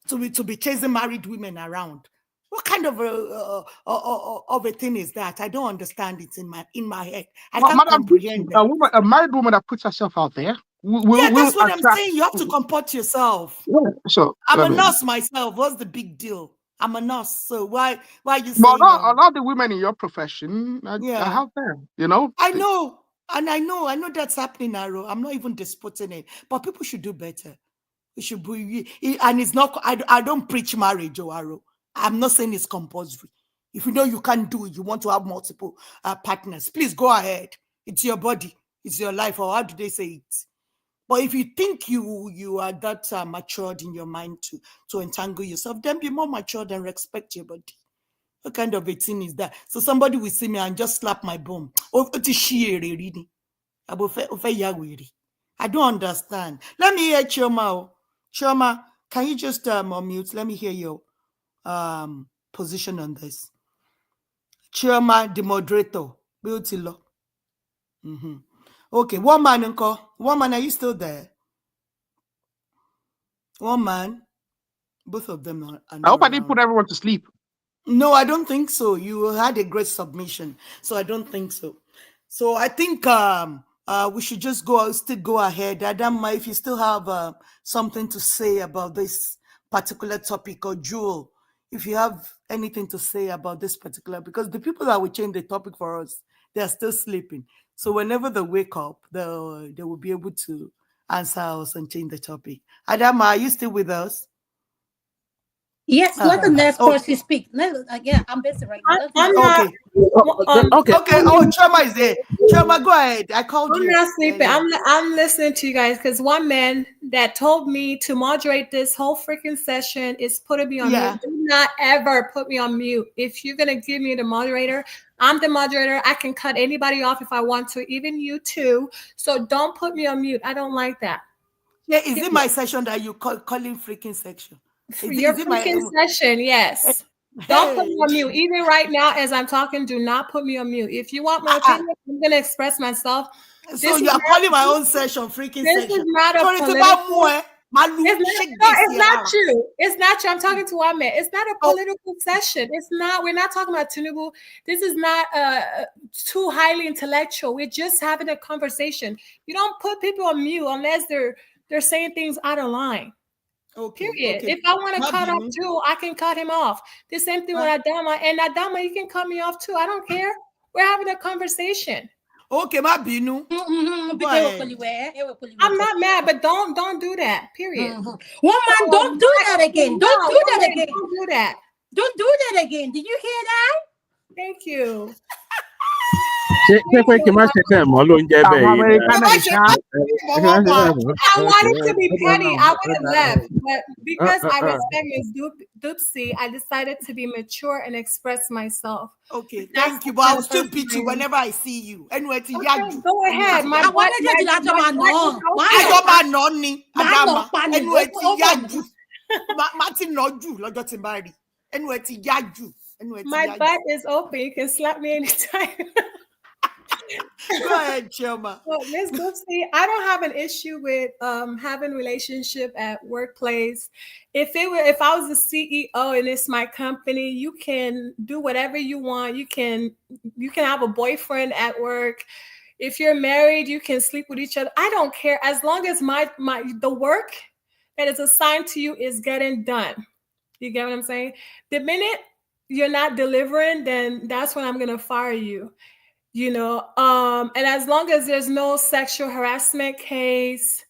Speaker 2: to be chasing married women around. What kind of a thing is that? I don't understand it in my head. I can't comprehend it.
Speaker 10: A married woman that puts herself out there.
Speaker 2: That's what I'm saying. You have to comport yourself.
Speaker 10: Yeah, so
Speaker 2: I'm a nurse myself. What's the big deal? I'm a nurse. So why are you saying?
Speaker 10: But a lot of the women in your profession are out there,
Speaker 2: I know. And I know that's happening, Aro. I'm not even disputing it. But people should do better. It should be, and it's not, I don't preach marriage, Aro. I'm not saying it's compulsory. If you know you can't do it, you want to have multiple partners, please go ahead. It's your body. It's your life. Or how do they say it? But if you think you are that matured in your mind to entangle yourself, then be more matured and respect your body. What kind of a thing is that? So somebody will see me and just slap my bum. I don't understand. Let me hear Chioma. Chioma, can you just unmute? Let me hear your position on this. Chioma, the moderator. Beauty law. Okay, woman, uncle. Woman, are you still there? Woman. Both of them are
Speaker 10: I hope I didn't put everyone to sleep.
Speaker 2: No, I don't think so. You had a great submission, so I don't think so. So I think we should just still go ahead. Adama, if you still have something to say about this particular topic, or Jewel, if you have anything to say about this particular, because the people that will change the topic for us, they are still sleeping. So whenever they wake up, they will be able to answer us and change the topic. Adama, are you still with us?
Speaker 11: Yes, let the next person speak. Yeah, I'm busy right now.
Speaker 2: Okay. Okay. Oh, Choma is there. Choma, go ahead. I called you.
Speaker 3: I'm not sleeping. I'm listening to you guys because one man that told me to moderate this whole freaking session is putting me on mute. Do not ever put me on mute. If you're gonna give me the moderator, I'm the moderator. I can cut anybody off if I want to, even you too. So don't put me on mute. I don't like that.
Speaker 2: Yeah, is it my session that you calling freaking section?
Speaker 3: Your freaking session, yes. Don't put me on mute. Even right now, as I'm talking, do not put me on mute. If you want my opinion, I'm gonna express myself.
Speaker 2: So you are calling my own session freaking session.
Speaker 3: This is not a political. It's not true. It's not true. I'm talking to Ahmed. It's not a political session. It's not. We're not talking about Tinubu. This is not too highly intellectual. We're just having a conversation. You don't put people on mute unless they're saying things out of line. Period. If I want to cut off Jewel, I can cut him off. The same thing with Adama. And Adama, you can cut me off too. I don't care. We're having a conversation.
Speaker 2: Okay, my binu.
Speaker 3: I'm not mad, but don't do that. Period.
Speaker 11: Woman, don't do that again. Don't do that again.
Speaker 3: Don't do that.
Speaker 11: Don't do that again. Did you hear that?
Speaker 3: Thank you.
Speaker 7: I wanted
Speaker 3: to be petty. I would have left, but because I respect Ms. Dupsy, I decided to be mature and express myself.
Speaker 2: Okay, thank you. But I'll still beat you whenever I see you. Anyway,
Speaker 3: go ahead. My butt is open. You can slap me anytime.
Speaker 2: Go ahead, Choma.
Speaker 3: Well, Ms. Dupsy, I don't have an issue with having relationship at workplace. If I was the CEO and it's my company, you can do whatever you want. You can have a boyfriend at work. If you're married, you can sleep with each other. I don't care as long as the work that is assigned to you is getting done. You get what I'm saying? The minute you're not delivering, then that's when I'm gonna fire you. You know, and as long as there's no sexual harassment case,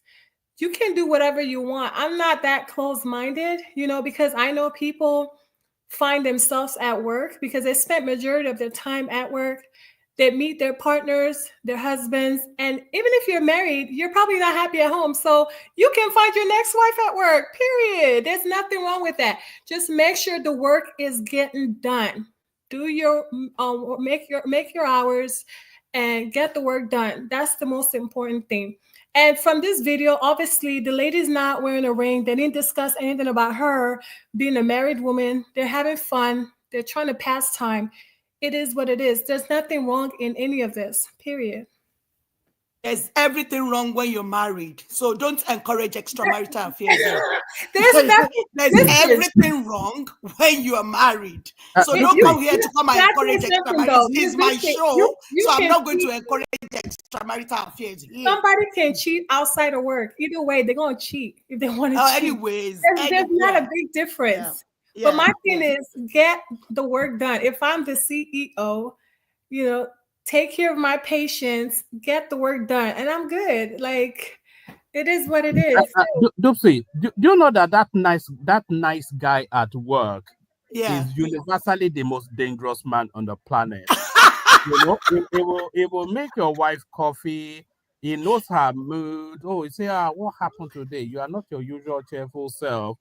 Speaker 3: you can do whatever you want. I'm not that close-minded, you know, because I know people find themselves at work because they spent majority of their time at work. They meet their partners, their husbands, and even if you're married, you're probably not happy at home. So you can find your next wife at work, period. There's nothing wrong with that. Just make sure the work is getting done. Do your make your hours and get the work done. That's the most important thing. And from this video, obviously the lady's not wearing a ring. They didn't discuss anything about her being a married woman. They're having fun. They're trying to pass time. It is what it is. There's nothing wrong in any of this, period.
Speaker 2: There's everything wrong when you're married. So don't encourage extramarital affairs. There's everything wrong when you are married. So don't come here to come and encourage extramarital. It's my show, so I'm not going to encourage extramarital affairs here.
Speaker 3: Somebody can cheat outside of work. Either way, they're going to cheat if they want to cheat.
Speaker 2: Anyways.
Speaker 3: There's not a big difference. But my thing is, get the work done. If I'm the CEO, you know, take care of my patients, get the work done, and I'm good. Like, it is what it is.
Speaker 7: Dupsy, do you know that nice guy at work is universally the most dangerous man on the planet? You know, it will make your wife coffee. He knows her mood. Oh, you say, what happened today? You are not your usual cheerful self.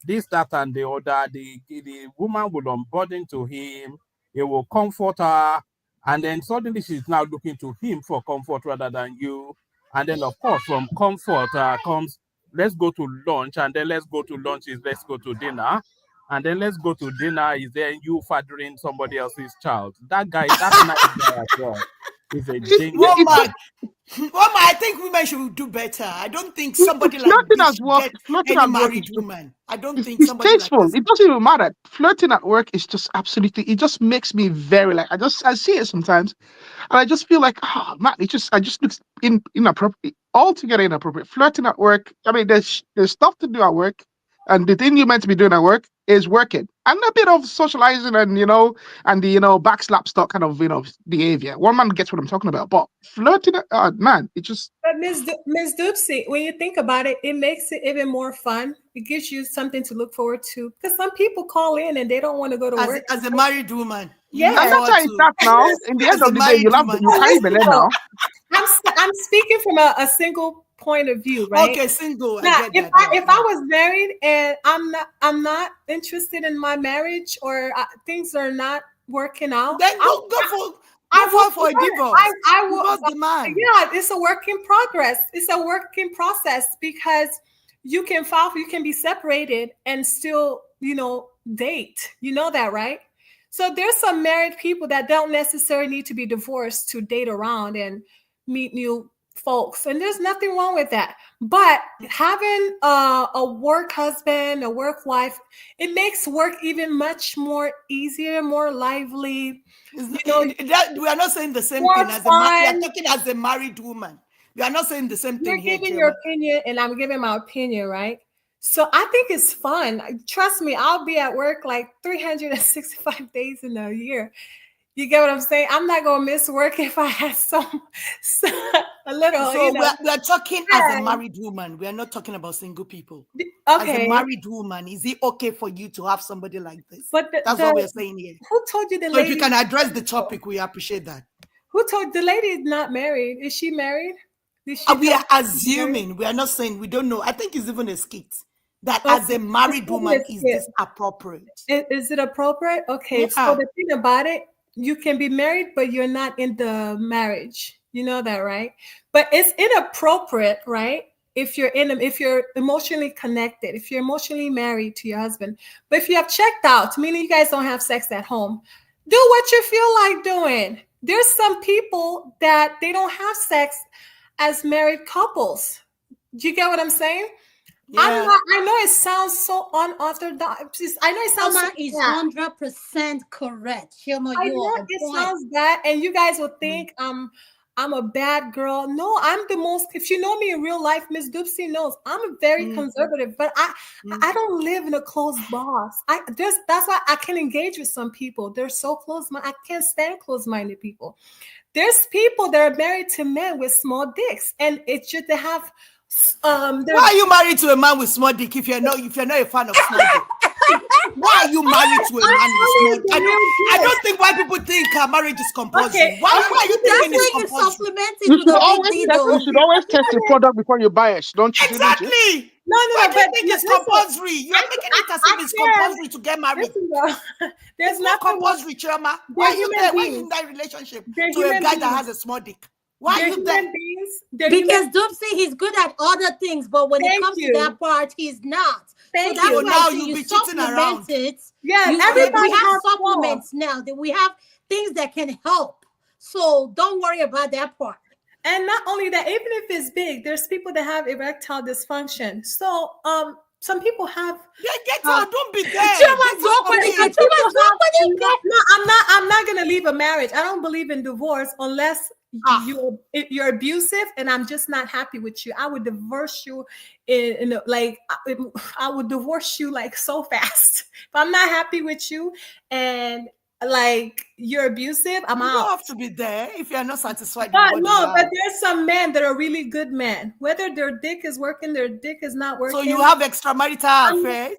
Speaker 7: This, that, and the other. The woman will unburden to him. It will comfort her. And then suddenly she's now looking to him for comfort rather than you. And then, of course, from comfort comes, let's go to lunch. And then let's go to lunch is let's go to dinner. And then let's go to dinner is then you fathering somebody else's child. That guy, that's nice guy as well. is a danger.
Speaker 2: Woman, I think women should do better. I don't think somebody like this should get any married woman. I don't think
Speaker 10: it's
Speaker 2: somebody
Speaker 10: tasteful.
Speaker 2: like this.
Speaker 10: It doesn't even matter. Flirting at work is just absolutely. It just makes me very like. I see it sometimes, and I just feel like, oh man, I just looks inappropriate, altogether inappropriate. Flirting at work. I mean, there's stuff to do at work, and the thing you're meant to be doing at work is working, and a bit of socializing, and the backslap stock kind of behavior. One man gets what I'm talking about, but flirting, man, it just.
Speaker 3: But Ms. Dupsy, when you think about it, it makes it even more fun. It gives you something to look forward to, because some people call in and they don't want to go to work.
Speaker 2: As a married woman.
Speaker 3: Yeah,
Speaker 10: and that's how it starts now. In the end of the day, you carry the now.
Speaker 3: I'm speaking from a single point of view, right?
Speaker 2: Okay, single.
Speaker 3: Now, if I was married and I'm not interested in my marriage, or things are not working out,
Speaker 2: then go for a divorce.
Speaker 3: I will demand. Yeah, it's a work in progress. It's a work in process, because you can be separated and still, date. You know that, right? So there's some married people that don't necessarily need to be divorced to date around and meet new folks, and there's nothing wrong with that. But having a work husband, a work wife, it makes work even much more easier, more lively.
Speaker 2: We are not saying the same thing as we are talking as a married woman. We are not saying the same thing here.
Speaker 3: You're giving your opinion, and I'm giving my opinion, right? So I think it's fun. Trust me, I'll be at work like 365 days in a year. You get what I'm saying? I'm not gonna miss work if I had a little.
Speaker 2: So we are talking as a married woman. We are not talking about single people.
Speaker 3: Okay.
Speaker 2: As a married woman, is it okay for you to have somebody like this?
Speaker 3: But
Speaker 2: that's what we're saying here.
Speaker 3: Who told you the
Speaker 2: so
Speaker 3: lady?
Speaker 2: If you can address the topic, we appreciate that.
Speaker 3: Who told the lady is not married? Is she married?
Speaker 2: We are assuming. We are not saying. We don't know. I think it's even a skit. That as a married woman, is this appropriate?
Speaker 3: Is it appropriate? Okay. Yeah. So the thing about it, you can be married, but you're not in the marriage. You know that, right? But it's inappropriate, right? If you're emotionally connected, if you're emotionally married to your husband. But if you have checked out, meaning you guys don't have sex at home, do what you feel like doing. There's some people that they don't have sex as married couples. Do you get what I'm saying? Yeah. I know it sounds so unorthodox. I know it sounds
Speaker 11: is 100% correct.
Speaker 3: I know it sounds bad, and you guys will think I'm a bad girl. No, I'm the most. If you know me in real life, Miss Dupsy knows I'm very conservative, but I don't live in a closed box. That's why I can engage with some people. They're so close-minded. I can't stand closed-minded people. There's people that are married to men with small dicks, and it's just they have.
Speaker 2: Why are you married to a man with small dick if you're not a fan of small dick? Why are you married to a man with small dick? I don't think why people think marriage is compulsory.
Speaker 11: Okay.
Speaker 2: Why are you thinking it's compulsory?
Speaker 10: You should always test your product before you buy it, don't you?
Speaker 2: Exactly.
Speaker 3: No,
Speaker 2: why do you think it's compulsory? You're making it as if it's compulsory to get married.
Speaker 3: There's
Speaker 2: not compulsory, Chiroma. Why are you there? Why are you in that relationship to a guy that has a small dick? Why are you there?
Speaker 11: Because Dupsy, he's good at other things, but when it comes to that part, he's not.
Speaker 3: Thank
Speaker 11: you.
Speaker 2: So now you'll be cheating around.
Speaker 3: Yeah,
Speaker 11: everybody has supplements now. That we have things that can help. So don't worry about that part.
Speaker 3: And not only that, even if it's big, there's people that have erectile dysfunction. So some people have.
Speaker 2: Get out! Don't be there.
Speaker 3: No, I'm not gonna leave a marriage. I don't believe in divorce unless you're abusive, and I'm just not happy with you. I would divorce you I would divorce you like so fast. If I'm not happy with you and like you're abusive, I'm out.
Speaker 2: You don't have to be there if you're not satisfied.
Speaker 3: But there's some men that are really good men. Whether their dick is working, their dick is not working.
Speaker 2: So you have extramarital affairs?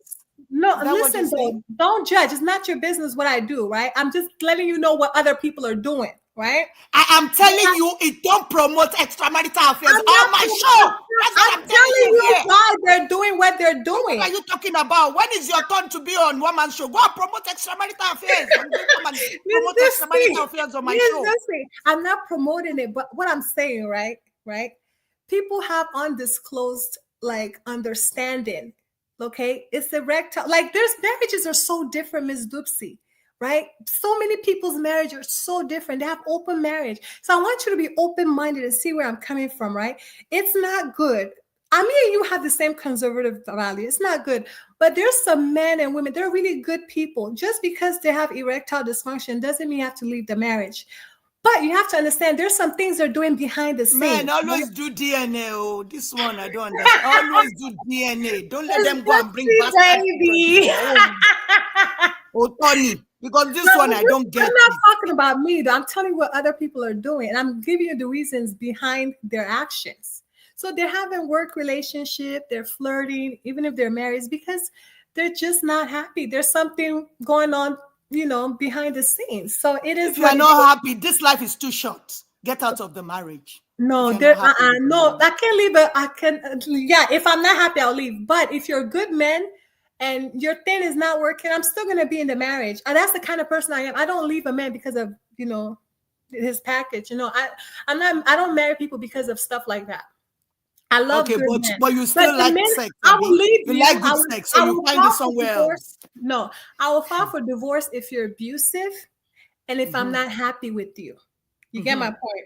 Speaker 3: No, listen, though, don't judge. It's not your business what I do, right? I'm just letting you know what other people are doing, right?
Speaker 2: I am telling you, it don't promote extramarital affairs on my show. That's what I'm telling you
Speaker 3: why they're doing what they're doing.
Speaker 2: What are you talking about? When is your turn to be on one man's show? Go and promote extramarital affairs. Promote extramarital affairs on my show.
Speaker 3: I'm not promoting it, but what I'm saying, right? People have undisclosed understanding. Okay, it's erectile. There's marriages are so different, Ms. Dupsy. right? So many people's marriage are so different. They have open marriage. So I want you to be open-minded and see where I'm coming from, right? It's not good. I mean, you have the same conservative value. It's not good. But there's some men and women, they're really good people. Just because they have erectile dysfunction doesn't mean you have to leave the marriage. But you have to understand there's some things they're doing behind the scenes.
Speaker 2: Man, always do DNA. Oh, this one I don't understand. Always do DNA. Don't let them go and bring
Speaker 3: baby.
Speaker 2: Oh, Tony, because this one I don't get.
Speaker 3: I'm not talking about me, though. I'm telling you what other people are doing, and I'm giving you the reasons behind their actions. So they're having work relationship, they're flirting, even if they're married, because they're just not happy. There's something going on, behind the scenes. So it is.
Speaker 2: If you are not happy, this life is too short. Get out of the marriage.
Speaker 3: No, no, I can't leave. If I'm not happy, I'll leave. But if you're a good man and your thing is not working, I'm still gonna be in the marriage. And that's the kind of person I am. I don't leave a man because of his package. I don't marry people because of stuff like that. I love good men.
Speaker 2: But you still like sex.
Speaker 3: I will leave
Speaker 2: you. Like good sex, so you find it somewhere else.
Speaker 3: No, I will file for divorce if you're abusive and if I'm not happy with you. You get my point.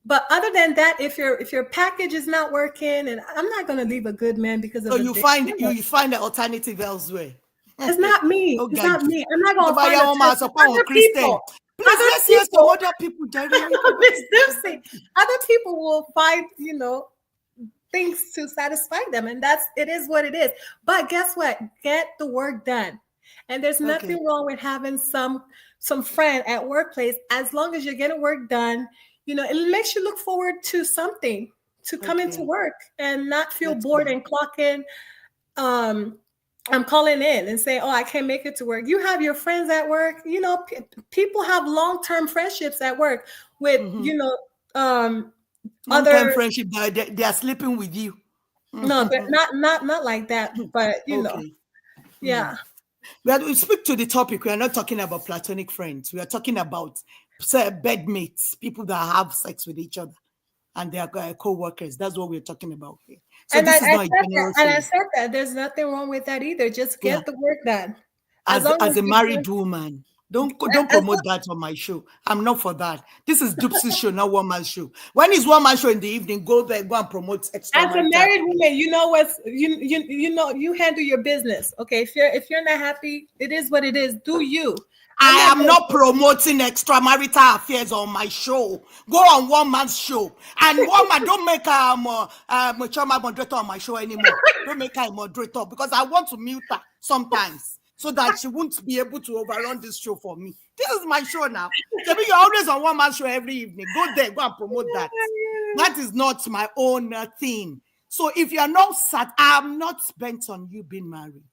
Speaker 3: But other than that, if your package is not working, and I'm not going to leave a good man because of.
Speaker 2: So you find an alternative elsewhere.
Speaker 3: It's not me.
Speaker 2: Okay.
Speaker 3: It's not me. I'm not going to find
Speaker 2: other people. Please, other people.
Speaker 3: Other people will find things to satisfy them, and it is what it is. But guess what? Get the work done. And there's nothing wrong with having some friend at workplace, as long as you're getting work done. It makes you look forward to something, to come into work and not feel bored and clock in. I'm calling in and say, I can't make it to work. You have your friends at work. People have long-term friendships at work with,
Speaker 2: other friendship. They are sleeping with you.
Speaker 3: No, but not like that. But yeah.
Speaker 2: We speak to the topic. We are not talking about platonic friends. We are talking about bedmates, people that have sex with each other, and they are co-workers. That's what we're talking about here. So
Speaker 3: I said that there's nothing wrong with that either. Just get the work done.
Speaker 2: As a married woman. Don't promote that on my show. I'm not for that. This is Dupsi's show, not one man's show. When it's one man's show in the evening, go there, go and promote extra.
Speaker 3: As a married woman, you handle your business. Okay, if you're not happy, it is what it is. Do you?
Speaker 2: I am not promoting extramarital affairs on my show. Go on one man's show. And one man, don't make a moderator on my show anymore. Don't make her a moderator, because I want to mute her sometimes, so that she won't be able to overrun this show for me. This is my show now. You're always on one man's show every evening. Go there, go and promote that. That is not my own thing. So if you are not sad, I'm not bent on you being married.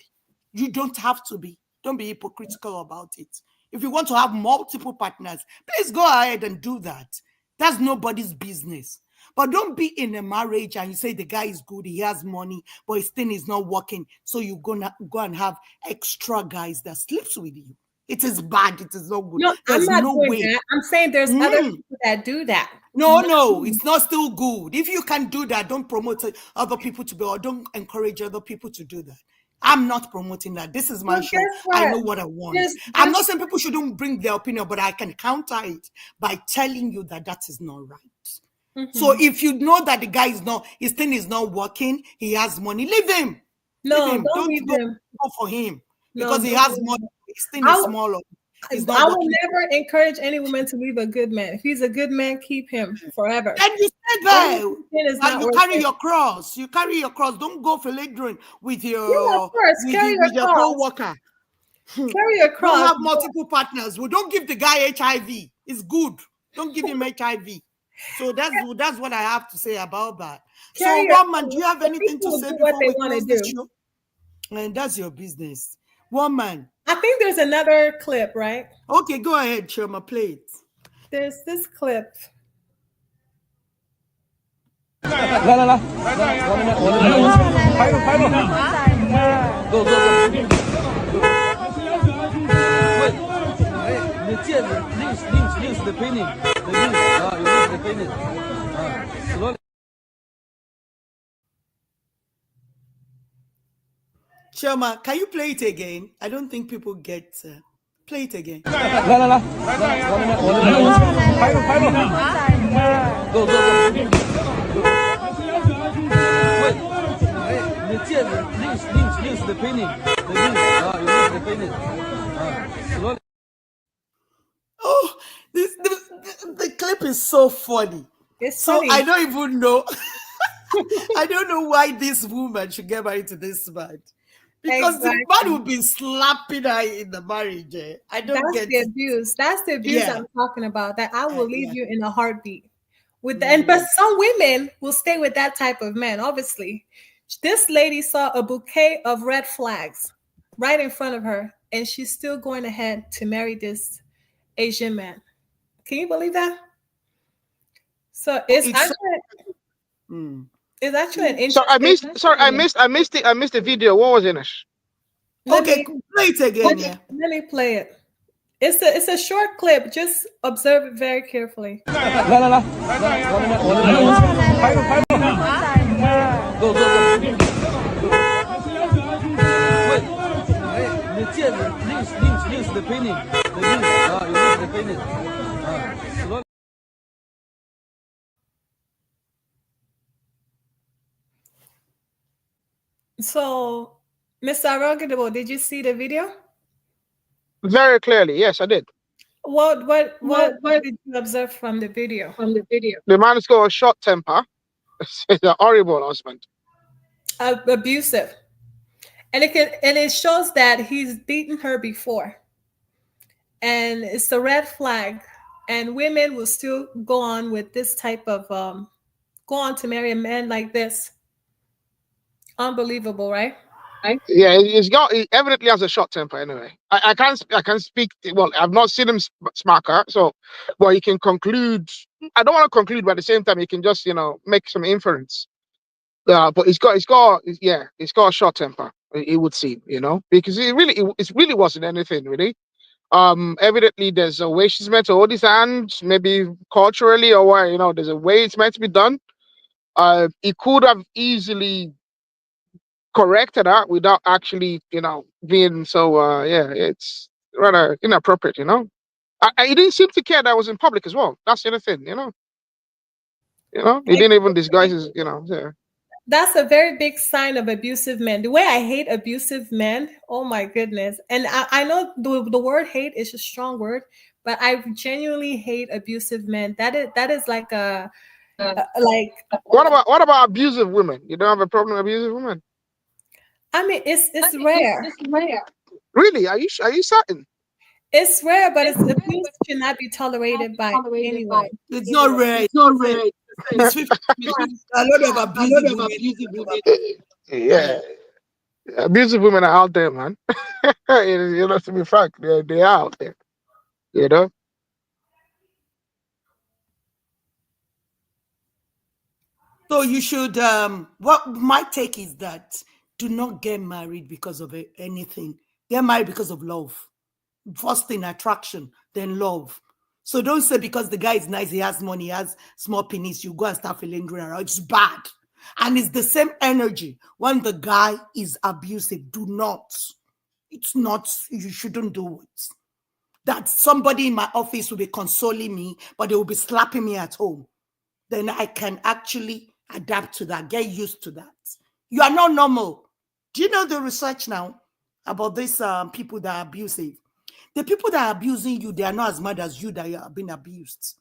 Speaker 2: You don't have to be. Don't be hypocritical about it. If you want to have multiple partners, please go ahead and do that. That's nobody's business. But don't be in a marriage and you say the guy is good, he has money, but his thing is not working. So you're gonna go and have extra guys that sleeps with you. It is bad. It is not good.
Speaker 3: No, there's I'm not no way. That. I'm saying there's other people that do that.
Speaker 2: No, it's not still good. If you can do that, don't promote other people to be, or don't encourage other people to do that. I'm not promoting that. This is my show. I know what I want. I'm not saying people shouldn't bring their opinion, but I can counter it by telling you that is not right. So if you know that the guy his thing is not working, he has money, leave him.
Speaker 3: No,
Speaker 2: leave him.
Speaker 3: Don't
Speaker 2: go for him because he has money. His thing is smaller.
Speaker 3: I will never encourage any woman to leave a good man. If he's a good man, keep him forever.
Speaker 2: And you said that. You carry your cross. You carry your cross. Don't go philandering with your co-worker.
Speaker 3: Carry your cross.
Speaker 2: Don't have multiple partners. Well, don't give the guy HIV. It's good. Don't give him HIV. So that's what I have to say about that. So, woman, do you have anything to say before we close the show? And that's your business. Woman.
Speaker 3: I think there's another clip, right?
Speaker 2: Okay, go ahead, Choma, play it.
Speaker 3: There's this clip.
Speaker 16: The painting. The painting. Slowly.
Speaker 2: Choma, can you play it again? I don't think people get Play it again.
Speaker 16: Go, go. Links, the pinning. The links. You missed the pinning. Slowly.
Speaker 2: Oh, the clip is so funny.
Speaker 3: It's
Speaker 2: so
Speaker 3: funny.
Speaker 2: I don't even know. I don't know why this woman should get married to this man. Because the man will be slapping her in the marriage. I don't
Speaker 3: That's
Speaker 2: get
Speaker 3: the abuse. That's the abuse
Speaker 2: Yeah.
Speaker 3: I'm talking about. That I will leave you in a heartbeat. With the, but some women will stay with that type of man. Obviously, this lady saw a bouquet of red flags right in front of her, and she's still going ahead to marry this Asian man. Can you believe that? So it's actually an interesting.
Speaker 10: I missed the video. What was in it?
Speaker 2: Okay, play it again.
Speaker 3: Let me play it. It's a short clip. Just observe it very carefully.
Speaker 16: Go. Links, the pinning. The links. You missed the pinning. Slowly.
Speaker 3: So, Mr. Arrogable, did you see the video?
Speaker 10: Very clearly, yes, I did.
Speaker 3: What did you observe from the video?
Speaker 10: The man's got a short temper. It's a horrible husband.
Speaker 3: Abusive, and it shows that he's beaten her before, and it's a red flag. And women will still go on with this type of go on to marry a man like this. Unbelievable, right?
Speaker 10: Yeah, he evidently has a short temper anyway. I can't speak. Well, I've not seen him smack her, so well, you can conclude. I don't want to conclude, but at the same time, you can just make some inference. But he's got a short temper. It would seem, because it really wasn't anything really. Evidently there's a way she's meant to hold his hand, maybe culturally or what, there's a way it's meant to be done. He could have easily corrected her without actually, being so it's rather inappropriate, he didn't seem to care that I was in public as well. That's the other thing, he didn't even disguise his, yeah.
Speaker 3: That's a very big sign of abusive men. The way I hate abusive men, oh my goodness. And I know the word hate is a strong word, but I genuinely hate abusive men. That is like like.
Speaker 10: What about abusive women? You don't have a problem with abusive women?
Speaker 3: I mean, it's rare.
Speaker 10: It's rare. Really? Are you certain?
Speaker 3: It's rare, but abuse should not be tolerated by anyone.
Speaker 2: It's not rare. It's not rare. It's a lot of abusive women.
Speaker 10: Yeah. Abusive women are out there, man. To be frank, they are out there.
Speaker 2: So you should what my take is that do not get married because of anything. Get married because of love. First thing, attraction, then love. So don't say because the guy is nice, he has money, he has small penis, you go and start feeling going around. It's bad. And it's the same energy when the guy is abusive. Do not. It's not, you shouldn't do it. That somebody in my office will be consoling me, but they will be slapping me at home. Then I can actually adapt to that, get used to that. You are not normal. Do you know the research now about these people that are abusive? The people that are abusing you, they are not as mad as you that you are being abused.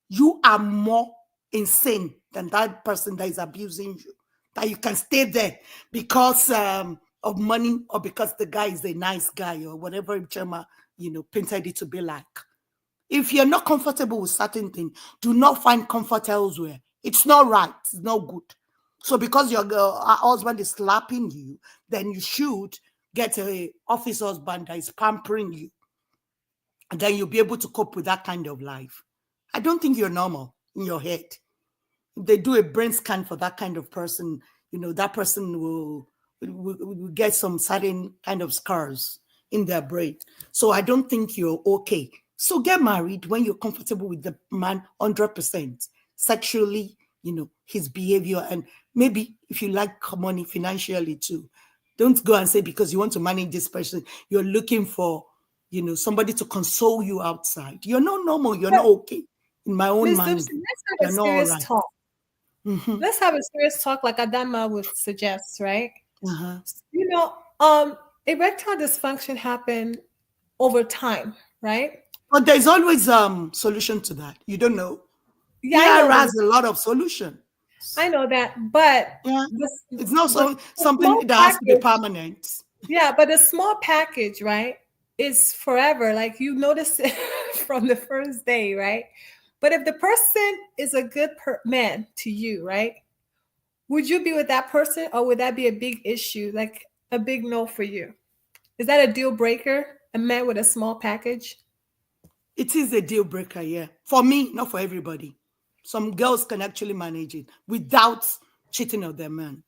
Speaker 2: You are more insane than that person that is abusing you. That you can stay there because of money or because the guy is a nice guy or whatever Chema, painted it to be like. If you're not comfortable with certain things, do not find comfort elsewhere. It's not right. It's not good. So because your husband is slapping you, then you should get an office husband that is pampering you. And then you'll be able to cope with that kind of life. I don't think you're normal in your head. If they do a brain scan for that kind of person, that person will get some certain kind of scars in their brain. So I don't think you're okay. So get married when you're comfortable with the man 100%. Sexually, his behavior, and maybe if you like money financially too. Don't go and say because you want to manage this person, you're looking for you know, somebody to console you outside. You're not normal. You're not okay. In my own mind,
Speaker 3: let's have a serious talk. Mm-hmm. Let's have a serious talk, like Adama would suggest, right?
Speaker 2: Uh-huh.
Speaker 3: You know, erectile dysfunction happen over time, right?
Speaker 2: But there's always solution to that. You don't know.
Speaker 3: Yeah,
Speaker 2: has a lot of solution.
Speaker 3: I know that, but
Speaker 2: it's not something that has to be permanent.
Speaker 3: Yeah, but a small package, right, is forever. Like you notice it from the first day, right? But if the person is a good man to you, right, would you be with that person, or would that be a big issue, like a big no for you? Is that a deal breaker? A man with a small package?
Speaker 2: It is a deal breaker, yeah. For me, not for everybody. Some girls can actually manage it without cheating on their man.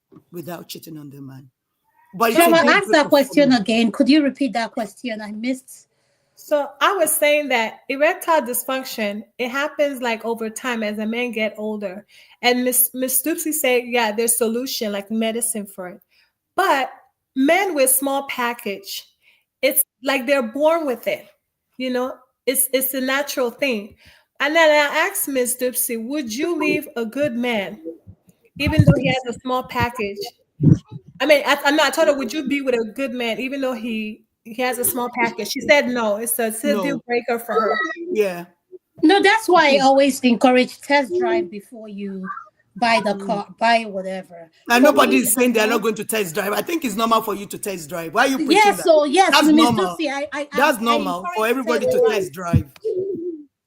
Speaker 2: But
Speaker 11: so I asked that question again. Could you repeat that question? I missed.
Speaker 3: So I was saying that erectile dysfunction, it happens like over time as a man get older. And Miss Stoopsy said, yeah, there's solution, like medicine for it. But men with small package, it's like they're born with it. You know, it's a natural thing. And then I asked Miss Stoopsy, would you leave a good man, even though he has a small package? I mean, I told her, would you be with a good man, even though he has a small package? She said no. It's a deal breaker for her.
Speaker 2: Yeah.
Speaker 11: No, that's why I always encourage test drive before you buy the car, buy whatever.
Speaker 2: And nobody is saying they're not going to test drive. I think it's normal for you to test drive. Why are you preaching that?
Speaker 11: So yes,
Speaker 2: that's normal.
Speaker 11: That's
Speaker 2: normal for everybody to test drive.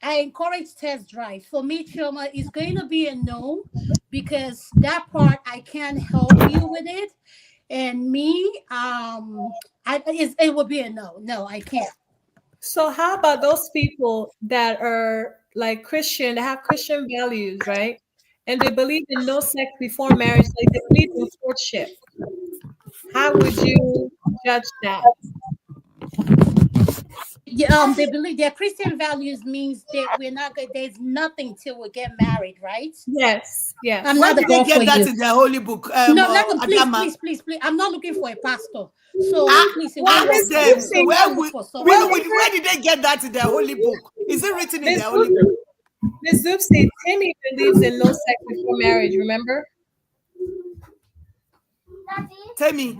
Speaker 11: I encourage test drive. For me, Chioma, it's going to be a no, because that part I can't help you with it. And me, it would be a no. No, I can't.
Speaker 3: So how about those people that are like Christian, that have Christian values, right? And they believe in no sex before marriage, like they believe in courtship. How would you judge that?
Speaker 11: They believe their Christian values means that we're not good. There's nothing till we get married, right?
Speaker 3: Yes.
Speaker 11: I'm not the girl for you.
Speaker 2: They get that in their holy book.
Speaker 11: Please. I'm not looking for a pastor. So please,
Speaker 2: where did they get that in their holy book? Is it written in their holy book?
Speaker 3: Ms. Zoopsy, Timmy believes in no sex before marriage. Remember?
Speaker 2: Timmy.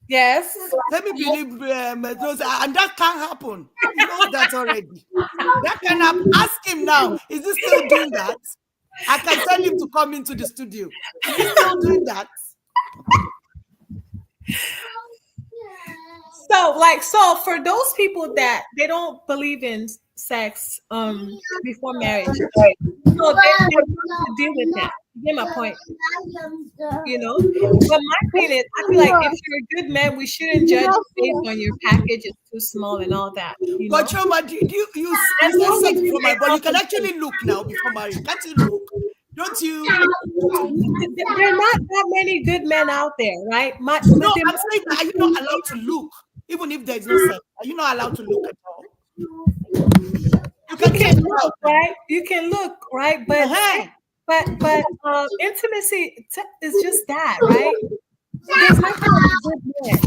Speaker 3: Yes.
Speaker 2: Let me believe, and that can't happen. You know that already. That can happen. Ask him now. Is he still doing that? I can tell him to come into the studio. Is he still doing that?
Speaker 3: So for those people that they don't believe in sex before marriage, right? So they have to deal with that. You get my point? You know? But my thing is, I feel like if you're a good man, we shouldn't judge based on your package is too small and all that. You know?
Speaker 2: But Chioma, you said before marriage, but you can actually look now before marriage. Can't you look? Don't you?
Speaker 3: There are not that many good men out there, right?
Speaker 2: No, I'm saying, are you not allowed to look? Even if there's no sex, are you not allowed to look at all?
Speaker 3: You can look, right? You can look, right? But intimacy is just that, right? There's nothing like a good man,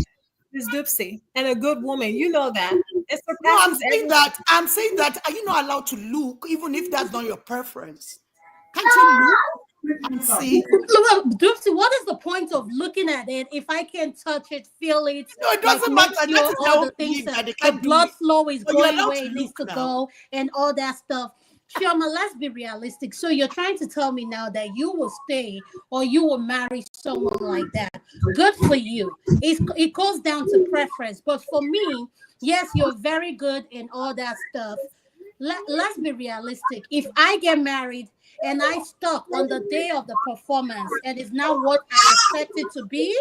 Speaker 3: Ms. Doopsy, and a good woman. You know that. It's
Speaker 2: no, I'm saying that. Are you not allowed to look, even if that's not your preference? Can't you look and see?
Speaker 11: Look, Doopsy, what is the point of looking at it if I can touch it, feel it?
Speaker 2: No, it doesn't matter. That's
Speaker 11: all the things the blood flow is going where it needs to go, and all that stuff. Chioma, let's be realistic. So you're trying to tell me now that you will stay or you will marry someone like that. Good for you. It goes down to preference. But for me, yes, you're very good in all that stuff. Let's be realistic. If I get married and I stuck on the day of the performance and it's not what I expect it to be,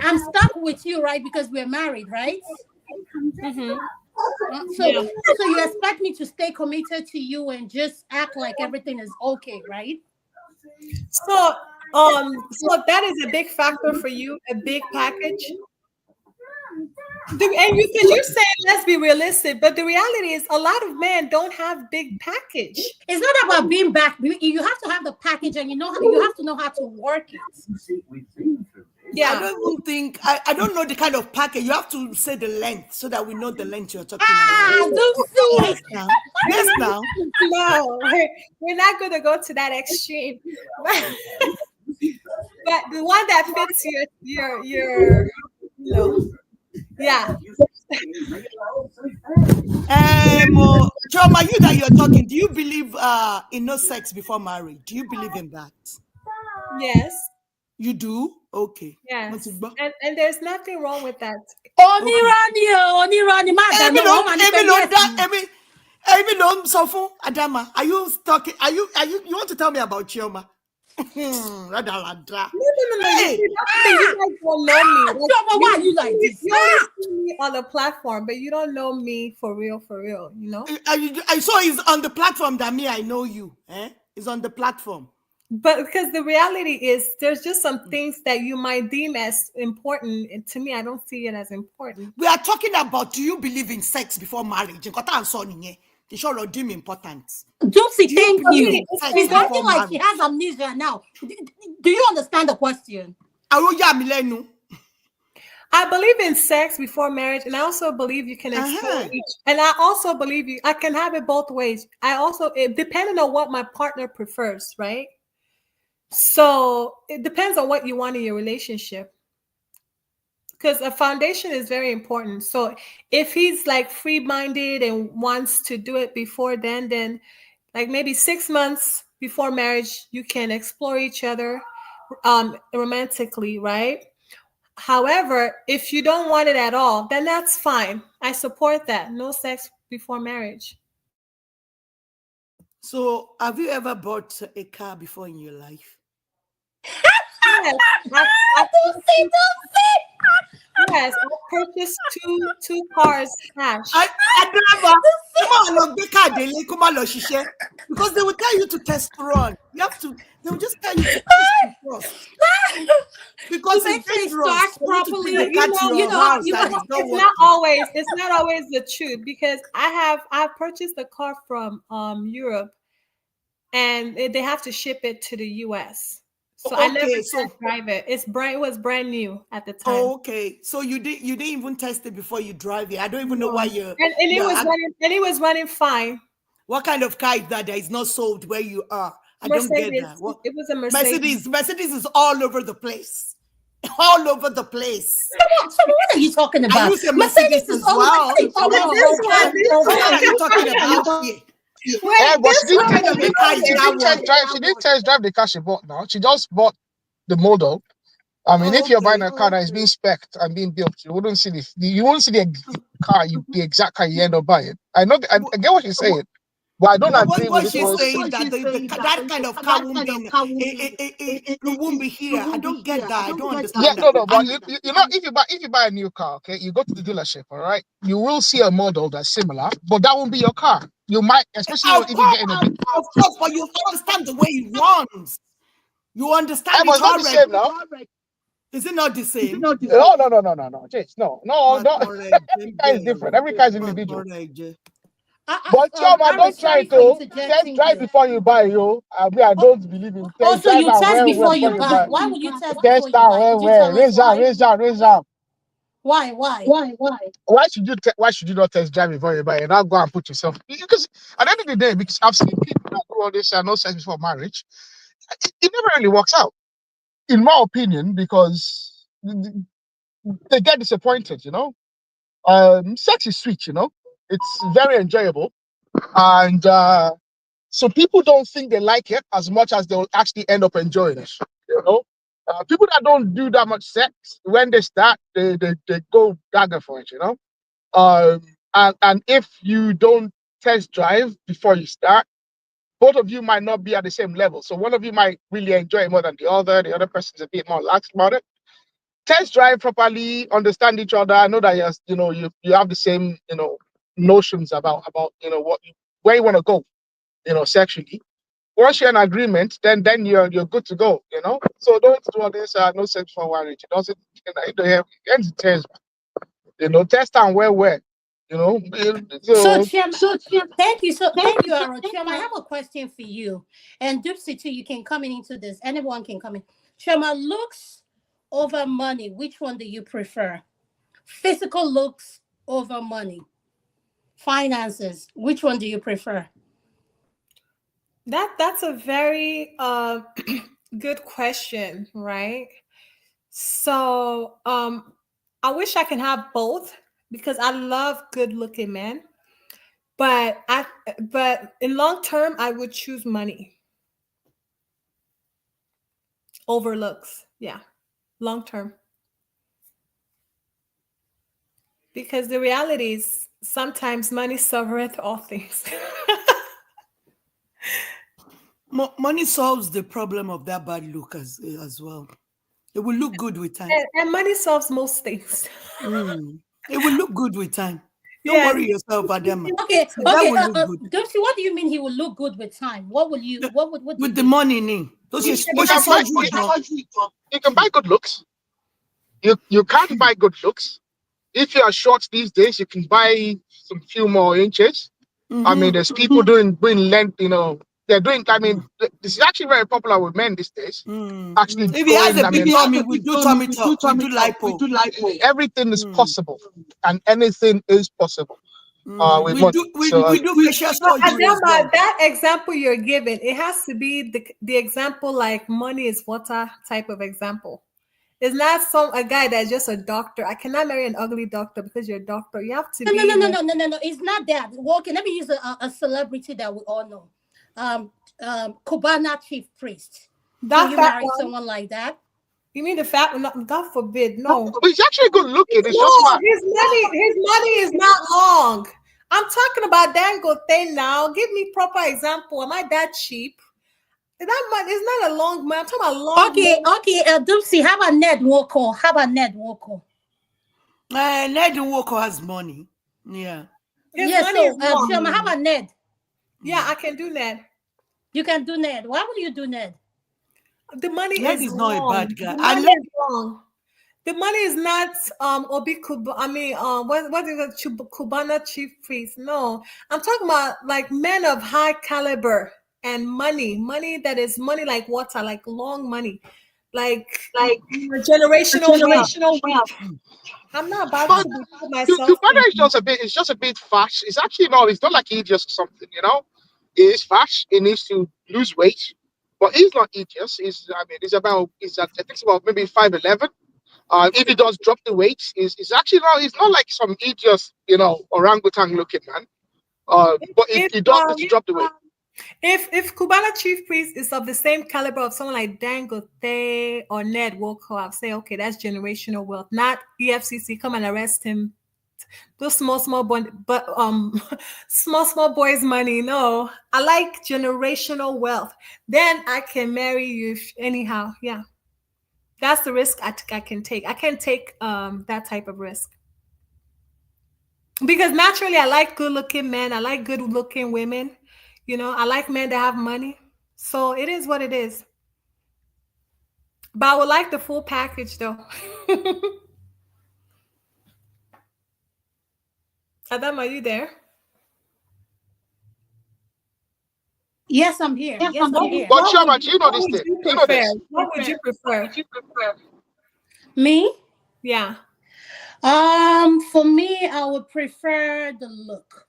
Speaker 11: I'm stuck with you, right? Because we're married, right?
Speaker 3: Mm-hmm.
Speaker 11: So you expect me to stay committed to you and just act like everything is okay, right?
Speaker 3: So that is a big factor for you, a big package. And you're saying let's be realistic, but the reality is a lot of men don't have big package.
Speaker 11: It's not about being back. You have to have the package, and you have to know how to work it.
Speaker 3: Yeah.
Speaker 2: I don't even think I don't know the kind of package. You have to say the length so that we know the length you're talking about.
Speaker 11: Don't see.
Speaker 2: Yes, now. Yes, now.
Speaker 3: No, we're not going to go to that extreme. But the one that fits your yeah.
Speaker 2: Choma, you that you're talking, do you believe in no sex before marriage? Do you believe in that?
Speaker 3: Yes.
Speaker 2: You do? Okay.
Speaker 3: Yes. And there's nothing wrong with that.
Speaker 2: Adama, are you talking? You want to tell me about Chioma?
Speaker 3: No.
Speaker 2: Hey.
Speaker 3: You guys don't know me.
Speaker 11: Why are you like this?
Speaker 3: You only see me on the platform, but you don't know me for real, you know?
Speaker 2: I saw it's on the platform that I know you. It's on the platform.
Speaker 3: But because the reality is there's just some things that you might deem as important. And to me, I don't see it as important.
Speaker 2: We are talking about, do you believe in sex before marriage? They should not deem important.
Speaker 11: Dupsy, thank you. It's acting like she has amnesia now. Do you understand the question?
Speaker 3: I believe in sex before marriage, and I also believe you can explore each. And I also believe I can have it both ways. Depending on what my partner prefers, right? So it depends on what you want in your relationship. Because a foundation is very important. So if he's like free-minded and wants to do it before then like maybe 6 months before marriage, you can explore each other romantically, right? However, if you don't want it at all, then that's fine. I support that. No sex before marriage.
Speaker 2: So have you ever bought a car before in your life?
Speaker 3: Yes. Yes, I purchased two cars cash.
Speaker 2: Because they will tell you to test run. They will just tell you to test first. Because it's dangerous
Speaker 3: properly. It's not always the truth, because I purchased a car from Europe, and they have to ship it to the US. So I never drive it. It was brand new at the time.
Speaker 2: Okay, so you didn't even test it before you drive it. I don't even know why you're.
Speaker 3: And it was running fine.
Speaker 2: What kind of car is that is not sold where you are? I don't get that.
Speaker 3: It was a Mercedes.
Speaker 2: Mercedes is all over the place. All over the place.
Speaker 11: So what are you talking about?
Speaker 2: Mercedes is all over the place. What are you talking about here?
Speaker 10: She didn't test drive the car she bought now. She just bought the model. I mean, if you're buying a car that is being spec'd and being built, you won't see the exact car you end up buying. I get what she's saying, but I don't agree with
Speaker 2: she's saying that that kind of car won't be here. I don't get that. I don't understand.
Speaker 10: Yeah, no, but you know, if you buy a new car, okay, you go to the dealership, all right, you will see a model that's similar, but that won't be your car. You might, especially if you get in a big.
Speaker 2: Of course, but you understand the way it runs. You understand
Speaker 10: it already. The same now.
Speaker 2: Is it not the same?
Speaker 10: No, Jace, no. Every car is different. Every car is individual. But Choma, don't try to test drive before you buy, yo. I don't believe in test.
Speaker 11: So you test before you buy. Why would you test before you
Speaker 10: buy? Raise down.
Speaker 11: Why?
Speaker 10: Why should you not test drive before you buy and not go and put yourself? Because at the end of the day, because I've seen people that do all this and no sex before marriage, it never really works out, in my opinion, because they get disappointed. You know, sex is sweet. You know, it's very enjoyable, and so people don't think they like it as much as they'll actually end up enjoying it. You know. People that don't do that much sex, when they start, they go dagger for it, you know. And if you don't test drive before you start, both of you might not be at the same level. So one of you might really enjoy it more than the other person's a bit more lax about it. Test drive properly, understand each other. Know that you have the same notions about where you want to go, sexually. Once you're in agreement, then you're good to go, you know. So don't do all this no sex for marriage. It doesn't, it ends in tears, test and where, So
Speaker 11: thank you, Aaron. Chioma, I have a question for you, and Dupsy too. You can come into this. Anyone can come in. Chioma, looks over money, which one do you prefer? Physical looks over money. Finances, which one do you prefer?
Speaker 3: That's a very good question, right? So I wish I can have both because I love good-looking men, but in long term I would choose money over looks. Yeah, long term. Because the reality is sometimes money solveth all things.
Speaker 2: Money solves the problem of that bad look as well. It will look good with time.
Speaker 3: And money solves most things.
Speaker 2: It will look good with time. Don't worry yourself, Adama.
Speaker 11: Okay.
Speaker 2: Dopsy,
Speaker 11: what do you mean he will look good with time? What would you? What would?
Speaker 2: With the money, you
Speaker 10: can buy good looks. You can't buy good looks. If you are short these days, you can buy some few more inches. I mean, there's people doing length. They're doing. I mean, this is actually very popular with men these days. Actually,
Speaker 2: if he has a big tummy, we do tummy talk, we do lipo.
Speaker 10: Everything is possible, and anything is possible.
Speaker 2: We do facial surgery.
Speaker 3: That example you're giving, it has to be the example like money is water type of example. It's not a guy that's just a doctor. I cannot marry an ugly doctor because you're a doctor. You have to
Speaker 11: no. It's not that. Well, okay, let me use a celebrity that we all know. Cubana chief priest. Can you marry someone like that?
Speaker 3: You mean the fat one? God forbid, no.
Speaker 10: But he's actually good looking. It's
Speaker 3: his money is not long. I'm talking about Dangote now. Give me proper example. Am I that cheap? That money is not a long man. I'm talking about long.
Speaker 11: Okay. Dupsy, how about Ned Nwoko?
Speaker 2: Ned Nwoko has money. Yeah.
Speaker 11: Chioma, how about Ned?
Speaker 3: Yeah, I can do Ned.
Speaker 11: You can do Ned. Why would you do Ned?
Speaker 3: The money
Speaker 2: Ned is not a bad guy.
Speaker 3: The money is not Obi Kuba. I mean, what is it? Cubana chief priest? No, I'm talking about like men of high caliber and money that is money like water, like long money, like generational wealth. I'm not about to put myself.
Speaker 10: Cubana is just a bit fat. It's actually not. It's not like idiot or something. He is fat. He needs to lose weight. But he's not idiot. I think it's about maybe 5'11". If he does drop the weight, it's actually not. It's not like some idiot, orangutan looking man. But if he does drop the weight.
Speaker 3: If Cubana chief priest is of the same caliber of someone like Dangote or Ned Nwoko, I'll say okay, that's generational wealth. Not EFCC come and arrest him. Those small boys money. No, I like generational wealth. Then I can marry you anyhow. Yeah, that's the risk I can take. I can take that type of risk because naturally I like good-looking men. I like good-looking women. I like men that have money. So it is what it is. But I would like the full package though. Adam, are you there?
Speaker 11: Yes, I'm here. Yes, I'm here.
Speaker 10: But Chioma, you know this thing.
Speaker 3: What would you prefer?
Speaker 11: Me?
Speaker 3: Yeah.
Speaker 11: For me, I would prefer the look.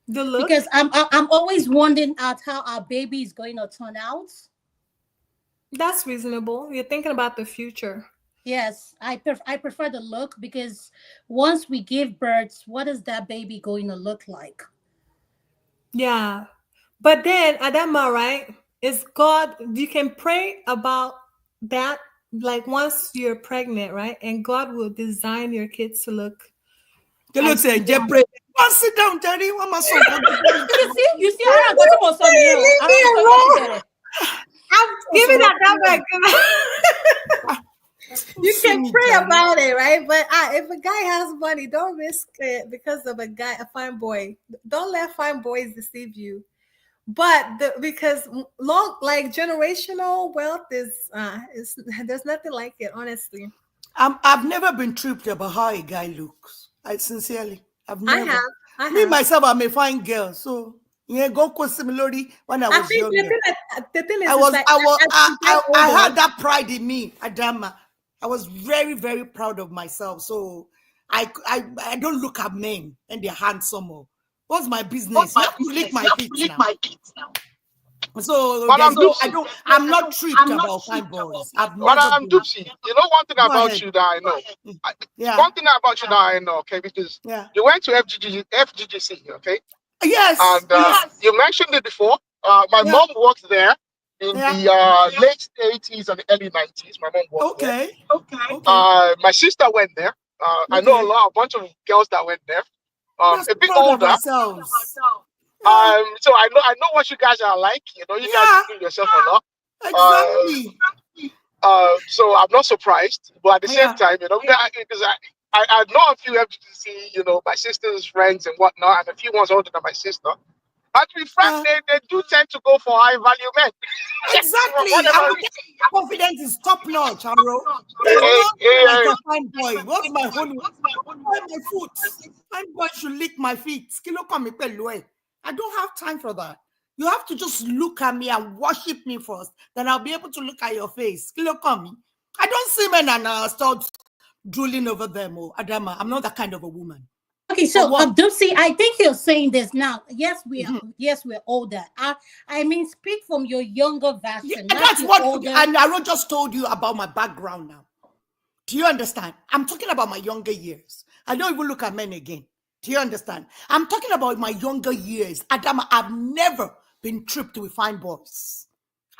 Speaker 3: The look?
Speaker 11: Because I'm always wondering how our baby is going to turn out.
Speaker 3: That's reasonable. You're thinking about the future.
Speaker 11: Yes, I prefer the look because once we give birth, what is that baby going to look like?
Speaker 3: Yeah. But then, Adama, right, is God, you can pray about that, like once you're pregnant, right? And God will design your kids to look.
Speaker 2: You look say, pray. Sit down, Daddy. What am I so
Speaker 11: You see how I got to
Speaker 3: leave me alone. I'm giving that back. You can pray about it, right? But if a guy has money, don't risk it because of a fine boy. Don't let fine boys deceive you. But because generational wealth is there's nothing like it, honestly.
Speaker 2: I've never been tripped about how a guy looks. I sincerely, I've never.
Speaker 3: I have.
Speaker 2: Me myself, I'm a fine girl, so yeah, go similarly when I was younger.
Speaker 3: The thing is,
Speaker 2: I had that pride in me, Adama. I was very, very proud of myself. So I don't look at men and they're handsome. What's my business? You have to lick my feet now. So I'm not tripped about fine boys.
Speaker 10: Madam Dupsy, you know one thing about you that I know. One thing about you that I know, okay, because you went to FGGC, okay?
Speaker 2: Yes.
Speaker 10: And you mentioned it before. My mom worked there in the late 80s and the early 90s. My mom worked there. My sister went there. I know a bunch of girls that went there. A bit older. So I know what you guys are like. You know, you guys do yourself a lot.
Speaker 2: Exactly.
Speaker 10: So I'm not surprised, but at the same time, you know, because I know a few FGC, you know, my sister's friends and whatnot, and a few ones older than my sister. But to be frank, they do tend to go for high value men.
Speaker 2: Exactly. Confidence is top notch, Amro. Like a fine boy. What's my holy? My foot. Fine boy should lick my feet. I don't have time for that. You have to just look at me and worship me first. Then I'll be able to look at your face. I don't see men and start drooling over them. Oh, Adama, I'm not that kind of a woman.
Speaker 11: Okay, so Dupsy, I think you're saying this now. Yes, we are. Yes, we're older. I mean, speak from your younger version.
Speaker 2: Yeah, that's what. Older. And Aro just told you about my background now. Do you understand? I'm talking about my younger years. I don't even look at men again. Do you understand? I'm talking about my younger years. Adama, I've never been tripped with fine boys.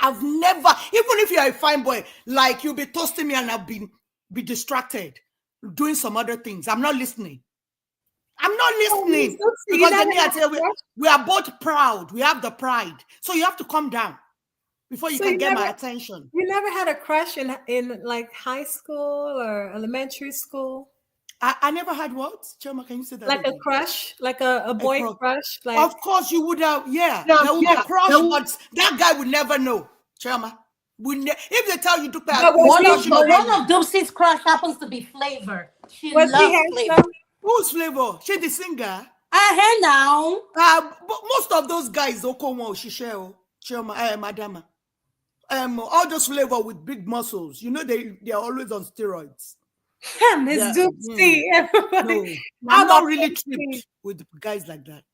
Speaker 2: I've never, even if you're a fine boy, like you'll be toasting me and I'll be distracted, doing some other things. I'm not listening. I'm not listening. Because then I tell you, we are both proud. We have the pride. So you have to calm down before you can get my attention.
Speaker 3: You never had a crush in like high school or elementary school?
Speaker 2: I never had what? Choma, can you say that?
Speaker 3: Like again? A crush, like a boy crush. Like
Speaker 2: of course you would have, yeah. There would be a crush, but that guy would never know. Choma. If they tell you to pay,
Speaker 11: one of Dupsy's crush happens to be Flavor. She loves Flavor.
Speaker 2: Who's Flavor? She the singer.
Speaker 11: Hey now.
Speaker 2: But most of those guys, Okomo, Shisheo, Choma, Madama, all those Flavor with big muscles. You know they are always on steroids.
Speaker 3: Miss Dupsy, everybody.
Speaker 2: No, I'm not really tripped with guys like that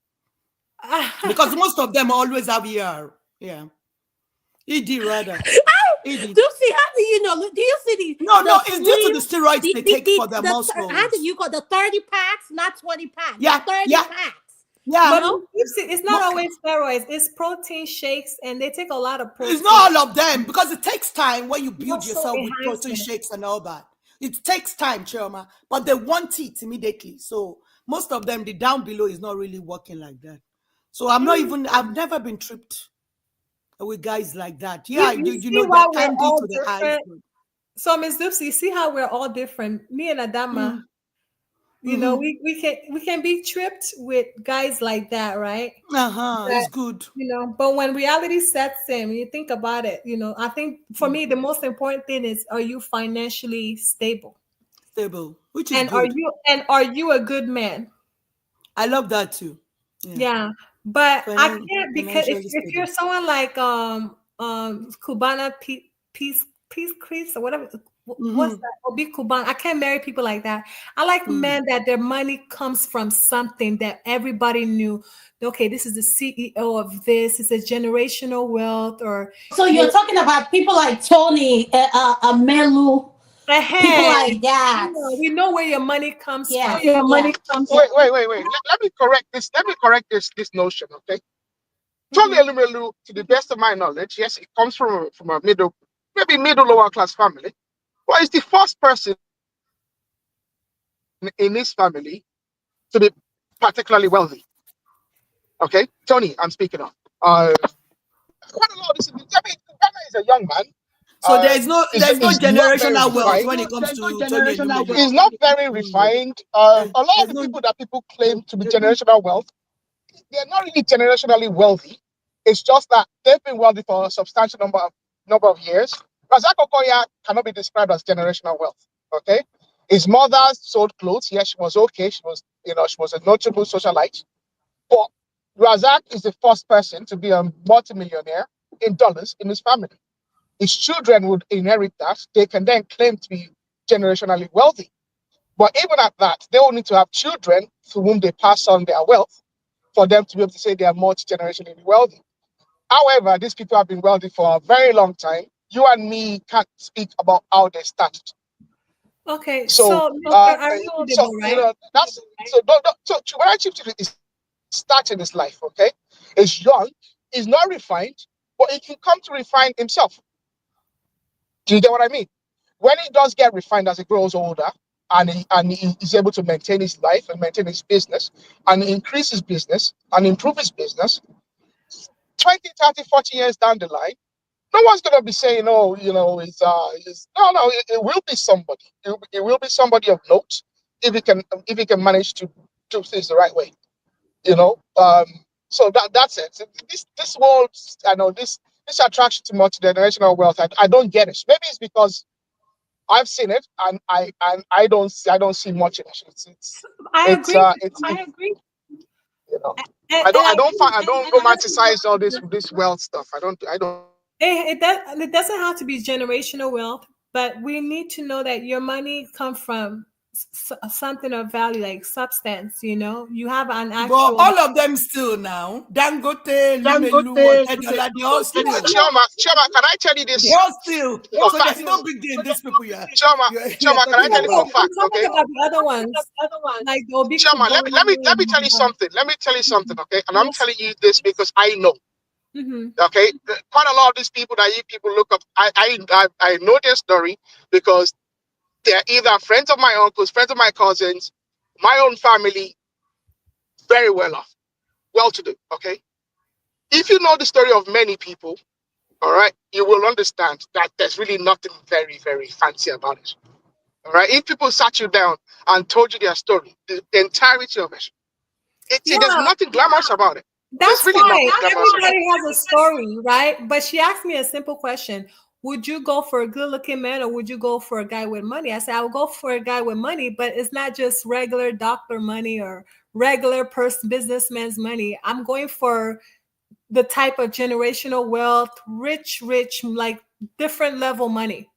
Speaker 2: because most of them always have ER. Yeah, ED rather.
Speaker 11: Dupsy, how do you know? Do you see these?
Speaker 2: No, it's due to the steroids they take for their muscles.
Speaker 11: How do you got the 30 packs, not 20 packs?
Speaker 2: Yeah,
Speaker 11: 30 packs.
Speaker 2: Yeah,
Speaker 3: but it's not always steroids. It's protein shakes, and they take a lot of protein.
Speaker 2: It's not all of them because it takes time when you build yourself with protein shakes and all that. It takes time, Choma, but they want it immediately. So most of them, the down below is not really working like that. So I've never been tripped with guys like that. Yeah, you know that candy to the eyes.
Speaker 3: So Ms. Dupsy, you see how we're all different. Me and Adama, you know, we can be tripped with guys like that, right?
Speaker 2: It's good.
Speaker 3: You know, but when reality sets in, you think about it, you know, I think for me the most important thing is, are you financially stable?
Speaker 2: Which is
Speaker 3: and
Speaker 2: good.
Speaker 3: Are you a good man?
Speaker 2: I love that too.
Speaker 3: Yeah. But I can't, because if you're someone like Cubana Peace Crease or whatever, what's that? Obi Cuban. I can't marry people like that. I like men that their money comes from something that everybody knew. Okay, this is the CEO of this. It's a generational wealth. Or
Speaker 11: so you're talking about people like Tony, Amelu. People like that.
Speaker 3: We know where your money comes from.
Speaker 11: Your money comes
Speaker 10: Wait. Let me correct this. Let me correct this notion, okay? Tony Elumelu, to the best of my knowledge, yes, it comes from a middle lower class family. Well, he's the first person in his family to be particularly wealthy. Okay, Tony, I'm speaking of. Quite a lot of this. I mean, Ghana is a young man.
Speaker 2: So there's no generational wealth when it comes to generational wealth.
Speaker 10: It's not very refined. A lot of the people that people claim to be generational wealth, they're not really generationally wealthy. It's just that they've been wealthy for a substantial number of years. Razak Okoya cannot be described as generational wealth. Okay, his mother sold clothes. Yes, she was okay. She was a notable socialite. But Razak is the first person to be a multimillionaire in dollars in his family. His children would inherit that. They can then claim to be generationally wealthy. But even at that, they will need to have children to whom they pass on their wealth for them to be able to say they are multi-generationally wealthy. However, these people have been wealthy for a very long time. You and me can't speak about how they started.
Speaker 3: Okay,
Speaker 10: So,
Speaker 3: right?
Speaker 10: that's so. So Chief is starting his life. Okay, he's young, he's not refined, but he can come to refine himself. Do you get what I mean? When he does get refined as he grows older, and he is able to maintain his life and maintain his business, and increase his business and improve his business, 20, 30, 40 years down the line, no one's going to be saying, oh, it will be somebody. It will be somebody of note if he can manage to do things the right way. So that's it. This world, I know this attraction to multi-generational wealth, I don't get it. Maybe it's because I've seen it and I don't see much in it.
Speaker 3: I agree.
Speaker 10: I don't romanticize all this wealth stuff. I don't.
Speaker 3: It doesn't have to be generational wealth, but we need to know that your money comes from something of value, like substance. You have an actual.
Speaker 2: But all of them still now. Dangote, Lumelu, they all still.
Speaker 10: Chioma, can I tell you this?
Speaker 2: They all still. So there's no big deal. These people,
Speaker 10: Chioma, can I tell you for fact?
Speaker 3: Okay. About the other ones, like
Speaker 10: Chioma, let me tell you something. Let me tell you something, okay? And I'm telling you this because I know.
Speaker 3: Mm-hmm.
Speaker 10: Okay, quite a lot of these people that you people look up, I know their story because they're either friends of my uncles, friends of my cousins, my own family, very well off, well-to-do. Okay, if you know the story of many people, all right, you will understand that there's really nothing very, very fancy about it. All right, if people sat you down and told you their story, the entirety of it, there's nothing glamorous about it.
Speaker 3: That's really fine. Everybody has a story, right? But she asked me a simple question. Would you go for a good-looking man or would you go for a guy with money? I said, I would go for a guy with money, but it's not just regular doctor money or regular businessman's money. I'm going for the type of generational wealth, rich, like different level money.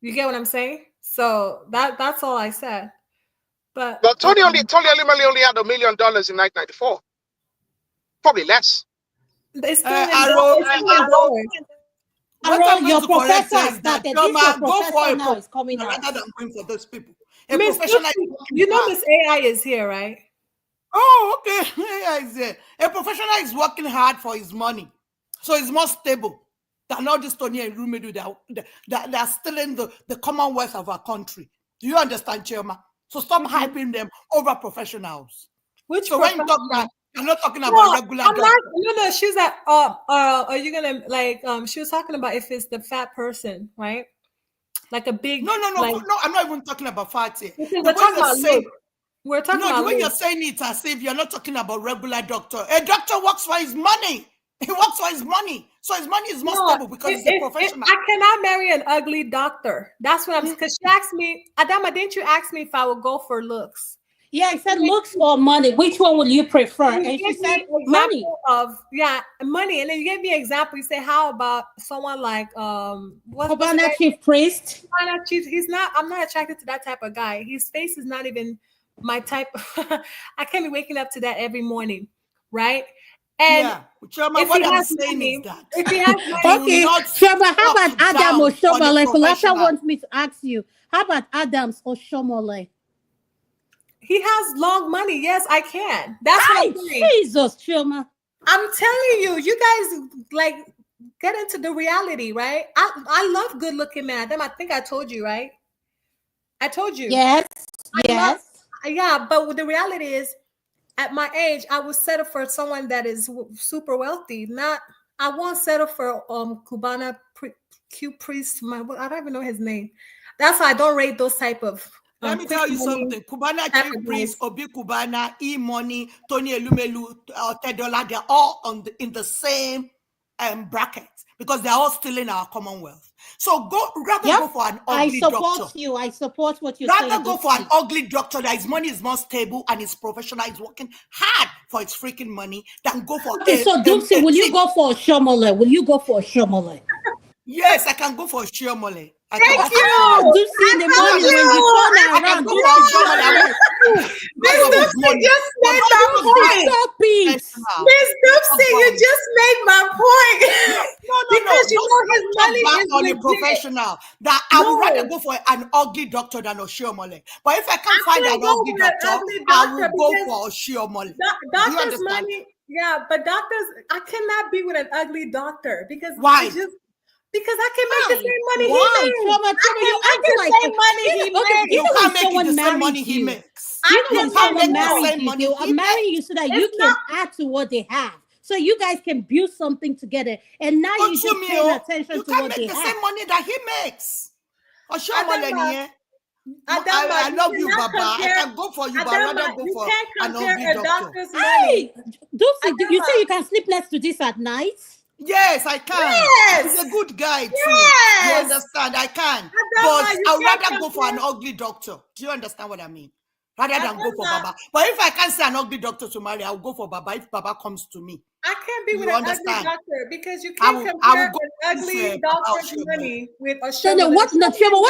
Speaker 3: You get what I'm saying? So that's all I said. But
Speaker 10: Tony only had $1 million in 1994. Probably less.
Speaker 3: It's still in
Speaker 17: your professor started. This your professor now is coming out.
Speaker 2: Rather than going for those people.
Speaker 3: You know this AI is here, right?
Speaker 2: Oh, okay. AI is here. A professional is working hard for his money. So it's more stable than all this Tony and Lumedu that are stealing the commonwealth of our country. Do you understand, Chioma? So stop hyping them over professionals. So when you talk about I'm not talking about regular.
Speaker 3: No. She's like, are you gonna she was talking about if it's the fat person, right? Like a big.
Speaker 2: No. I'm not even talking about fat here.
Speaker 3: We're talking about.
Speaker 2: The way you're saying it as if you're not talking about regular doctor. A doctor works for his money. He works for his money, so his money is more stable because he's a professional.
Speaker 3: I cannot marry an ugly doctor. That's what I'm. Because she asked me, Adama, didn't you ask me if I would go for looks?
Speaker 11: Yeah, I said looks or money. Which one would you prefer? And she said money.
Speaker 3: Money. And then you gave me an example. You say, how about someone like
Speaker 11: Cubana Chief Priest?
Speaker 3: Cubana Chief. I'm not attracted to that type of guy. His face is not even my type. I can't be waking up to that every morning, right? And
Speaker 2: Chioma, what I'm saying is that
Speaker 3: if he has
Speaker 11: okay, Chioma, how about Adam or Shomole? Kulasa wants me to ask you, how about Adams or Shomole?
Speaker 3: He has long money. Yes, I can. That's what I'm saying.
Speaker 11: Jesus, Chioma.
Speaker 3: I'm telling you, you guys get into the reality, right? I love good-looking men. I think I told you, right? I told you.
Speaker 11: Yes.
Speaker 3: But the reality is, at my age, I would settle for someone that is super wealthy. I won't settle for Cubana Q Priest. I don't even know his name. That's why I don't rate those type of.
Speaker 2: Let me tell you something. Cubana Chief Priest, Obi Cubana, E-Money, Tony Elumelu, Tedola, they're all in the same bracket because they're all stealing our commonwealth. So go for an ugly doctor.
Speaker 11: I support what you're saying.
Speaker 2: Rather go for an ugly doctor that his money is more stable and his professional is working hard for his freaking money than go for
Speaker 11: So Dupsy, will you go for a Shomole? Will you go for a Shomole?
Speaker 2: Yes, I can go for Shomole.
Speaker 17: Thank you. Do see in the morning when you turn around. Do
Speaker 2: Miss
Speaker 17: Dupsy
Speaker 2: just made my point.
Speaker 17: Stop it.
Speaker 2: Miss Dupsy, you just made my point. Because you know his money is
Speaker 18: on a
Speaker 2: legit.
Speaker 18: professional. That I would rather go for an ugly doctor than Oshiomhole. But if I can't find an ugly doctor, I will go for Oshiomhole.
Speaker 2: Doctor's money. Yeah, but doctors, I cannot be with an ugly doctor because
Speaker 18: why?
Speaker 2: Because I can make the same money
Speaker 17: Why?
Speaker 2: he makes.
Speaker 17: Trauma,
Speaker 2: I can make the same money he makes.
Speaker 18: You can't make the same money he makes.
Speaker 17: You know when someone
Speaker 18: make the
Speaker 17: marries
Speaker 18: same
Speaker 17: you,
Speaker 18: money
Speaker 17: they'll
Speaker 18: he
Speaker 17: marry
Speaker 18: makes.
Speaker 17: you so that you can add to what they have. So you guys can build something together. And now you just paying attention
Speaker 18: you
Speaker 17: to
Speaker 18: can't
Speaker 17: what they
Speaker 18: make the
Speaker 17: have.
Speaker 18: same money that he makes.
Speaker 2: Adama,
Speaker 18: I love you,
Speaker 2: cannot
Speaker 18: Baba. I
Speaker 2: compare-
Speaker 18: can go for you, but
Speaker 2: Adama,
Speaker 18: I'd rather go
Speaker 2: you
Speaker 18: for
Speaker 2: can't
Speaker 18: an
Speaker 2: compare
Speaker 18: ugly
Speaker 2: a
Speaker 18: doctor.
Speaker 2: doctor's
Speaker 17: Hey,
Speaker 2: money.
Speaker 17: Dulcie, you say you can sleep next to this at night?
Speaker 18: Yes, I can.
Speaker 2: Yes.
Speaker 18: He's a good guy too.
Speaker 2: Yes.
Speaker 18: You understand? I can.
Speaker 2: Adama,
Speaker 18: But
Speaker 2: you
Speaker 18: I'd
Speaker 2: can't
Speaker 18: rather go for an
Speaker 2: compare-
Speaker 18: ugly doctor. Do you understand what I mean? Rather than go for
Speaker 2: Adama.
Speaker 18: Baba. But if I can't see an ugly doctor to marry, I'll go for Baba if Baba comes to me.
Speaker 2: I can't be
Speaker 18: You
Speaker 2: with an
Speaker 18: understand?
Speaker 2: ugly doctor because you
Speaker 18: I
Speaker 2: can't
Speaker 18: will go
Speaker 2: compare an
Speaker 18: with,
Speaker 2: ugly
Speaker 18: Baba
Speaker 2: doctor's
Speaker 18: Oshiomhole.
Speaker 2: money with a
Speaker 17: So no, what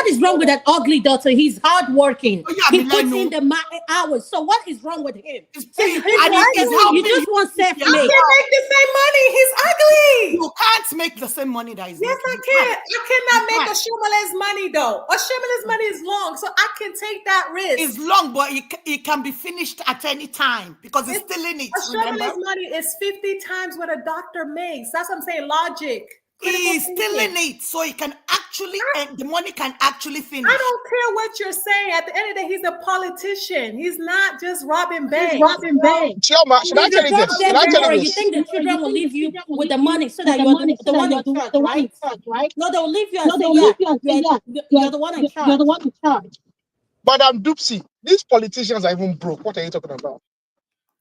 Speaker 17: is wrong with that ugly doctor? He's hardworking.
Speaker 18: Oh, yeah,
Speaker 17: He puts
Speaker 18: Mileno.
Speaker 17: in the hours. So what is wrong with him? So you,
Speaker 18: and he's
Speaker 17: you
Speaker 18: helping
Speaker 17: just want
Speaker 2: I
Speaker 17: self-made.
Speaker 2: can make the same money. He's ugly.
Speaker 18: You can't make the same money that he's
Speaker 2: Yes, I
Speaker 18: making.
Speaker 2: can. I cannot
Speaker 18: You
Speaker 2: make
Speaker 18: can't.
Speaker 2: Oshiomhole's money though. Oshiomhole's money is long, so I can take that risk.
Speaker 18: It's long, but it can be finished at any time because it's still in it. Remember?
Speaker 2: Oshiomhole's money is 50 times what a doctor makes. That's what I'm saying. Logic.
Speaker 18: He's still in it, so he can actually, and the money can actually finish.
Speaker 2: I don't care what you're saying. At the end of the day, he's a politician. He's not just robbing banks.
Speaker 10: Chioma, should I tell you this? Should I tell you
Speaker 17: You
Speaker 10: this?
Speaker 17: think the children will leave you with the money so that you're the one in charge, right? No, they'll leave you and say, you're the one in charge.
Speaker 10: Madam Dupsy, these politicians are even broke. What are you talking about?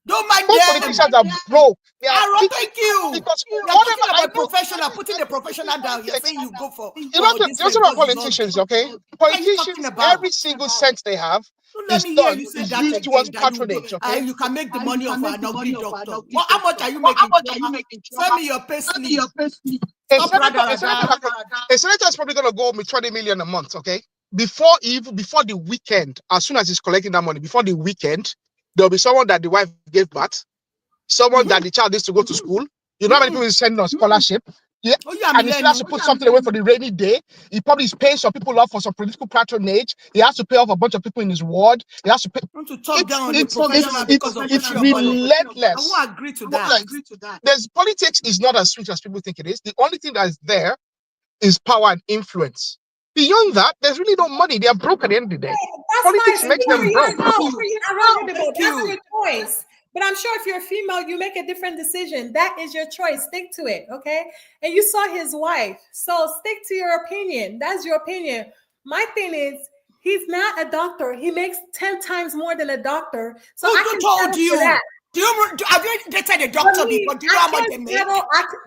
Speaker 18: Don't mind
Speaker 10: Those
Speaker 18: them.
Speaker 10: politicians are broke. They are
Speaker 18: Aaron, thank you.
Speaker 10: because
Speaker 18: You're
Speaker 10: whatever
Speaker 18: talking
Speaker 10: I
Speaker 18: about
Speaker 10: know,
Speaker 18: professional, putting the professional down. You're saying you go for.
Speaker 10: you know,
Speaker 18: this
Speaker 10: those
Speaker 18: way,
Speaker 10: are
Speaker 18: because it's
Speaker 10: politicians,
Speaker 18: not-
Speaker 10: okay?
Speaker 18: What are you talking
Speaker 10: Politicians,
Speaker 18: about?
Speaker 10: every single cent they have
Speaker 18: Don't let
Speaker 10: is
Speaker 18: me hear
Speaker 10: done,
Speaker 18: you say
Speaker 10: is
Speaker 18: that
Speaker 10: used
Speaker 18: again,
Speaker 10: towards
Speaker 18: that you
Speaker 10: patronage,
Speaker 18: go-
Speaker 10: okay?
Speaker 18: you can make the money of an ugly doctor. Well, how much are you making? Send
Speaker 10: Send
Speaker 18: me your pay slip.
Speaker 10: A
Speaker 18: Stop
Speaker 10: senator,
Speaker 18: rada.
Speaker 10: a senator is probably going to go with 20 million a month, okay? Before the weekend, as soon as he's collecting that money, before the weekend, there'll be someone that the wife gave birth, someone that the child needs to go to school. You know how many people is sending on scholarship? Yeah.
Speaker 18: Oh, yeah,
Speaker 10: And he still has to put something away for the rainy day. He probably is paying some people off for some political patronage. He has to pay off a bunch of people in his ward. He has to pay.
Speaker 18: Want to talk down on the professional because of
Speaker 10: It's
Speaker 18: Oshiomhole.
Speaker 10: relentless.
Speaker 18: I won't agree to that.
Speaker 10: There's politics is not as sweet as people think it is. The only thing that is there is power and influence. Beyond that, there's really no money. They are broke at the end of the day. Politics makes them broke.
Speaker 2: That's your choice. But I'm sure if you're a female, you make a different decision. That is your choice. Stick to it, okay? And you saw his wife. So stick to your opinion. That's your opinion. My thing is, he's not a doctor. He makes 10 times more than a doctor. So I can
Speaker 18: told
Speaker 2: settle
Speaker 18: you?
Speaker 2: for that.
Speaker 18: Have you dated a doctor before? Do you know how much they make?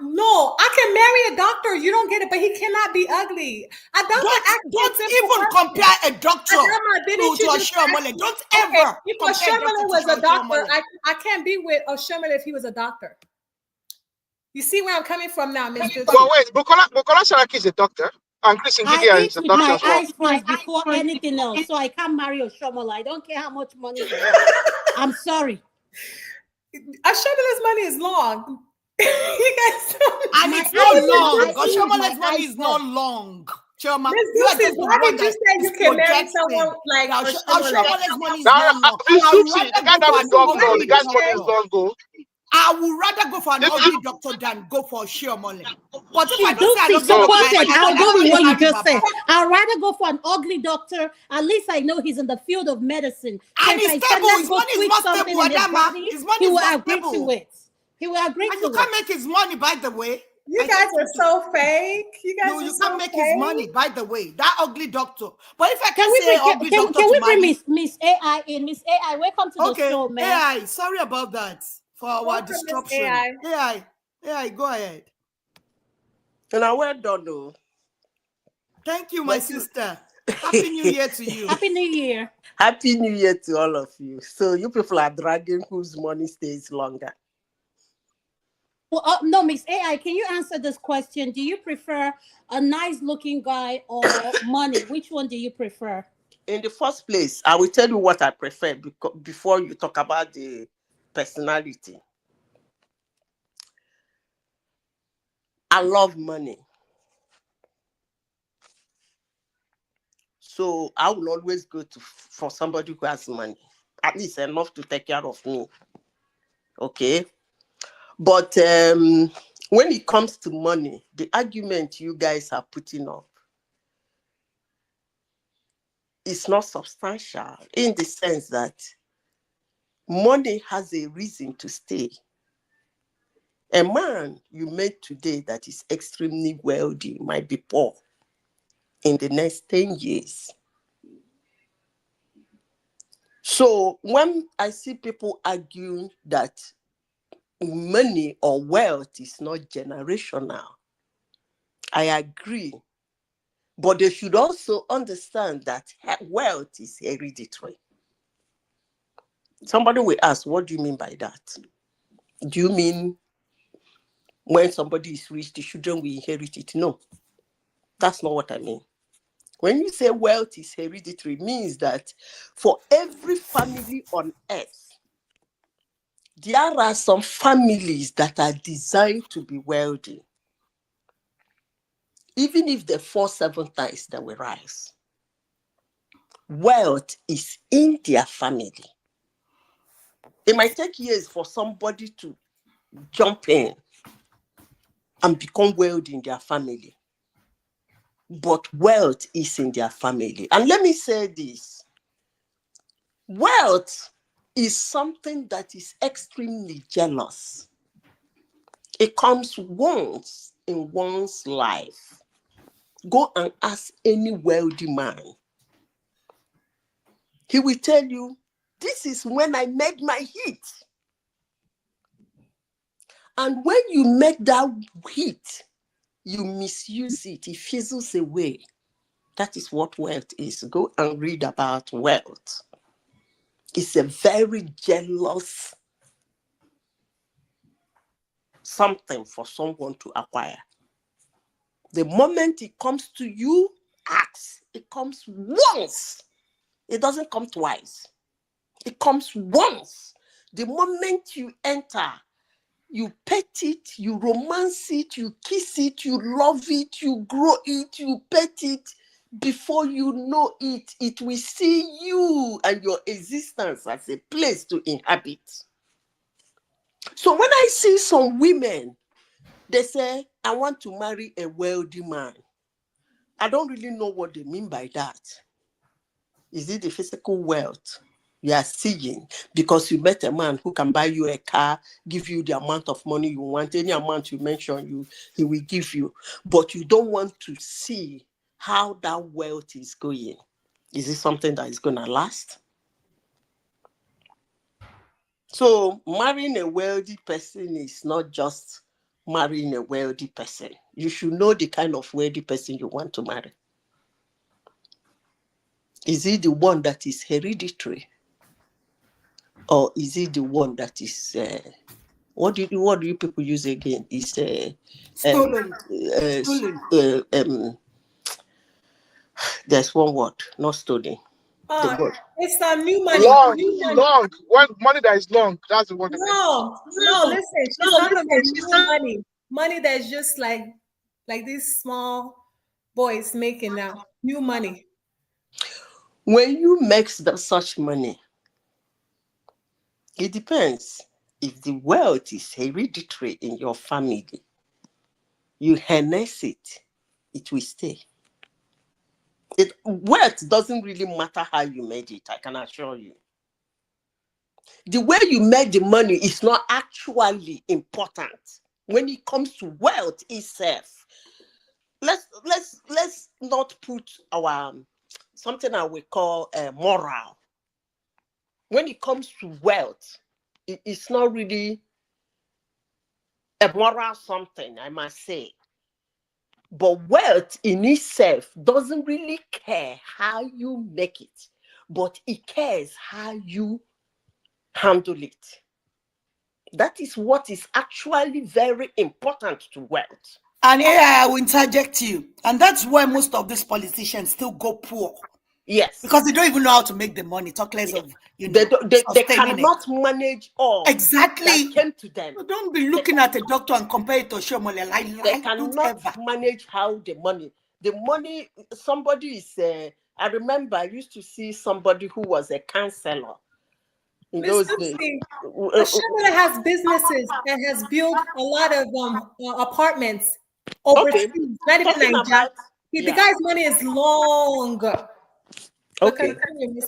Speaker 2: No, I can marry a doctor. You don't get it, but he cannot be ugly.
Speaker 18: Don't even compare a doctor to Oshiomhole. Don't ever.
Speaker 2: If
Speaker 18: compare
Speaker 2: Oshiomhole
Speaker 18: doctor
Speaker 2: was
Speaker 18: to
Speaker 2: a doctor,
Speaker 18: Oshiomhole.
Speaker 2: I can't be with Oshiomhole if he was a doctor. You see where I'm coming from now, Mr.
Speaker 10: Well, wait, Bukola Saraki is a doctor. And Chris
Speaker 17: I
Speaker 10: Ngige
Speaker 17: eat
Speaker 10: is a
Speaker 17: with
Speaker 10: doctor
Speaker 17: my
Speaker 10: as well.
Speaker 17: eyes first before anything else, so I can't marry Oshiomhole. I don't care how much money you have. I'm sorry.
Speaker 2: Oshiomhole's money is long. You guys don't.
Speaker 18: And it's not long. Oshiomhole's money is not long. Chioma,
Speaker 2: Why did you say you can marry someone like
Speaker 18: Oshiomhole's money is
Speaker 10: Now,
Speaker 18: not long.
Speaker 10: the guy that is long goal, the guy's money is long goal.
Speaker 18: I would rather go for an ugly doctor than go for Oshiomhole. But if I
Speaker 17: Don't
Speaker 18: don't say
Speaker 17: see
Speaker 18: an ugly doctor,
Speaker 17: I'll go with what you just said.
Speaker 18: Baba.
Speaker 17: I'd rather go for an ugly doctor. At least I know he's in the field of medicine. So
Speaker 18: And
Speaker 17: if
Speaker 18: he's
Speaker 17: I tell
Speaker 18: stable.
Speaker 17: him
Speaker 18: His
Speaker 17: go
Speaker 18: money is
Speaker 17: tweak
Speaker 18: more
Speaker 17: something
Speaker 18: stable,
Speaker 17: in his
Speaker 18: Adama.
Speaker 17: body,
Speaker 18: His money
Speaker 17: he
Speaker 18: is
Speaker 17: will
Speaker 18: more
Speaker 17: agree
Speaker 18: stable.
Speaker 17: to it. He will agree
Speaker 18: And
Speaker 17: to
Speaker 18: you can't
Speaker 17: it.
Speaker 18: make his money, by the way.
Speaker 2: You guys are so fake. You
Speaker 18: can't make his money, by the way. That ugly doctor. But if I
Speaker 17: Can
Speaker 18: can say ugly doctor
Speaker 17: we
Speaker 18: to
Speaker 17: bring
Speaker 18: marry,
Speaker 17: Miss AI in? Miss AI, welcome to the show, man.
Speaker 18: AI, sorry about that for our
Speaker 2: Welcome, Miss
Speaker 18: disruption. AI, go ahead.
Speaker 19: And I well done, though.
Speaker 18: Thank you, my sister. Happy New Year to you.
Speaker 17: Happy New Year.
Speaker 19: Happy New Year to all of you. So you people are dragging whose money stays longer.
Speaker 17: Well, no, Miss AI, can you answer this question? Do you prefer a nice-looking guy or money? Which one do you prefer?
Speaker 19: In the first place, I will tell you what I prefer before you talk about the personality. I love money. So I will always go for somebody who has money, at least enough to take care of me. Okay? But when it comes to money, the argument you guys are putting up is not substantial in the sense that money has a reason to stay. A man you met today that is extremely wealthy might be poor in the next 10 years. So when I see people arguing that money or wealth is not generational, I agree. But they should also understand that wealth is hereditary. Somebody will ask, what do you mean by that? Do you mean when somebody is rich, the children will inherit it? No, that's not what I mean. When you say wealth is hereditary, it means that for every family on earth, there are some families that are designed to be wealthy. Even if they fall 7 times, they will rise. Wealth is in their family. It might take years for somebody to jump in and become wealthy in their family. But wealth is in their family. And let me say this. Wealth is something that is extremely jealous. It comes once in one's life. Go and ask any wealthy man. He will tell you, this is when I made my hit. And when you make that hit, you misuse it. It fizzles away. That is what wealth is. Go and read about wealth. It's a very jealous something for someone to acquire. The moment it comes to you, ask. It comes once. It doesn't come twice. It comes once. The moment you enter, you pet it, you romance it, you kiss it, you love it, you grow it, you pet it. Before you know it, it will see you and your existence as a place to inhabit. So when I see some women, they say, I want to marry a wealthy man. I don't really know what they mean by that. Is it the physical wealth you are seeing because you met a man who can buy you a car, give you the amount of money you want, any amount you mention, he will give you. But you don't want to see how that wealth is going. Is it something that is going to last? So marrying a wealthy person is not just marrying a wealthy person. You should know the kind of wealthy person you want to marry. Is it the one that is hereditary? Or is it the one that is, what do you people use again? Is
Speaker 2: stolen.
Speaker 19: There's one word, not stolen.
Speaker 3: It's new money.
Speaker 10: Long. When money that is long, that's the word.
Speaker 3: No, listen. She's talking about new money. Money that's just like these small boys making now. New money.
Speaker 19: When you make such money, it depends. If the wealth is hereditary in your family, you harness it, it will stay. Wealth doesn't really matter how you made it, I can assure you. The way you made the money is not actually important. When it comes to wealth itself, let's not put our something I will call moral. When it comes to wealth, it's not really a moral something, I must say. But wealth in itself doesn't really care how you make it, but it cares how you handle it. That is what is actually very important to wealth.
Speaker 18: And AI will interject you. And that's why most of these politicians still go poor.
Speaker 19: Yes.
Speaker 18: Because they don't even know how to make the money. Talk less of,
Speaker 19: they cannot manage all
Speaker 18: exactly
Speaker 19: that came to them.
Speaker 18: Don't be looking at a doctor and compare it to Oshiomhole.
Speaker 19: They cannot manage how the money, somebody is, I remember I used to see somebody who was a counselor in those days.
Speaker 3: Oshiomhole has businesses and has built a lot of apartments overseas, not even Nigeria. The guy's money is long.
Speaker 19: Okay.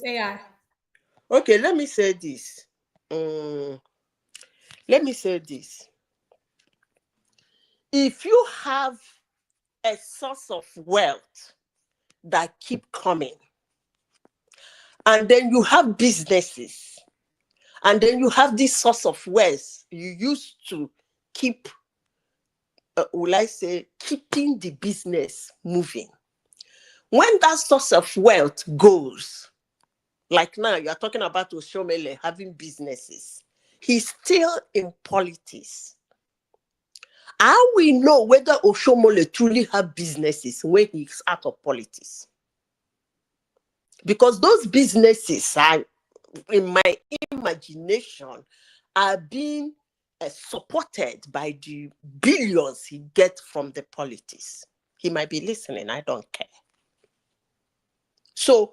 Speaker 3: AI.
Speaker 19: Okay, let me say this. If you have a source of wealth that keep coming, and then you have businesses, and then you have this source of wealth you used to keep, keeping the business moving. When that source of wealth goes, like now you're talking about Oshiomhole having businesses, he's still in politics. How we know whether Oshiomhole truly have businesses when he's out of politics? Because those businesses are, in my imagination, are being supported by the billions he gets from the politics. He might be listening, I don't care. So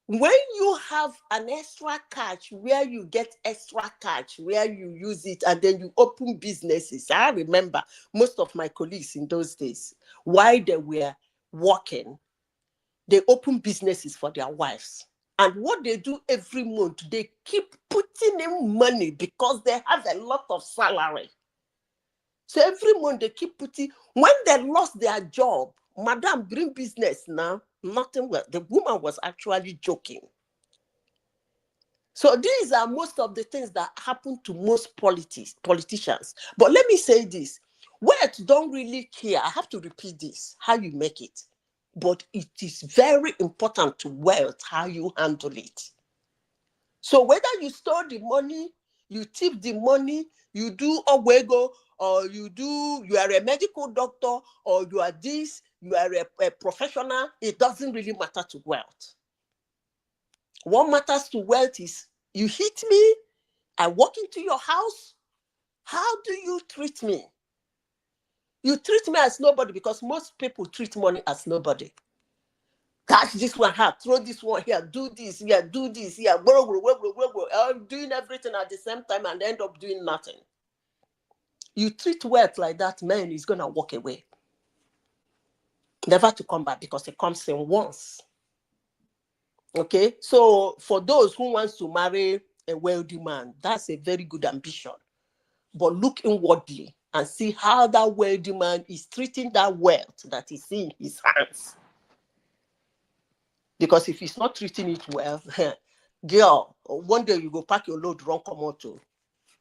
Speaker 19: when you have an extra cash, where you get extra cash, where you use it, and then you open businesses. I remember most of my colleagues in those days, while they were working, they open businesses for their wives. And what they do every month, they keep putting in money because they have a lot of salary. So every month they keep putting, when they lost their job, Madam, bring business now, nothing well. The woman was actually joking. So these are most of the things that happen to most politicians. But let me say this, wealth don't really care. I have to repeat this, how you make it. But it is very important to wealth, how you handle it. So whether you store the money, you tip the money, you do Owego, or you are a medical doctor, or you are this, you are a professional, it doesn't really matter to wealth. What matters to wealth is, you hit me, I walk into your house, how do you treat me? You treat me as nobody, because most people treat money as nobody. Catch this one here, throw this one here, do this here, doing everything at the same time and end up doing nothing. You treat wealth like that, man is going to walk away. Never to come back, because it comes in once. Okay, so for those who wants to marry a wealthy man, that's a very good ambition. But look inwardly and see how that wealthy man is treating that wealth that is in his hands. Because if he's not treating it well, girl, one day you go pack your load wrong komoto.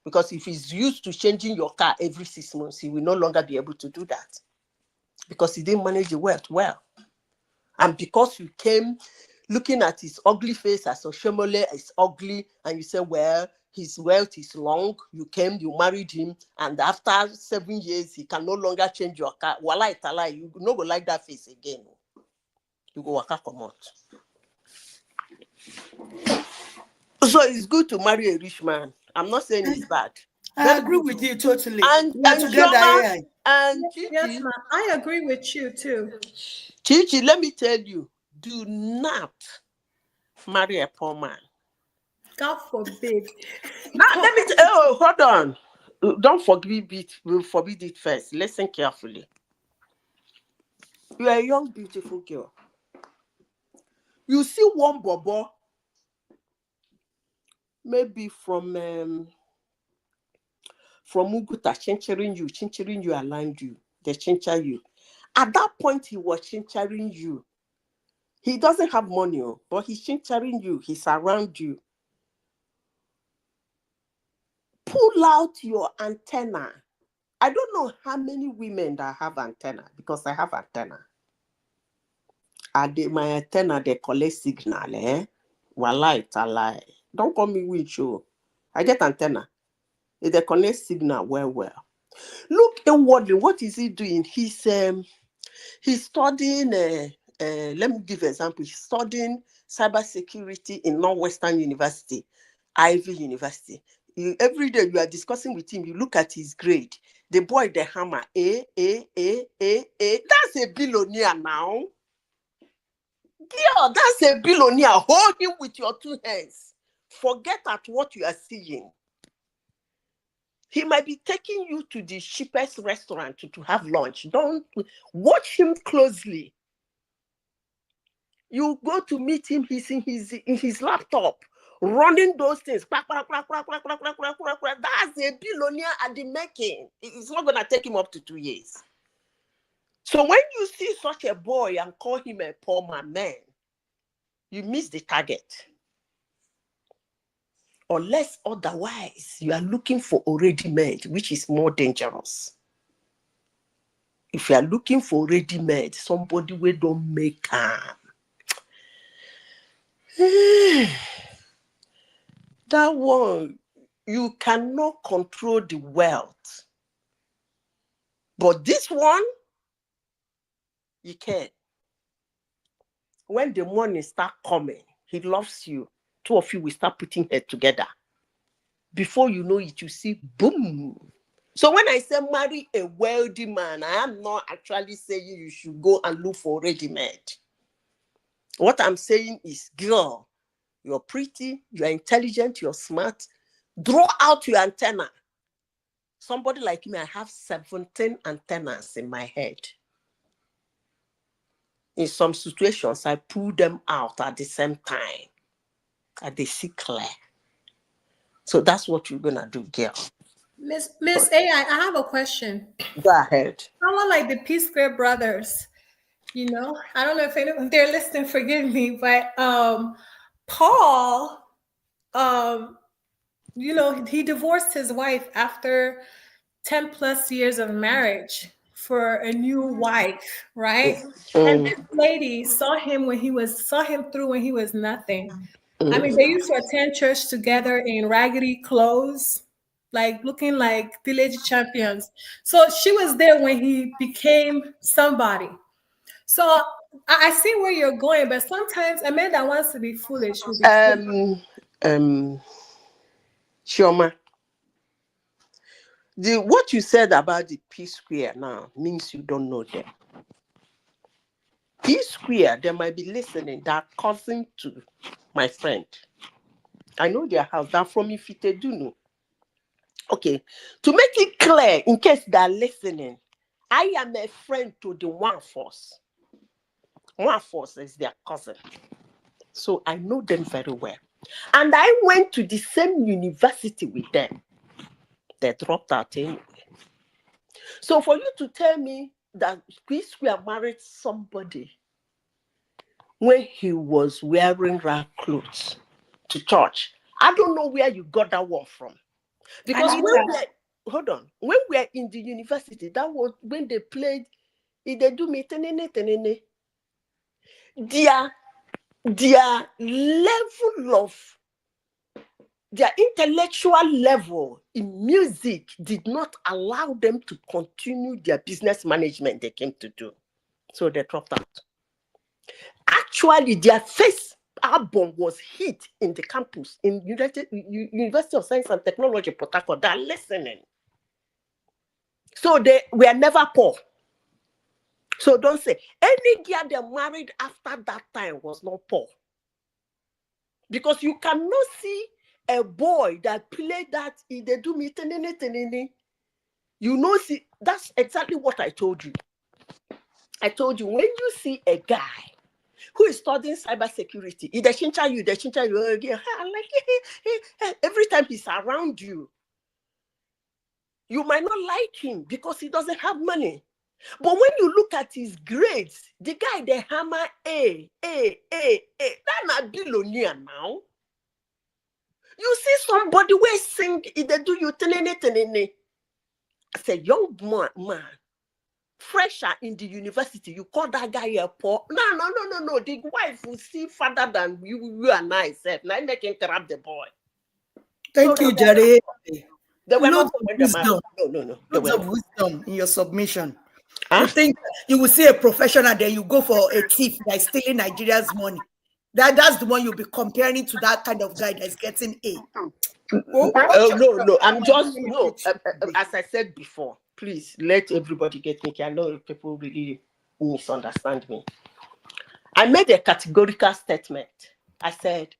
Speaker 19: Because if he's used to changing your car every 6 months, he will no longer be able to do that. Because he didn't manage the wealth well. And because you came looking at his ugly face as Oshiomhole is ugly, and you say, well, his wealth is long, you came, you married him, and after 7 years, he can no longer change your car. Walai talai, you no go like that face again. You go waka komot. So it's good to marry a rich man. I'm not saying it's bad.
Speaker 18: I agree with you totally.
Speaker 19: And
Speaker 3: Chichi, yes, ma'am. I agree with you too.
Speaker 19: Chichi, let me tell you, do not marry a poor man.
Speaker 3: God forbid.
Speaker 19: Let me hold on. Don't forbid it. We'll forbid it first. Listen carefully. You are a young, beautiful girl. You see one bobo, maybe from Uguta, chinchering you around you. They chincher you. At that point, he was chinchering you. He doesn't have money, but he's chinchering you. He's around you. Pull out your antenna. I don't know how many women that have antenna, because I have antenna. My antenna, they collect signal, eh? Walai talai. Don't call me winch, you. I get antenna. They connect signal well. Look inwardly. What is he doing? He's studying. Let me give an example. He's studying cybersecurity in Northwestern University, Ivy University. Every day you are discussing with him, you look at his grade. The boy, the hammer, A. That's a billionaire now. Yeah, that's a billionaire. Hold him with your two hands. Forget at what you are seeing. He might be taking you to the cheapest restaurant to have lunch. Don't watch him closely. You go to meet him, he's in his laptop, running those things. That's a billionaire at the making. It's not going to take him up to 2 years. So when you see such a boy and call him a poor man, you miss the target. Unless otherwise, you are looking for already made, which is more dangerous. If you are looking for already made, somebody will don't make that one, you cannot control the wealth. But this one, you can. When the money start coming, he loves you. Two of you will start putting head together. Before you know it, you see, boom. So when I say marry a wealthy man, I am not actually saying you should go and look for ready-made. What I'm saying is, girl, you're pretty, you're intelligent, you're smart. Draw out your antenna. Somebody like me, I have 17 antennas in my head. In some situations, I pull them out at the same time. And they see clear. So that's what you're gonna do, girl.
Speaker 3: Miss AI, I have a question.
Speaker 19: Go ahead.
Speaker 3: Someone like the P Square brothers, I don't know if they're listening, forgive me, but Paul, he divorced his wife after 10 plus years of marriage for a new wife, right? And this lady saw him through when he was nothing. I mean, they used to attend church together in raggedy clothes, like looking like village champions. So she was there when he became somebody. So I see where you're going, but sometimes a man that wants to be foolish will be foolish.
Speaker 19: Chioma, what you said about the P Square now means you don't know them. P Square, they might be listening. They're cousin to my friend. I know their house. They're from Ifitedunu. Okay. To make it clear, in case they're listening, I am a friend to the One Force. One Force is their cousin. So I know them very well. And I went to the same university with them. They dropped out anyway. So for you to tell me that P Square married somebody when he was wearing rag clothes to church, I don't know where you got that one from. Because when we are in the university, that was when they played, they do me tenene. Their level of their intellectual level in music did not allow them to continue their business management they came to do. So they dropped out. Actually, their first album was hit in the campus in University of Science and Technology, Port Harcourt. They're listening. So they were never poor. So don't say any girl they married after that time was not poor. Because you cannot see a boy that played that they do me tenene. See, that's exactly what I told you. I told you, when you see a guy who is studying cybersecurity, they chincha you again. Every time he's around you, you might not like him because he doesn't have money. But when you look at his grades, the guy they hammer A, that's not billionaire now. You see somebody who sing, they do you tenene. As a young man, fresher in the university, you call that guy a poor. No. The wife will see further than you and I said. Now they can interrupt the boy.
Speaker 2: Thank you, Jerry.
Speaker 19: They were
Speaker 2: Loads
Speaker 19: not
Speaker 2: of
Speaker 19: when they married.
Speaker 2: wisdom.
Speaker 19: No.
Speaker 2: Loads of wisdom in your submission.
Speaker 19: Huh?
Speaker 2: You think you will see a professional, then you go for a thief that is stealing Nigeria's money. That's the one you'll be comparing to that kind of guy that's getting A.
Speaker 19: No. I'm just as I said before, please let everybody get me. I know people really misunderstand me. I made a categorical statement. I said,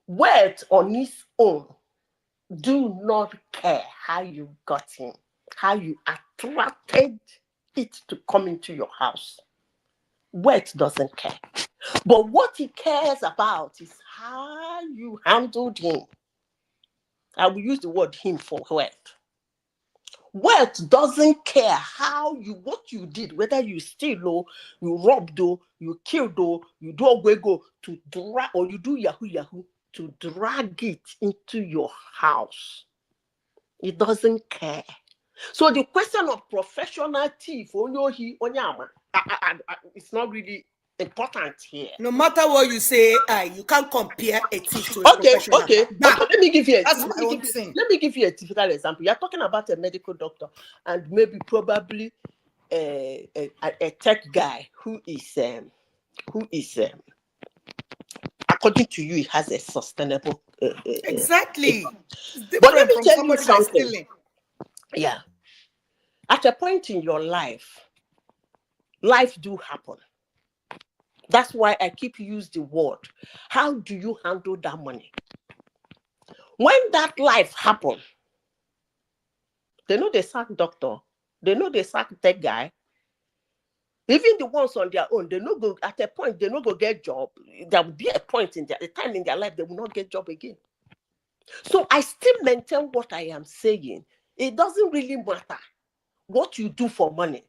Speaker 19: wealth on its own do not care how you got him, how you attracted it to come into your house. Wealth doesn't care. But what he cares about is how you handled him. I will use the word him for wealth. Wealth doesn't care what you did, whether you steal or you robbed or you killed or you do ogwego to drag or you do yahoo to drag it into your house. It doesn't care. So the question of professional thief, it's not really important here.
Speaker 2: No matter what you say, you can't compare a thief to a professional.
Speaker 19: Okay. Let me give you a typical example. You're talking about a medical doctor and maybe probably a tech guy who is according to you, he has a sustainable
Speaker 2: exactly.
Speaker 19: But let me tell you something. Yeah. At a point in your life do happen. That's why I keep using the word. How do you handle that money? When that life happens, they know they sack doctor, they know they sack tech guy. Even the ones on their own, they know go at a point, they know go get job. There will be a point in a time in their life they will not get job again. So I still maintain what I am saying. It doesn't really matter what you do for money.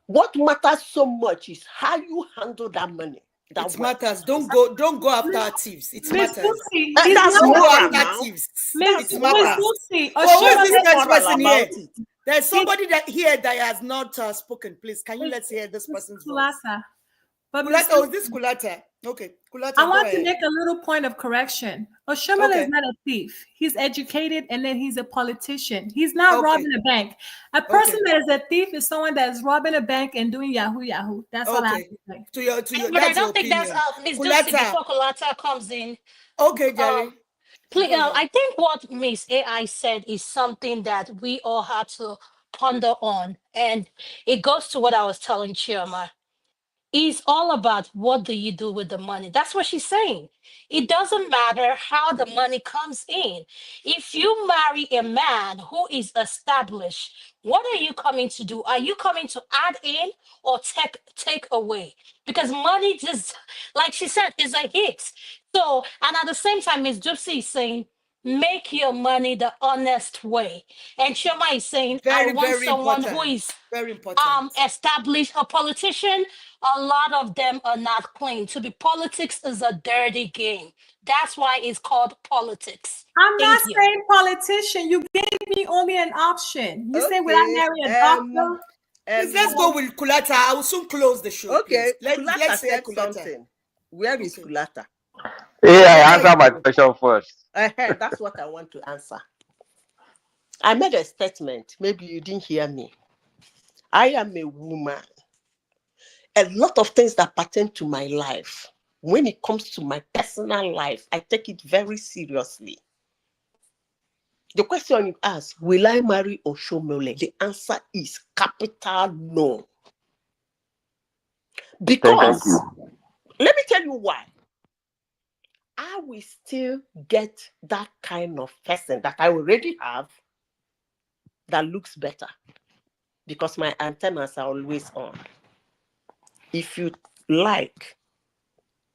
Speaker 19: What matters so much is how you handle that money.
Speaker 2: It matters. Don't go after thieves. It matters.
Speaker 19: That's
Speaker 2: moral now. It matters. Who is this next person here? There's somebody here that has not spoken. Please, can you let's hear this person's voice? Oh, is this Kulata? Okay, Kulata.
Speaker 3: I want to make a little point of correction. Oshiomhole is not a thief. He's educated and then he's a politician. He's not robbing a bank. A person that is a thief is someone that is robbing a bank and doing yahoo. That's all I have to say.
Speaker 11: But I don't think that's Ms. Dupsy before Kulata comes in.
Speaker 2: Okay, Jerry.
Speaker 11: I think what Ms. AI said is something that we all had to ponder on. And it goes to what I was telling Chioma. It's all about what do you do with the money. That's what she's saying. It doesn't matter how the money comes in. If you marry a man who is established, what are you coming to do? Are you coming to add in or take away? Because money just, like she said, is a hit. So, and at the same time, Ms. Dupsy is saying, make your money the honest way. And Chioma is saying, I want someone who is
Speaker 2: very important.
Speaker 11: Established. A politician, a lot of them are not clean. To be politics is a dirty game. That's why it's called politics.
Speaker 3: I'm not saying politician. You gave me only an option. You say, will I marry a doctor?
Speaker 2: Let's go with Kulata. I will soon close the show.
Speaker 19: Okay,
Speaker 2: let's hear
Speaker 19: Kulata. Where is Kulata?
Speaker 20: I answer my question first.
Speaker 19: That's what I want to answer. I made a statement. Maybe you didn't hear me. I am a woman. A lot of things that pertain to my life, when it comes to my personal life, I take it very seriously. The question you ask, will I marry Oshiomhole? The answer is capital no. Because, let me tell you why. I will still get that kind of person that I already have that looks better because my antennas are always on. If you like,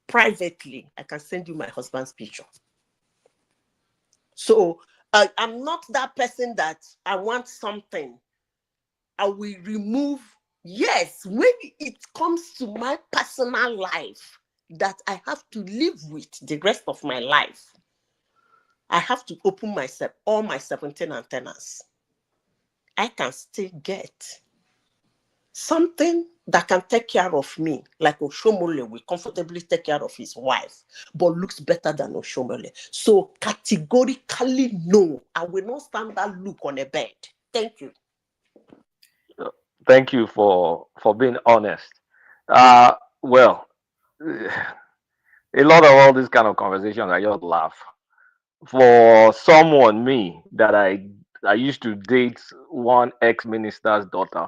Speaker 19: privately, I can send you my husband's picture. So I'm not that person that I want something. I will remove. Yes, when it comes to my personal life, that I have to live with the rest of my life, I have to open myself, all my 17 antennas. I can still get something that can take care of me, like Oshomole will comfortably take care of his wife, but looks better than Oshomole. So categorically, no, I will not stand that look on a bed. Thank you.
Speaker 20: Thank you for being honest. Well, a lot of all these kind of conversations, I just laugh. For someone, me, that I used to date one ex-minister's daughter.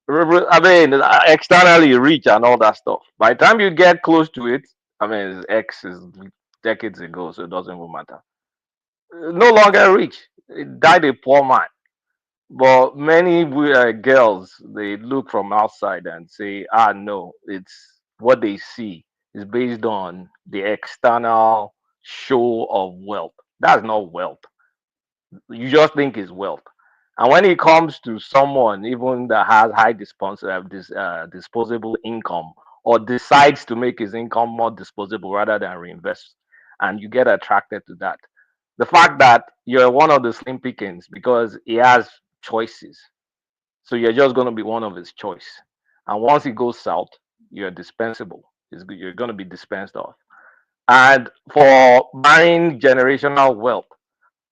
Speaker 20: I mean, externally rich and all that stuff. By the time you get close to it, I mean, his ex is decades ago, so it doesn't even matter. No longer rich. He died a poor man. But many girls, they look from outside and say, no, it's what they see is based on the external show of wealth. That's not wealth. You just think it's wealth. And when it comes to someone even that has high disposable income, or decides to make his income more disposable rather than reinvest, and you get attracted to that, the fact that you're one of the slim pickings because he has choices, so you're just going to be one of his choice, and once it goes south, you're dispensable. You're going to be dispensed off. And for marrying generational wealth,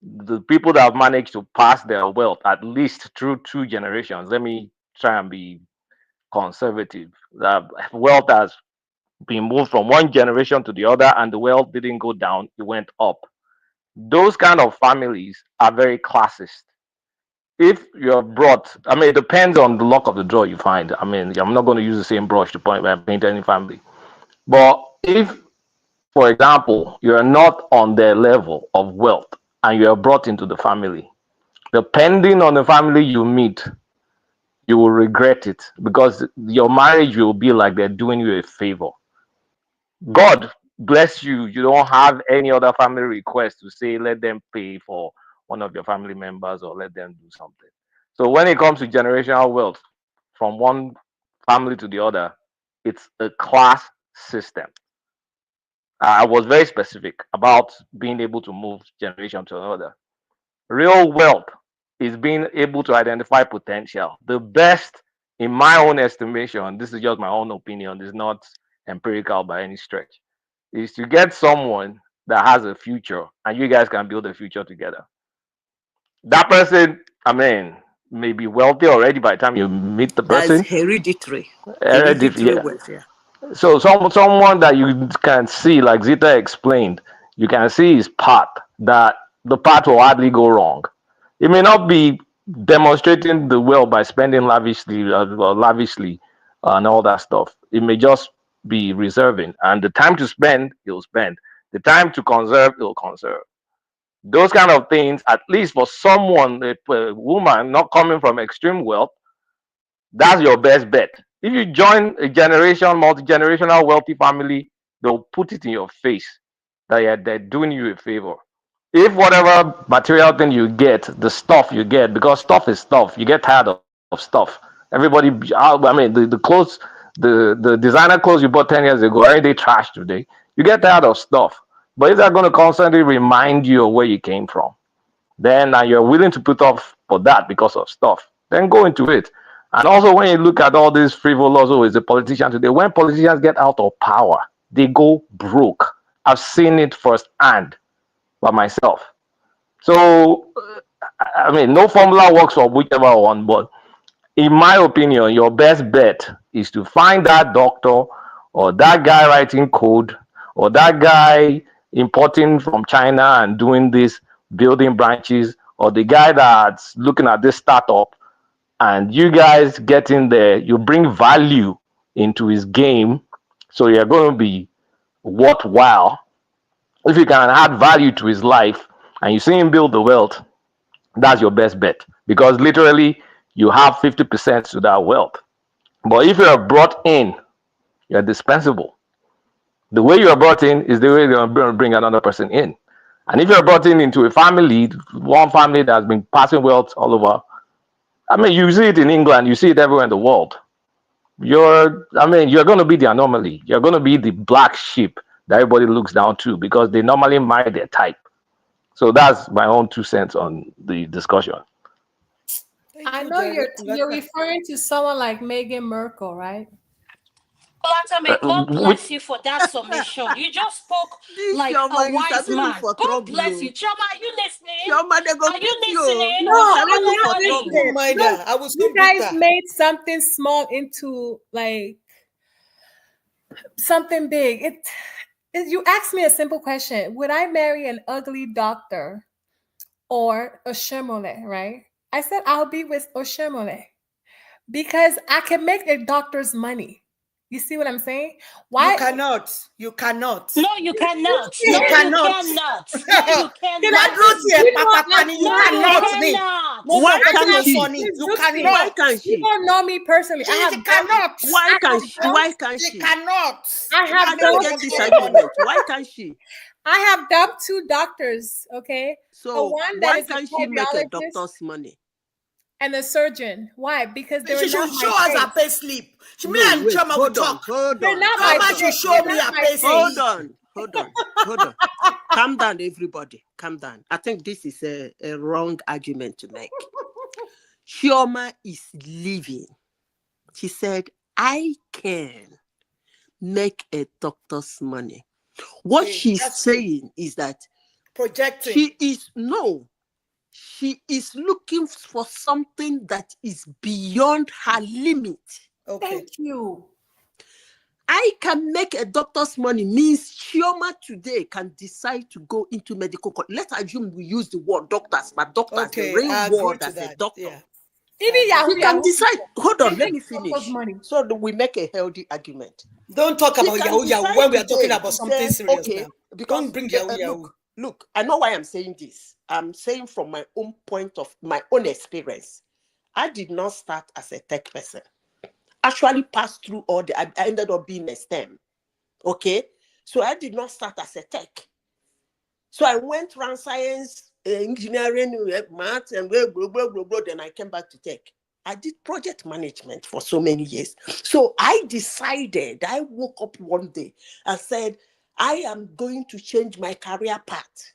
Speaker 20: the people that have managed to pass their wealth at least through 2 generations, let me try and be conservative, that wealth has been moved from one generation to the other, and the wealth didn't go down, it went up. Those kind of families are very classist. If you're brought, I mean, it depends on the luck of the draw you find. I mean, I'm not going to use the same brush to paint any family. But if, for example, you're not on their level of wealth and you're brought into the family, depending on the family you meet, you will regret it, because your marriage will be like they're doing you a favor. God bless you, you don't have any other family request to say let them pay for one of your family members or let them do something. So when it comes to generational wealth from one family to the other, it's a class system. I was very specific about being able to move generation to another. Real wealth is being able to identify potential. The best, in my own estimation, this is just my own opinion, this is not empirical by any stretch, is to get someone that has a future and you guys can build a future together. That person, I mean, may be wealthy already by the time you meet the person.
Speaker 19: That's hereditary.
Speaker 20: Hereditary, yeah.
Speaker 19: Wealth, yeah.
Speaker 20: So someone that you can see, like Zita explained, you can see his path, that the path will hardly go wrong. It may not be demonstrating the wealth by spending lavishly and all that stuff. It may just be reserving, and the time to spend, he'll spend. The time to conserve, he'll conserve. Those kind of things, at least for someone, a woman not coming from extreme wealth, that's your best bet. If you join a multi-generational wealthy family, they'll put it in your face that they're doing you a favor. If whatever material thing you get, the stuff you get, because stuff is stuff, you get tired of stuff. Everybody, I mean, the clothes, the designer clothes you bought 10 years ago, everyday trash today. You get tired of stuff. But if they're going to constantly remind you of where you came from, then you're willing to put off for that because of stuff, then go into it. And also, when you look at all these frivolous, is a politician today, when politicians get out of power, they go broke. I've seen it firsthand by myself. So, I mean, no formula works for whichever one, but in my opinion, your best bet is to find that doctor or that guy writing code or that guy importing from China and doing this, building branches, or the guy that's looking at this startup, and you guys get in there, you bring value into his game, so you're going to be worthwhile. If you can add value to his life and you see him build the wealth, that's your best bet, because literally you have 50% to that wealth. But if you're brought in, you're dispensable. The way you're brought in is the way you're going to bring another person in. And if you're brought in into a family, one family that's been passing wealth all over, I mean, you see it in England, you see it everywhere in the world. You're going to be the anomaly. You're going to be the black sheep that everybody looks down to because they normally marry their type. So that's my own 2 cents on the discussion.
Speaker 3: I know you're referring to someone like Meghan Markle, right?
Speaker 11: God bless you for that submission. You just spoke like a wise man. God bless you. Chioma, are you listening? Chioma, they go are you listening?
Speaker 3: No, you guys made something small into like something big. You asked me a simple question. Would I marry an ugly doctor or Oshomole, right? I said I'll be with Oshomole because I can make a doctor's money. You see what I'm saying? Why?
Speaker 2: You cannot. You cannot.
Speaker 11: No, you cannot.
Speaker 2: You cannot.
Speaker 11: You cannot.
Speaker 2: You cannot.
Speaker 19: Why can't she?
Speaker 2: You cannot.
Speaker 19: Why can't she?
Speaker 3: You don't know me personally.
Speaker 2: She cannot.
Speaker 19: Why can't she? Why can't she?
Speaker 2: She cannot.
Speaker 19: I don't get this argument. Why can't she?
Speaker 3: I have dubbed 2 doctors, okay?
Speaker 19: So why can't she make a doctor's money?
Speaker 3: And a surgeon. Why? Because they're
Speaker 2: she
Speaker 3: not
Speaker 2: should show us her pay slip. Me and Chioma will talk.
Speaker 3: They're not
Speaker 2: How
Speaker 3: my
Speaker 2: much you show me her pay slip?
Speaker 19: Hold on. Calm down, everybody. Calm down. I think this is a wrong argument to make. Chioma is leaving. She said, I can make a doctor's money. What she's saying is that
Speaker 2: projecting.
Speaker 19: She is looking for something that is beyond her limit.
Speaker 2: Okay.
Speaker 3: Thank you.
Speaker 19: I can make a doctor's money means Chioma today can decide to go into medical college. Let's assume we use the word doctors, but doctors, the real word as a doctor.
Speaker 2: Yeah.
Speaker 3: Even
Speaker 19: you can decide. Hold on, let me finish. So we make a healthy argument.
Speaker 2: Don't talk about Yahoo when we are talking about something serious.
Speaker 19: Okay,
Speaker 2: now.
Speaker 19: because
Speaker 2: Don't bring Yahoo.
Speaker 19: Look, I know why I'm saying this. I'm saying from my own point of my own experience. I did not start as a tech person. Actually passed through I ended up being a STEM. Okay? So I did not start as a tech. So I went around science, engineering, math, and blah, blah, blah, blah, blah. Then I came back to tech. I did project management for so many years. So I decided, I woke up one day and said, I am going to change my career path.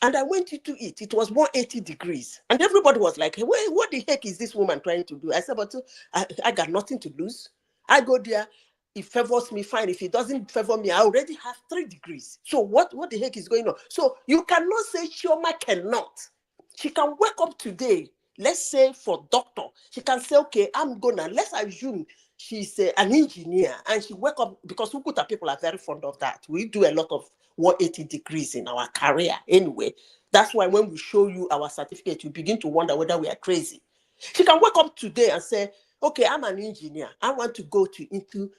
Speaker 19: And I went into it. It was 180 degrees. And everybody was like, hey, what the heck is this woman trying to do? I said, but I got nothing to lose. I go there. It favors me, fine. If it doesn't favor me, I already have 3 degrees. So what the heck is going on? So you cannot say Chioma cannot. She can wake up today. Let's say for doctor, she can say, okay, let's assume she's an engineer and she wake up, because Ukuta people are very fond of that. We do a lot of 180 degrees in our career anyway. That's why when we show you our certificate, you begin to wonder whether we are crazy. She can wake up today and say, okay, I'm an engineer. I want to go into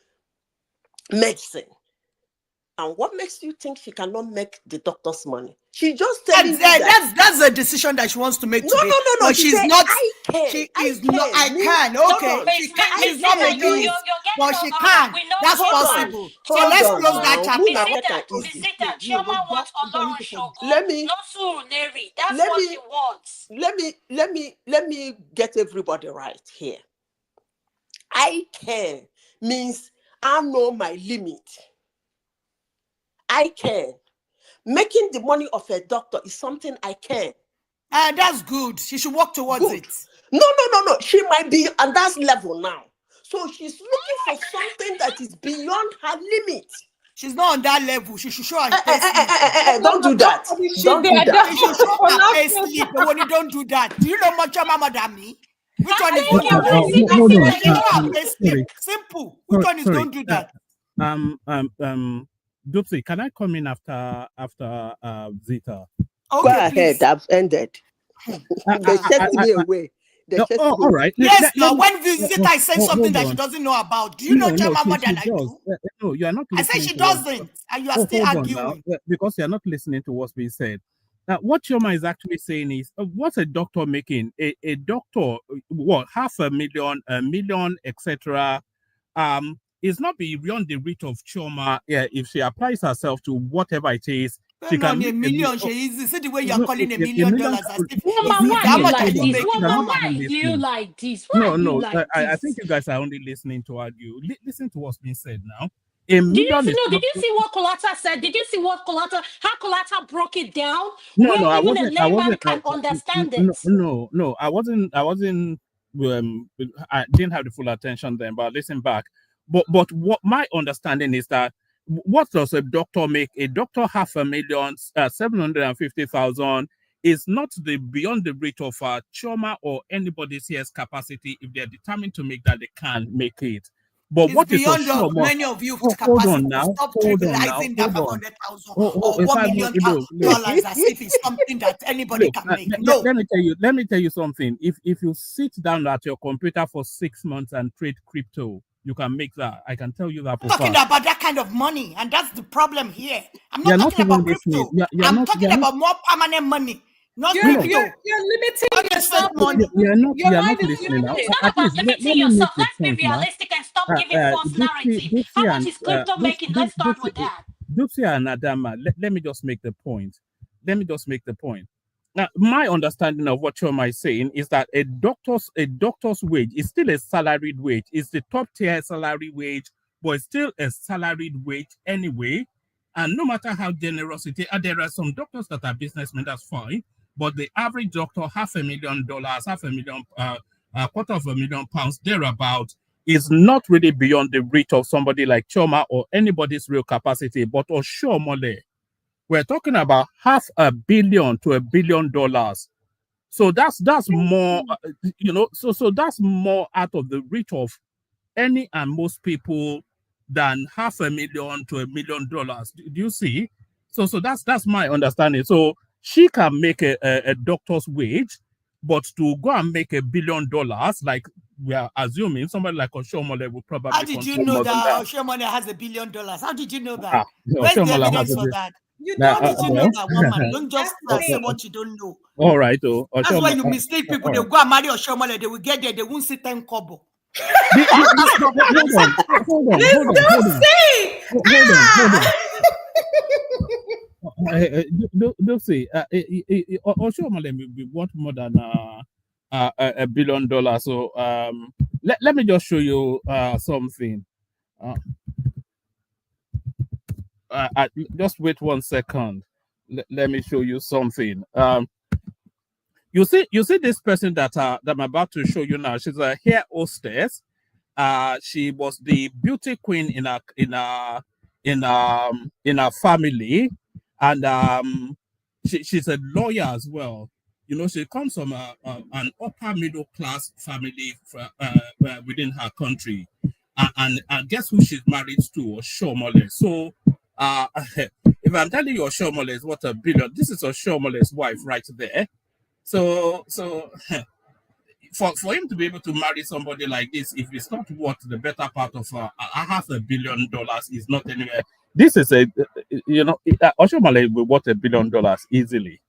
Speaker 19: medicine. And what makes you think she cannot make the doctor's money? She just telling you
Speaker 2: that's a decision that she wants to make today.
Speaker 19: No.
Speaker 2: But she's not.
Speaker 19: I can.
Speaker 2: She is not. I can. Okay. She can. She's not making it, but she can. That's possible. So let's close that chapter.
Speaker 11: Chioma wants Olorun That's what she wants.
Speaker 19: Let me get everybody right here. I can means I know my limit. I can. Making the money of a doctor is something I can.
Speaker 2: That's good. She should work towards it.
Speaker 19: No. She might be at that level now. So she's looking for something that is beyond her limit.
Speaker 2: She's not on that level. She should show her
Speaker 19: don't do that. Don't do that.
Speaker 2: She should show her pay slip. When you don't do that. Do you know much more than me? Which one is simple? Which one is don't do that?
Speaker 7: Dupsy, can I come in after Zita?
Speaker 19: Okay, go ahead. I've ended. They sent me away.
Speaker 7: All right.
Speaker 2: Yes, when Zita is saying something that she doesn't know about, do you know Chema more than I do?
Speaker 7: No, you are not.
Speaker 2: I said she doesn't, and you are still arguing.
Speaker 7: Because you are not listening to what's being said. Now, what Chioma is actually saying is, what's a doctor making? A doctor, what, 500,000, $1 million, etc. Is not beyond the reach of Chioma. If she applies herself to whatever it is, she can
Speaker 2: $1 million. She see the way you are calling $1 million as if
Speaker 11: why do you like this?
Speaker 7: No. I think you guys are only listening to argue. Listen to what's being said now. A million
Speaker 11: Did you see what Colata said? Did you see what how Colata broke it down?
Speaker 7: No,
Speaker 11: Where
Speaker 7: no, I
Speaker 11: even
Speaker 7: wasn't.
Speaker 11: a layman can understand it.
Speaker 7: No, I wasn't. I didn't have the full attention then. But listen back. But what my understanding is that what does a doctor make? A doctor $500,000, 750,000 is not beyond the reach of Chioma or anybody's here's capacity if they're determined to make that they can make it. But
Speaker 18: it's
Speaker 7: what
Speaker 18: beyond
Speaker 7: is for sure,
Speaker 18: many of you's capacity.
Speaker 7: Hold on now.
Speaker 18: Stop
Speaker 7: Hold
Speaker 18: trivializing that
Speaker 7: on.
Speaker 18: $500,000 or $1 million as if it's something that anybody can make. No.
Speaker 7: Let me tell you something. If you sit down at your computer for 6 months and trade crypto, you can make that. I can tell you that.
Speaker 18: I'm talking about that kind of money, and that's the problem here. I'm not talking about crypto. I'm talking about more permanent money. You're limiting yourself.
Speaker 7: You're not listening now.
Speaker 11: It's not about limiting yourself. Let's be realistic and stop giving false narrative. How much is crypto making? Let's start with that.
Speaker 7: Dupsia and Adama, let me just make the point. Now, my understanding of what Chioma is saying is that a doctor's wage is still a salaried wage. It's the top tier salary wage, but it's still a salaried wage anyway. And no matter how generous it is, there are some doctors that are businessmen, that's fine. But the average doctor, $500,000, £250,000 thereabout, is not really beyond the reach of somebody like Chioma or anybody's real capacity. But Oshiomhole, we're talking about $500 million to $1 billion. So that's more, so that's more out of the reach of any and most people than $500,000 to $1 million. Do you see? So that's my understanding. So she can make a doctor's wage, but to go and make $1 billion, like we are assuming, somebody like Oshiomhole will probably.
Speaker 18: How did you know that Oshiomhole has $1 billion? How did you know that? Where's the evidence for that? How did you know that, woman? Don't just say what you don't know.
Speaker 7: All right,
Speaker 18: that's why you mislead people. They'll go and marry Oshiomhole. They will get there. They won't see 10 kobo.
Speaker 7: Hold on. Don't say Oshiomhole we want more than $1 billion. So let me just show you something. Just wait 1 second. Let me show you something. You see this person that I'm about to show you now. She's a hair hostess. She was the beauty queen in her family, and she's a lawyer as well. She comes from an upper middle class family within her country, and guess who she's married to? Oshiomhole. So if I'm telling you Oshiomhole is what $1 billion, this is Oshiomhole's wife right there. So for him to be able to marry somebody like this, if it's not worth the better part of $500 million, is not anywhere. This is Oshiomhole will worth $1 billion easily.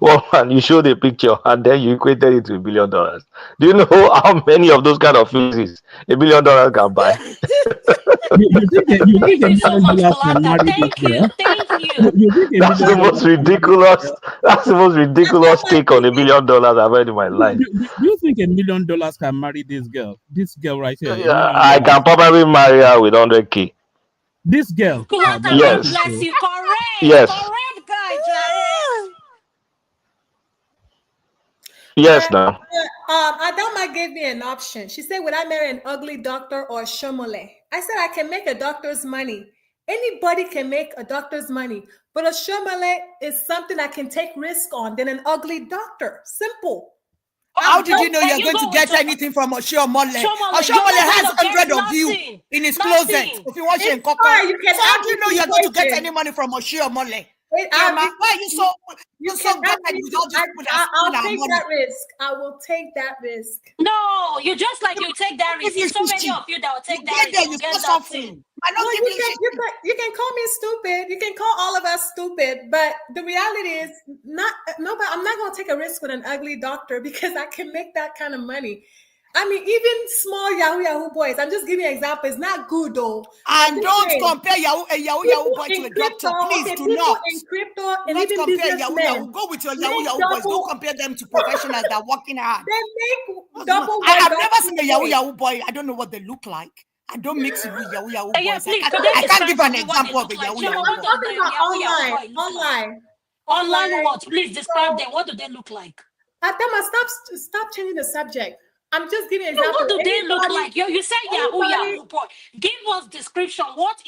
Speaker 20: Well, man, you showed a picture and then you equated it to $1 billion. Do you know how many of those kind of faces $1 billion can buy?
Speaker 7: You think $1 billion can marry this girl?
Speaker 20: That's the most ridiculous. That's the most ridiculous take on $1 billion I've heard in my life.
Speaker 7: Do you think $1 million can marry this girl? This girl right here.
Speaker 20: Yeah, I can probably marry her with $100K.
Speaker 7: This girl.
Speaker 20: Yes.
Speaker 11: Bless you. Correct.
Speaker 20: Yes.
Speaker 11: Correct, guys.
Speaker 20: Yes, now.
Speaker 3: Adama gave me an option. She said, would I marry an ugly doctor or Oshiomhole? I said, I can make a doctor's money. Anybody can make a doctor's money. But Oshiomhole is something I can take risk on than an ugly doctor. Simple.
Speaker 18: How did you know you're going to get anything from Oshiomhole? Oshiomhole has 100 of you in his closet. If you want to so how do you know you're going to get any money from Oshiomhole? Why are you so good at you don't just put
Speaker 3: I'll take that risk. I will take that risk.
Speaker 11: No, you just like you take that risk. There's so many of you that will take that risk. You get that thing.
Speaker 3: You can call me stupid. You can call all of us stupid. But the reality is, I'm not going to take a risk with an ugly doctor because I can make that kind of money. I mean, even small Yahoo boys. I'm just giving you an example. It's not good though.
Speaker 18: And don't compare Yahoo boy to a doctor. Please do not.
Speaker 3: In crypto and
Speaker 18: don't
Speaker 3: even
Speaker 18: compare Yahoo. Go with your Yahoo boys. Don't compare them to professionals that are working hard.
Speaker 3: They make
Speaker 2: I've never seen a Yahoo boy. I don't know what they look like. I don't mix it with Yahoo boys. I can't give an example of a Yahoo boy.
Speaker 3: I'm talking about online.
Speaker 11: What? Please describe them. What do they look like?
Speaker 3: Adama, stop changing the subject. I'm just giving an example.
Speaker 11: What do they look like? You say Yahoo boy. Give us description. What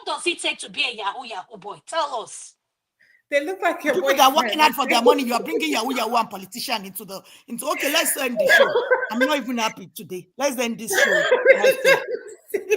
Speaker 11: does it take to be a Yahoo boy? Tell us.
Speaker 3: They look like your
Speaker 2: people that are working hard for their money. You are bringing Yahoo and politician into. Okay, let's end the show. I'm not even happy today. Let's end this show.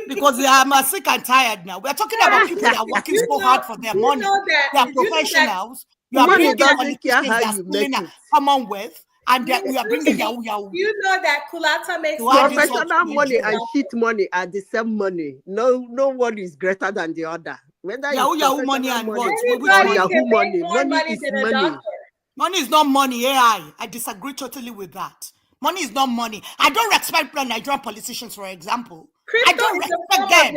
Speaker 2: Because I'm sick and tired now. We're talking about people that are working so hard for their money. They are professionals. You are bringing politicians that are stealing a Commonwealth. And we are bringing Yahoo.
Speaker 3: You know that Kulata makes
Speaker 21: professional money and shit money are the same money. No one is greater than the other. Whether
Speaker 2: Yahoo money and what?
Speaker 21: Yahoo money. Money is money.
Speaker 2: Money is not money. I disagree totally with that. Money is not money. I don't respect Nigerian politicians, for example. I don't respect them.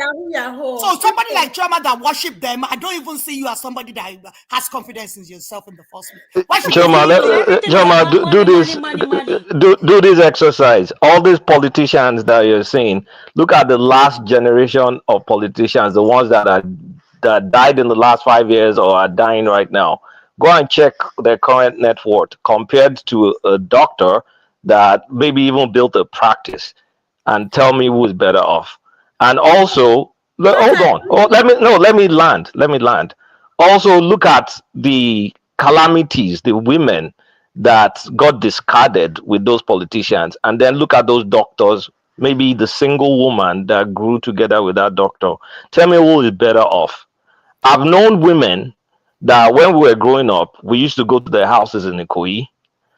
Speaker 2: So somebody like Choma that worship them, I don't even see you as somebody that has confidence in yourself in the first place.
Speaker 20: Choma, do this exercise. All these politicians that you're seeing, look at the last generation of politicians, the ones that died in the last 5 years or are dying right now. Go and check their current net worth compared to a doctor that maybe even built a practice, and tell me who is better off. And also, hold on. Let me land. Also, look at the calamities, the women that got discarded with those politicians, and then look at those doctors, maybe the single woman that grew together with that doctor. Tell me who is better off. I've known women that when we were growing up, we used to go to their houses in Ikoyi.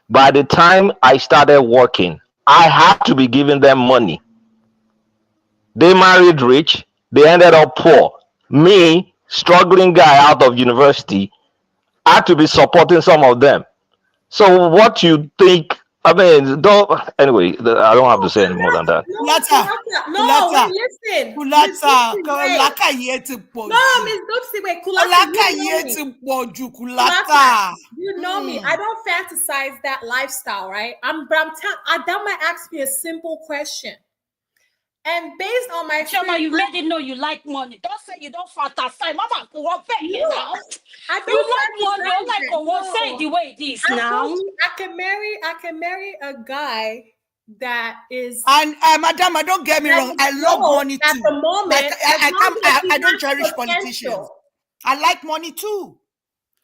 Speaker 20: By the time I started working, I had to be giving them money. They married rich, they ended up poor. Me, struggling guy out of university, had to be supporting some of them. So what you think? I mean, anyway, I don't have to say any more than that.
Speaker 3: You know me. I don't fantasize that lifestyle, right? That might ask me a simple question. And based on my
Speaker 11: Choma, you let it know you like money. Don't say you don't fantasize. Mama, you like money. You like say the way it is now.
Speaker 3: I can marry a guy that is.
Speaker 2: And Madam, don't get me wrong. I love money too. At the moment, I don't cherish politicians. I like money too.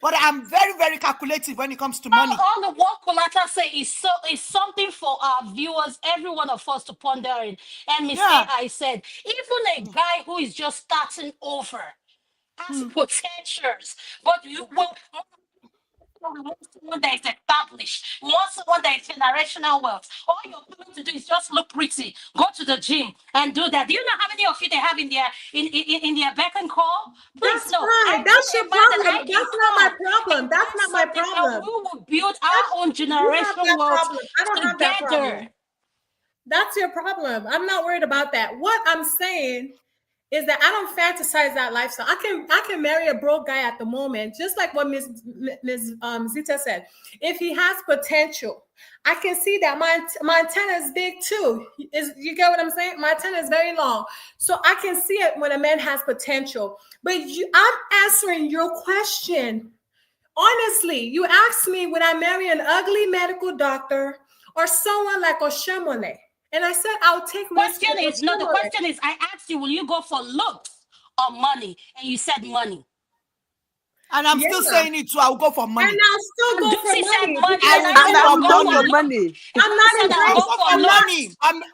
Speaker 2: But I'm very, very calculative when it comes to money.
Speaker 11: All the what Kulata say is something for our viewers, every one of us to ponder in. And Miss I said, even a guy who is just starting over has potentials, but you will. We want someone that is established. We want someone that is generational wealth. All you're going to do is just look pretty, go to the gym, and do that. Do you know how many of you they have in their beck and call? Please,
Speaker 3: that's fine. That's your problem. That's not my problem. That's not my problem.
Speaker 11: We will build our own generational wealth together.
Speaker 3: That's your problem. I'm not worried about that. What I'm saying is that I don't fantasize that lifestyle. I can marry a broke guy at the moment, just like what Ms. Zita said. If he has potential, I can see that my antenna is big too. You get what I'm saying? My antenna is very long. So I can see it when a man has potential. But I'm answering your question. Honestly, you asked me, would I marry an ugly medical doctor or someone like Oshomole? And I said, I'll take
Speaker 11: the question is, I asked you, will you go for looks or money? And you said money.
Speaker 2: And I'm still saying it too. I'll go for money.
Speaker 3: And I'll still go for money.
Speaker 21: I'll go for money.
Speaker 3: I'm not in
Speaker 2: money. I'm
Speaker 3: not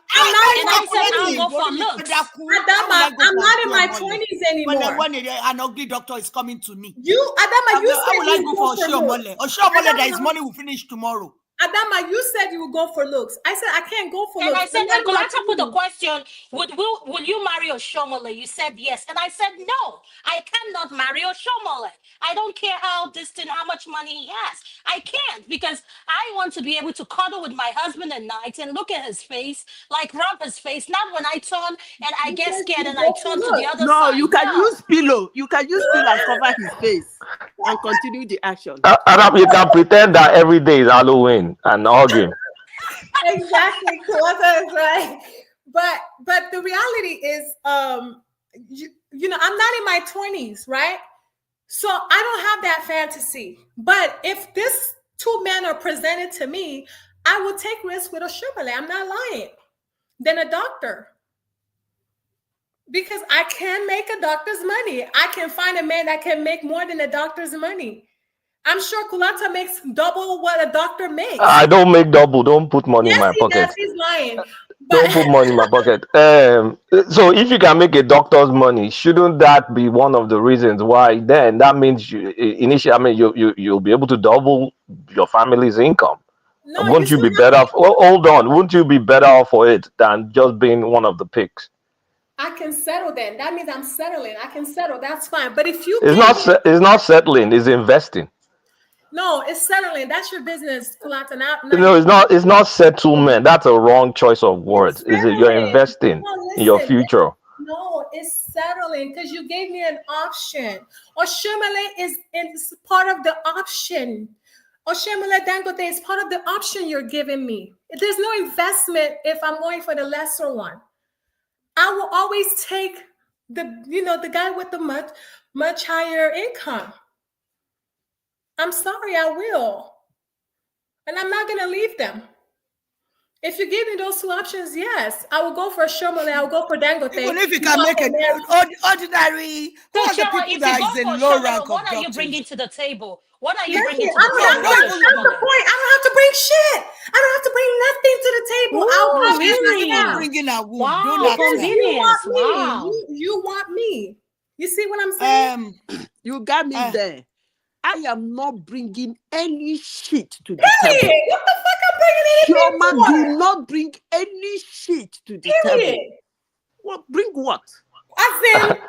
Speaker 3: in my 20s anymore.
Speaker 2: When an ugly doctor is coming to me.
Speaker 3: Adama, you said
Speaker 2: I go for Oshomole. Oshomole, that his money will finish tomorrow.
Speaker 3: Adama, you said you would go for looks. I said I can't go for looks.
Speaker 11: And I said, Kulata put the question, will you marry Oshomole? You said yes. And I said, no, I cannot marry Oshomole. I don't care how distant, how much money he has. I can't, because I want to be able to cuddle with my husband at night and look at his face, like rub his face, not when I turn and I get scared and I turn to the other side.
Speaker 21: No, you can use pillow. You can use pillow and cover his face and continue the action.
Speaker 20: You can pretend that every day is Halloween and hug him.
Speaker 3: Exactly, Clarissa is right. But the reality is, you know, I'm not in my 20s, right? So I don't have that fantasy. But if this two men are presented to me, I will take risks with Oshomole. I'm not lying. Then a doctor. Because I can make a doctor's money. I can find a man that can make more than a doctor's money. I'm sure Kulata makes double what a doctor makes.
Speaker 20: I don't make double. Don't put money in my
Speaker 3: Yes, he
Speaker 20: pocket.
Speaker 3: does. He's lying.
Speaker 20: Don't put money in my pocket. So if you can make a doctor's money, shouldn't that be one of the reasons why? Then that means initially, I mean, you'll be able to double your family's income.
Speaker 3: No,
Speaker 20: Wouldn't you be better off? Well, hold on. Wouldn't you be better off for it than just being one of the picks?
Speaker 3: I can settle then. That means I'm settling. I can settle. That's fine. But if you
Speaker 20: It's not settling. It's investing.
Speaker 3: No, it's settling. That's your business, Kulata.
Speaker 20: No, it's not settlement. That's a wrong choice of words. Is it you're investing in your future?
Speaker 3: No, it's settling because you gave me an option. Oshomole is part of the option. Oshomole Dangote is part of the option you're giving me. There's no investment if I'm going for the lesser one. I will always take the guy with the much higher income. I'm sorry, I will. And I'm not going to leave them. If you give me those two options, yes, I will go for Oshomole. I will go for Dangote.
Speaker 18: Even if you can make an ordinary, who are the people that is in low rank of
Speaker 11: what are you
Speaker 18: doctors?
Speaker 11: bringing to the table? What are you
Speaker 3: Yes,
Speaker 11: bringing to
Speaker 3: I'm
Speaker 11: the
Speaker 3: not
Speaker 11: table?
Speaker 3: that's the point. I don't have to bring shit. I don't have to bring nothing to the table. I'll
Speaker 11: really?
Speaker 18: Bringing a woman.
Speaker 11: Wow, convenience. Wow.
Speaker 3: You want me. You see what I'm saying?
Speaker 21: You got me there. I am not bringing any shit to the
Speaker 3: Period.
Speaker 21: table.
Speaker 3: What the fuck I'm bringing anything
Speaker 21: Chioma,
Speaker 3: for?
Speaker 21: do not bring any shit to the
Speaker 3: Period.
Speaker 21: table. What? Bring what?
Speaker 3: I said,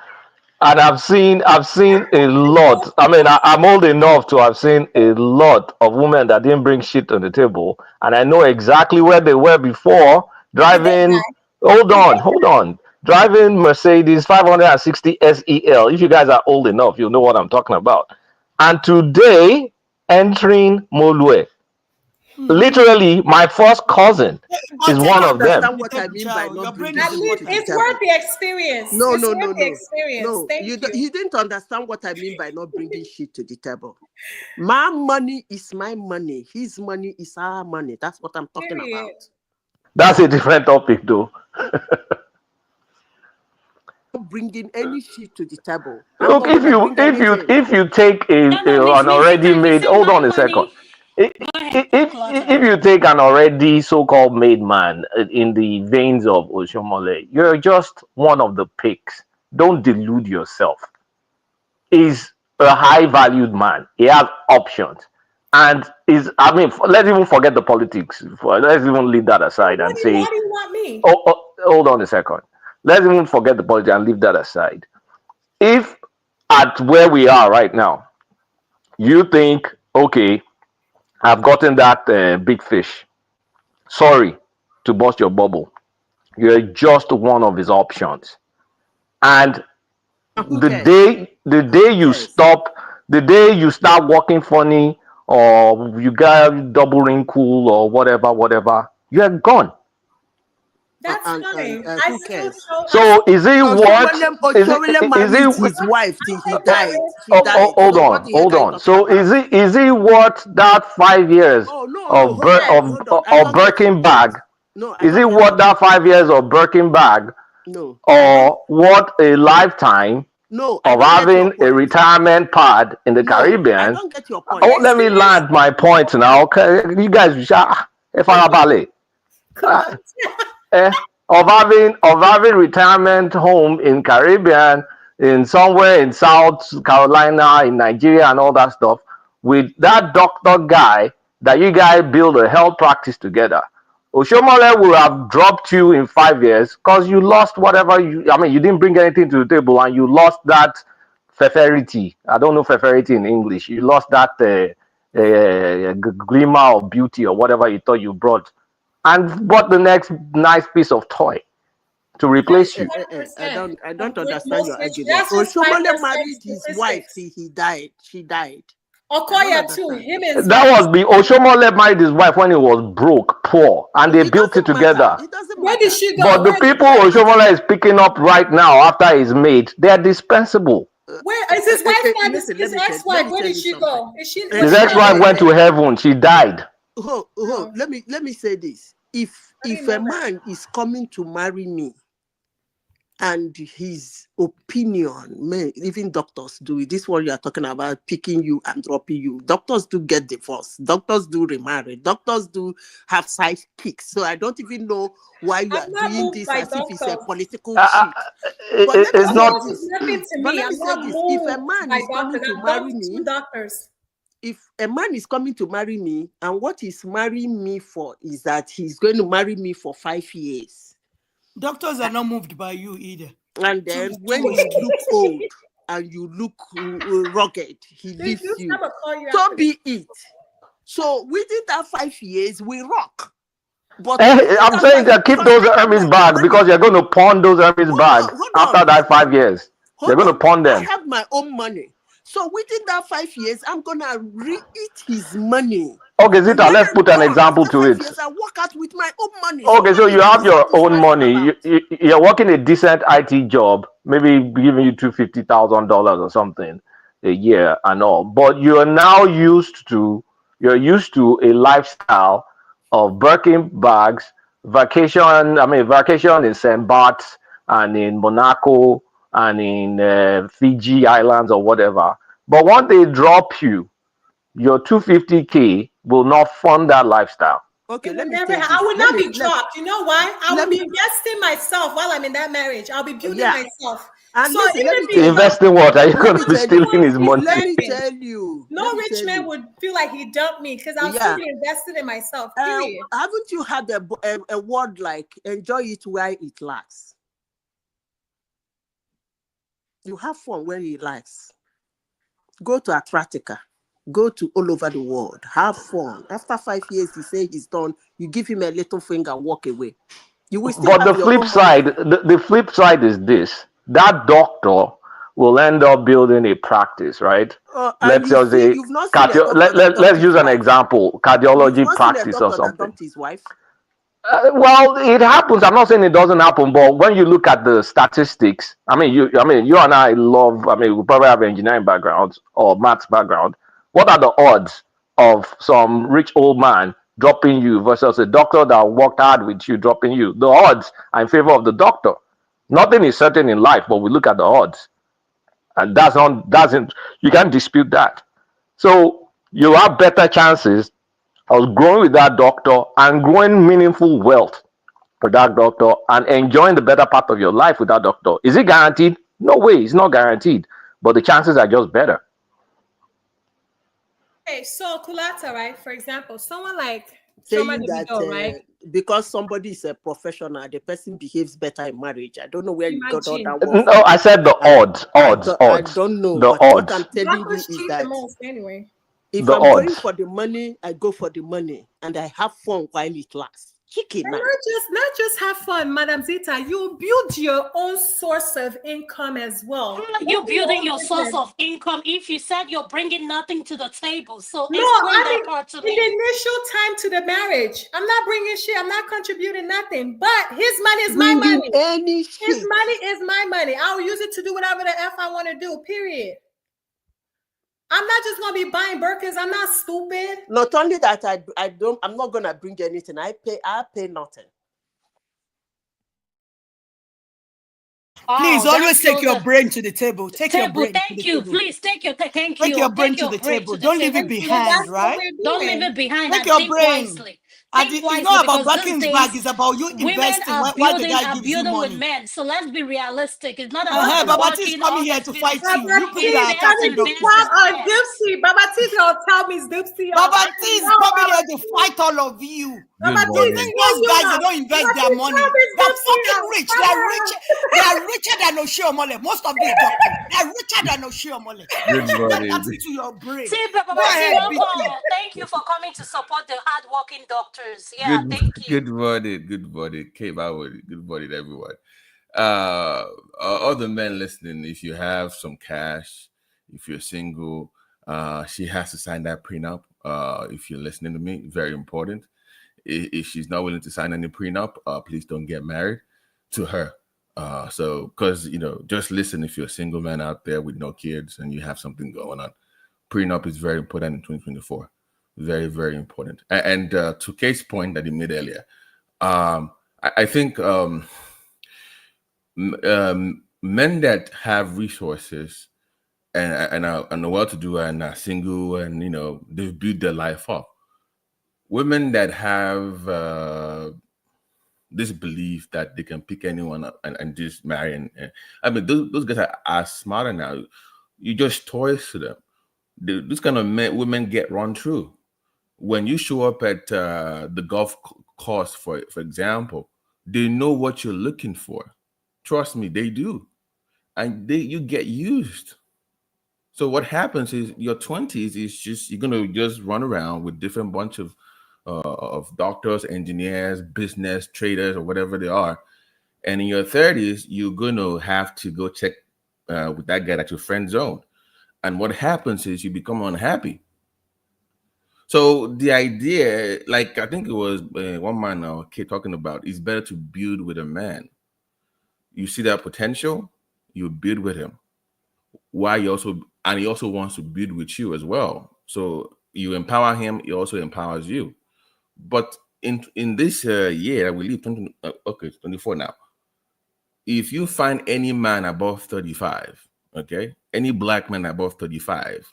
Speaker 20: And I've seen a lot. I mean, I'm old enough to have seen a lot of women that didn't bring shit to the table, and I know exactly where they were before driving. Hold on. Driving Mercedes 560 SEL. If you guys are old enough, you'll know what I'm talking about. And today, entering Molue. Literally, my first cousin is one of them.
Speaker 21: What I mean by not bringing
Speaker 3: at least it's worth the experience.
Speaker 21: No.
Speaker 3: The experience.
Speaker 21: No,
Speaker 3: Thank you.
Speaker 21: you didn't understand what I mean by not bringing shit to the table. My money is my money. His money is our money. That's what I'm talking about.
Speaker 20: That's a different topic, though.
Speaker 21: Not bringing any shit to the table.
Speaker 20: Look, if you take an already made, hold on a second. If you take an already so-called made man in the veins of Oshomole, you're just one of the picks. Don't delude yourself. He's a high-valued man. He has options. And let's even forget the politics. Let's even leave that aside and say,
Speaker 3: why do you want me?
Speaker 20: Hold on a second. Let's even forget the politics and leave that aside. If at where we are right now, you think, okay, I've gotten that big fish. Sorry to bust your bubble. You're just one of his options. And the day you stop, the day you start walking funny, or you got double wrinkle or whatever, you're gone.
Speaker 3: That's fine.
Speaker 20: So is it what? Is it
Speaker 21: his wife till he died?
Speaker 20: Hold on. So is it what that 5 years of Birkin bag? Is it what that 5 years of Birkin bag?
Speaker 21: No.
Speaker 20: Or what a lifetime of having a retirement pad in the Caribbean?
Speaker 21: I don't get your point.
Speaker 20: Oh, let me land my point now. Okay, you guys, of having retirement home in Caribbean, in somewhere in South Carolina, in Nigeria, and all that stuff, with that doctor guy that you guys build a health practice together. Oshomole will have dropped you in 5 years because you lost whatever you didn't bring anything to the table, and you lost that feferity. I don't know feferity in English. You lost that glimmer of beauty or whatever you thought you brought, and bought the next nice piece of toy to replace you.
Speaker 21: I don't understand your argument. Oshomole married his wife till he died. She died.
Speaker 3: Okoya too. Him and
Speaker 20: That was the Oshomole married his wife when he was broke, poor, and they built it together.
Speaker 3: Where did she go?
Speaker 20: But the people Oshomole is picking up right now after he's made, they are dispensable.
Speaker 3: Where is his wife? His ex-wife. Where did she go? Is she?
Speaker 20: His ex-wife went to heaven. She died.
Speaker 21: Let me say this: if a man is coming to marry me, and his opinion, even doctors do it. This is what you are talking about, picking you and dropping you. Doctors do get divorced. Doctors do remarry. Doctors do have side kicks. So I don't even know why you are doing this as if it's a political shit.
Speaker 20: It's not.
Speaker 21: If a man is coming to marry me, if a man is coming to marry me, and what he's marrying me for is that he's going to marry me for 5 years.
Speaker 18: Doctors are not moved by you either.
Speaker 21: And then when you look old and you look rugged, he leaves you. So be it. So within that 5 years, we rock. But
Speaker 20: I'm saying that keep those Hermes bags because you're going to pawn those Hermes bags after that 5 years. They're going to pawn them.
Speaker 21: I have my own money. So within that 5 years, I'm going to re-eat his money.
Speaker 20: Okay, Zita, let's put an example to it.
Speaker 21: I work out with my own money.
Speaker 20: Okay, so you have your own money. You're working a decent IT job, maybe giving you $250,000 or something a year and all. But you're now used to a lifestyle of Birkin bags, vacation in St. Bart's and in Monaco and in Fiji Islands or whatever. But once they drop you, your $250K will not fund that lifestyle.
Speaker 21: Okay,
Speaker 3: I will not be dropped. You know why? I will be investing myself while I'm in that marriage. I'll be building myself.
Speaker 21: And
Speaker 3: so
Speaker 20: invest in what? Are you going to be stealing his money?
Speaker 21: Let me tell you.
Speaker 3: No rich man would feel like he dumped me because I'll still be invested in myself. Period.
Speaker 21: Haven't you had a word like enjoy it while it lasts? You have fun when it lasts. Go to Atlantica. Go to all over the world. Have fun. After 5 years, he say he's done. You give him a little finger, walk away. You will still.
Speaker 20: But the flip side, the flip side is this: that doctor will end up building a practice, right? Let's just say, let's use an example: cardiology practice or something.
Speaker 21: His wife.
Speaker 20: Well, it happens. I'm not saying it doesn't happen, but when you look at the statistics, you and I love. We probably have engineering backgrounds or maths background. What are the odds of some rich old man dropping you versus a doctor that worked hard with you dropping you? The odds are in favor of the doctor. Nothing is certain in life, but we look at the odds, and you can't dispute that. So you have better chances of growing with that doctor and growing meaningful wealth with that doctor and enjoying the better part of your life with that doctor. Is it guaranteed? No way, it's not guaranteed, but the chances are just better.
Speaker 3: Okay, so Kulata, right? For example, someone like
Speaker 21: saying that right? Because somebody is a professional, the person behaves better in marriage. I don't know where you got all that one.
Speaker 20: No, I said the odds.
Speaker 21: I don't know.
Speaker 20: The odds.
Speaker 21: What I'm telling you is that
Speaker 3: anyway.
Speaker 21: If I'm going for the money, I go for the money, and I have fun while it lasts.
Speaker 3: And not just have fun, Madam Zita. You build your own source of income as well.
Speaker 11: You're building your source of income if you said you're bringing nothing to the table. So
Speaker 3: in the initial time to the marriage, I'm not bringing shit. I'm not contributing nothing. But his money is my money. His money is my money. I'll use it to do whatever the F I want to do. Period. I'm not just gonna be buying Birkins. I'm not stupid.
Speaker 21: Not only that, I'm not gonna bring anything. I pay nothing.
Speaker 18: Please always take your brain to the table. Take your brain.
Speaker 11: Thank you. Please take your
Speaker 18: Take your brain to the table. Don't leave it behind, right?
Speaker 11: Don't leave it behind.
Speaker 18: Take your brain. It's not about Birkin's bag. It's about you investing. Why the guy gives you money?
Speaker 11: With men, so let's be realistic. It's not about
Speaker 18: Babati is coming here to fight you.
Speaker 3: Babati will tell me Dipsy.
Speaker 18: Babati is coming here to fight all of you. You think those guys, they don't invest their money? They're fucking rich. They are richer than Oshiomhole. Most of them doctors. They are richer than Oshiomhole. That's into your brain.
Speaker 11: Thank you for coming to support the hardworking doctors. Yeah, thank you.
Speaker 14: Good morning. Good morning, everyone. All the men listening, if you have some cash, if you're single,
Speaker 1: She has to sign that prenup. If you're listening to me, very important. If she's not willing to sign any prenup, please don't get married to her. So, because, just listen, if you're a single man out there with no kids and you have something going on, prenup is very important in 2024. Very, very important. And to Kate's point that he made earlier, I think men that have resources and are well-to-do and are single and, they've built their life up. Women that have this belief that they can pick anyone up and just marry. And I mean, those guys are smarter now. You just toys to them. This kind of women get run through. When you show up at the golf course, for example, they know what you're looking for. Trust me, they do. And you get used. So what happens is your 20s is just, you're going to just run around with different bunch of doctors, engineers, business, traders, or whatever they are. And in your 30s, you're going to have to go check with that guy at your friend zone. And what happens is you become unhappy. So the idea, like I think it was one man or kid talking about, it's better to build with a man. You see that potential, you build with him. Why he also wants to build with you as well. So you empower him, he also empowers you. But in this year, we live 24 now. If you find any man above 35, okay, any black man above 35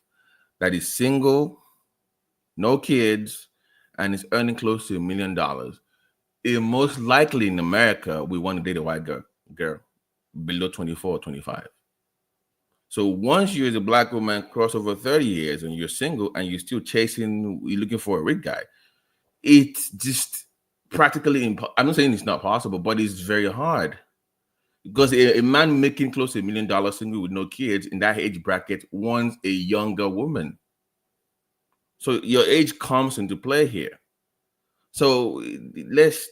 Speaker 1: that is single, no kids, and is earning close to $1 million, it most likely in America we want to date a white girl below 24 or 25. So once you as a black woman cross over 30 years and you're single and you're still you're looking for a rich guy, it's just practically I'm not saying it's not possible, but it's very hard. Because a man making close to $1 million single with no kids in that age bracket wants a younger woman. So your age comes into play here. So that's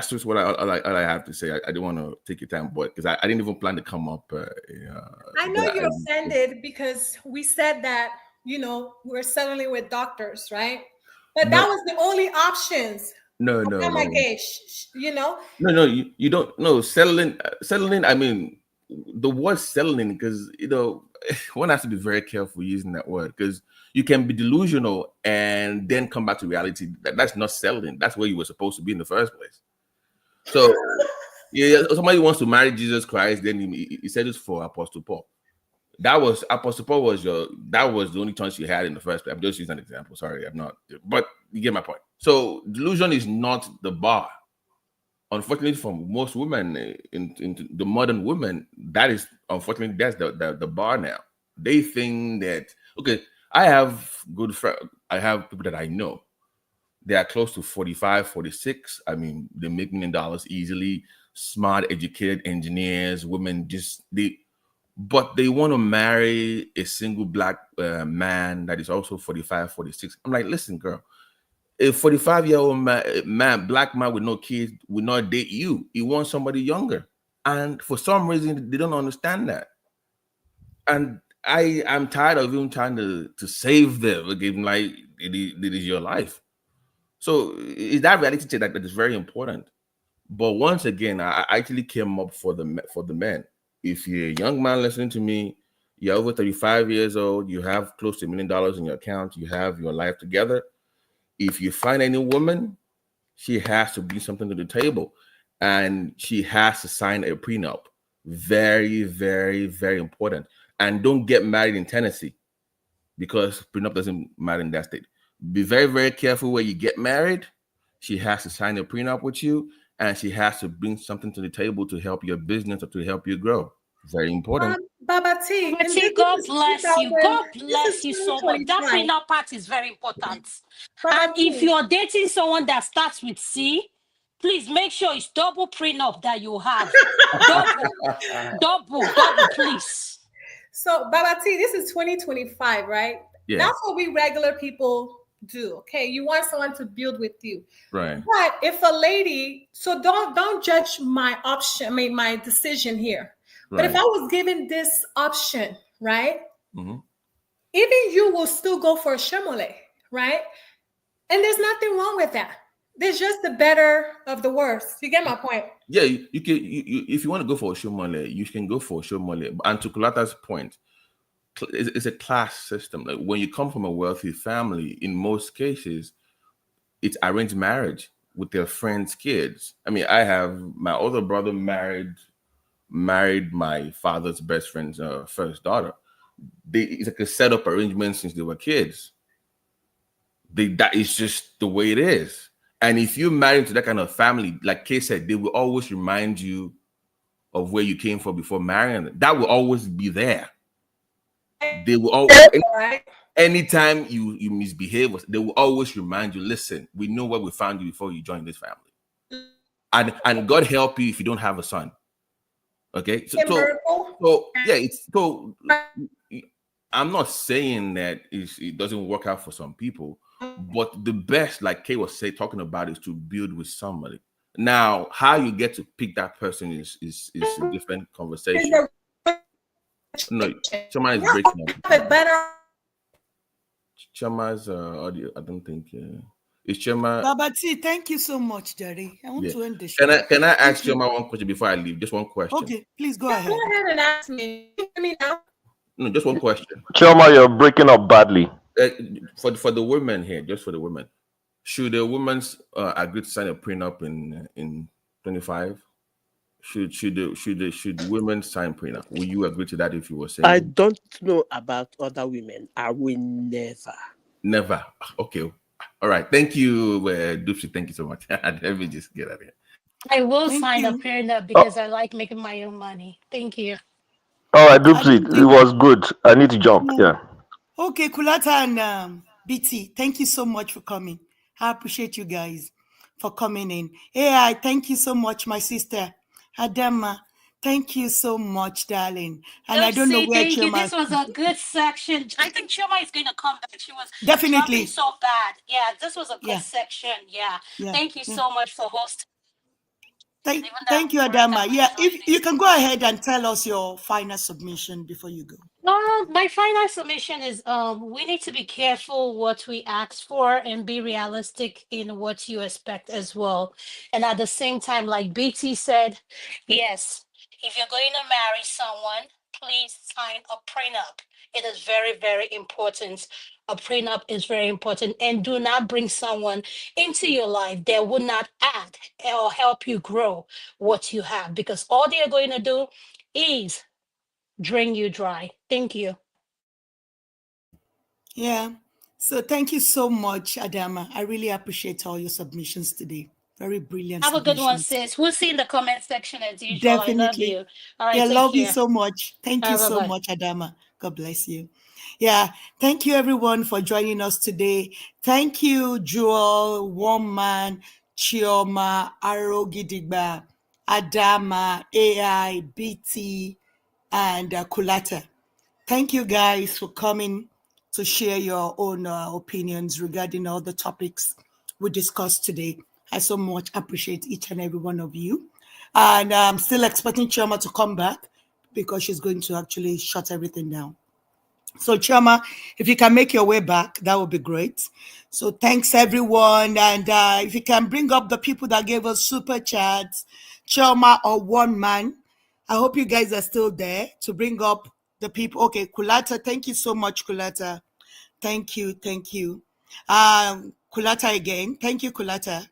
Speaker 1: just what I have to say. I didn't want to take your time, but because I didn't even plan to come up.
Speaker 3: I know you're offended because we said that, we're settling with doctors, right? But that was the only options.
Speaker 1: No. No, you don't. No, settling. I mean, the word settling, because one has to be very careful using that word, because you can be delusional and then come back to reality. That's not settling. That's where you were supposed to be in the first place. So, yeah, somebody wants to marry Jesus Christ, then he said this for Apostle Paul. Apostle Paul was the only chance you had in the first place. I'm just using an example. Sorry, I'm not. But you get my point. So delusion is not the bar. Unfortunately, for most women, in the modern women, that is unfortunately that's the bar now. They think that I have good friends. I have people that I know. They are close to 45, 46. I mean, they make $1 million easily. Smart, educated engineers, women but they want to marry a single black man that is also 45, 46. I'm like, listen, girl, a 45-year-old black man with no kids will not date you. He wants somebody younger. And for some reason, they don't understand that. And I'm tired of even trying to save them again, like it is your life. So it's that reality check that is very important. But once again, I actually came up for the men. If you're a young man listening to me, you're over 35 years old, you have close to $1 million in your account, you have your life together. If you find any woman, she has to bring something to the table, and she has to sign a prenup. Very, very, very important. And don't get married in Tennessee, because prenup doesn't matter in that state. Be very, very careful where you get married. She has to sign a prenup with you, and she has to bring something to the table to help your business or to help you grow. Very important.
Speaker 3: Baba T,
Speaker 11: God bless you. God bless you so much. That prenup part is very important. And if you're dating someone that starts with C, please make sure it's double prenup that you have. double, please.
Speaker 3: So, Baba T, this is 2025, right?
Speaker 1: Yeah.
Speaker 3: That's what we regular people do. Okay, you want someone to build with you,
Speaker 1: right?
Speaker 3: But if a lady, so don't judge my option, my decision here. Right. But if I was given this option, right, even you will still go for Shomole, right? And there's nothing wrong with that. There's just the better of the worst. You get my point?
Speaker 1: Yeah, you can. If you want to go for Shomole, you can go for Shomole. And to Kulata's point, it's a class system. Like when you come from a wealthy family, in most cases, it's arranged marriage with their friends' kids. I mean, I have my older brother married my father's best friend's first daughter. It's like a set-up arrangement since they were kids. That is just the way it is. And if you marry into that kind of family, like Kay said, they will always remind you of where you came from before marrying them. That will always be there. They will always, anytime you misbehave, they will always remind you, listen, we know where we found you before you joined this family. And God help you if you don't have a son. Okay? So I'm not saying that it doesn't work out for some people, but the best, like Kay was talking about, is to build with somebody. Now, how you get to pick that person is a different conversation. No, Choma is breaking up. Choma's audio, I don't think. Is Choma?
Speaker 2: Baba T, thank you so much, Jerry. I want to end the show.
Speaker 1: Can I ask Choma one question before I leave? Just one question.
Speaker 2: Okay, please go ahead.
Speaker 3: Go ahead and ask me. You hear me now?
Speaker 1: No, just one question.
Speaker 20: Choma, you're breaking up badly.
Speaker 1: For the women here, just for the women, should the women agree to sign a prenup in 25? Should women sign prenup? Will you agree to that if you were saying?
Speaker 21: I don't know about other women. I will never.
Speaker 1: Never. Okay. All right. Thank you, Dupsy. Thank you so much. Let me just get out of here.
Speaker 11: I will sign a prenup because I like making my own money. Thank you.
Speaker 20: All right, Dupsy, it was good. I need to jump. Yeah.
Speaker 2: Okay, Kulata and BT, thank you so much for coming. I appreciate you guys for coming in. AI, thank you so much, my sister. Adama, thank you so much, darling. And I don't know where
Speaker 11: thank you.
Speaker 2: Choma.
Speaker 11: This was a good section. I think Choma is going to come back. She was
Speaker 2: definitely
Speaker 11: so bad. Yeah, this was a good section. Yeah. Thank you so much for hosting.
Speaker 2: Thank you, Adama. Yeah, if you can go ahead and tell us your final submission before you go.
Speaker 11: My final submission is we need to be careful what we ask for and be realistic in what you expect as well. And at the same time, like BT said, yes, if you're going to marry someone, please sign a prenup. It is very, very important. A prenup is very important. And do not bring someone into your life that will not add or help you grow what you have, because all they're going to do is drain you dry. Thank you.
Speaker 2: Yeah. So thank you so much, Adama. I really appreciate all your submissions today. Very brilliant.
Speaker 11: Have a good one, sis. We'll see in the comment section as usual.
Speaker 2: Definitely.
Speaker 11: I love you. All right.
Speaker 2: Yeah, love
Speaker 11: care.
Speaker 2: you so much. Thank you so much, Adama. God bless you. Yeah. Thank you, everyone, for joining us today. Thank you, Joel, Woman, Chioma, Arogidigba, Adama, AI, BT, and Kulata. Thank you guys for coming to share your own opinions regarding all the topics we discussed today. I so much appreciate each and every one of you. And I'm still expecting Chioma to come back because she's going to actually shut everything down. So Chioma, if you can make your way back, that would be great. So thanks everyone. And if you can bring up the people that gave us super chats, Chioma or One Man, I hope you guys are still there to bring up the people. Okay, Kulata, thank you so much, Kulata. Thank you. Kulata again. Thank you, Kulata.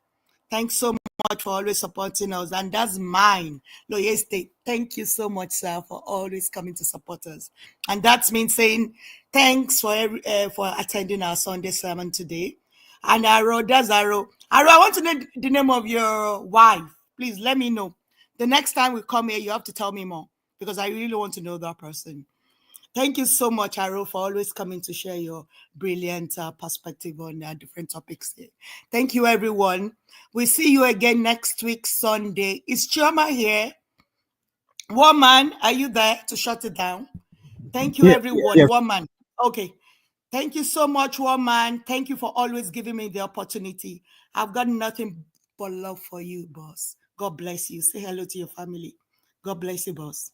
Speaker 2: Thanks so much for always supporting us. And that's mine. Loye State. Thank you so much, sir, for always coming to support us. And that's me saying thanks for attending our Sunday sermon today. And Aro, that's Aro. Aro, I want to know the name of your wife. Please let me know. The next time we come here, you have to tell me more because I really want to know that person. Thank you so much, Aro, for always coming to share your brilliant perspective on different topics here. Thank you, everyone. We'll see you again next week, Sunday. Is Chioma here? Woman, are you there to shut it down? Thank you, everyone. Yes. Woman. Okay. Thank you so much, Woman. Thank you for always giving me the opportunity. I've got nothing but love for you, boss. God bless you. Say hello to your family. God bless you, boss.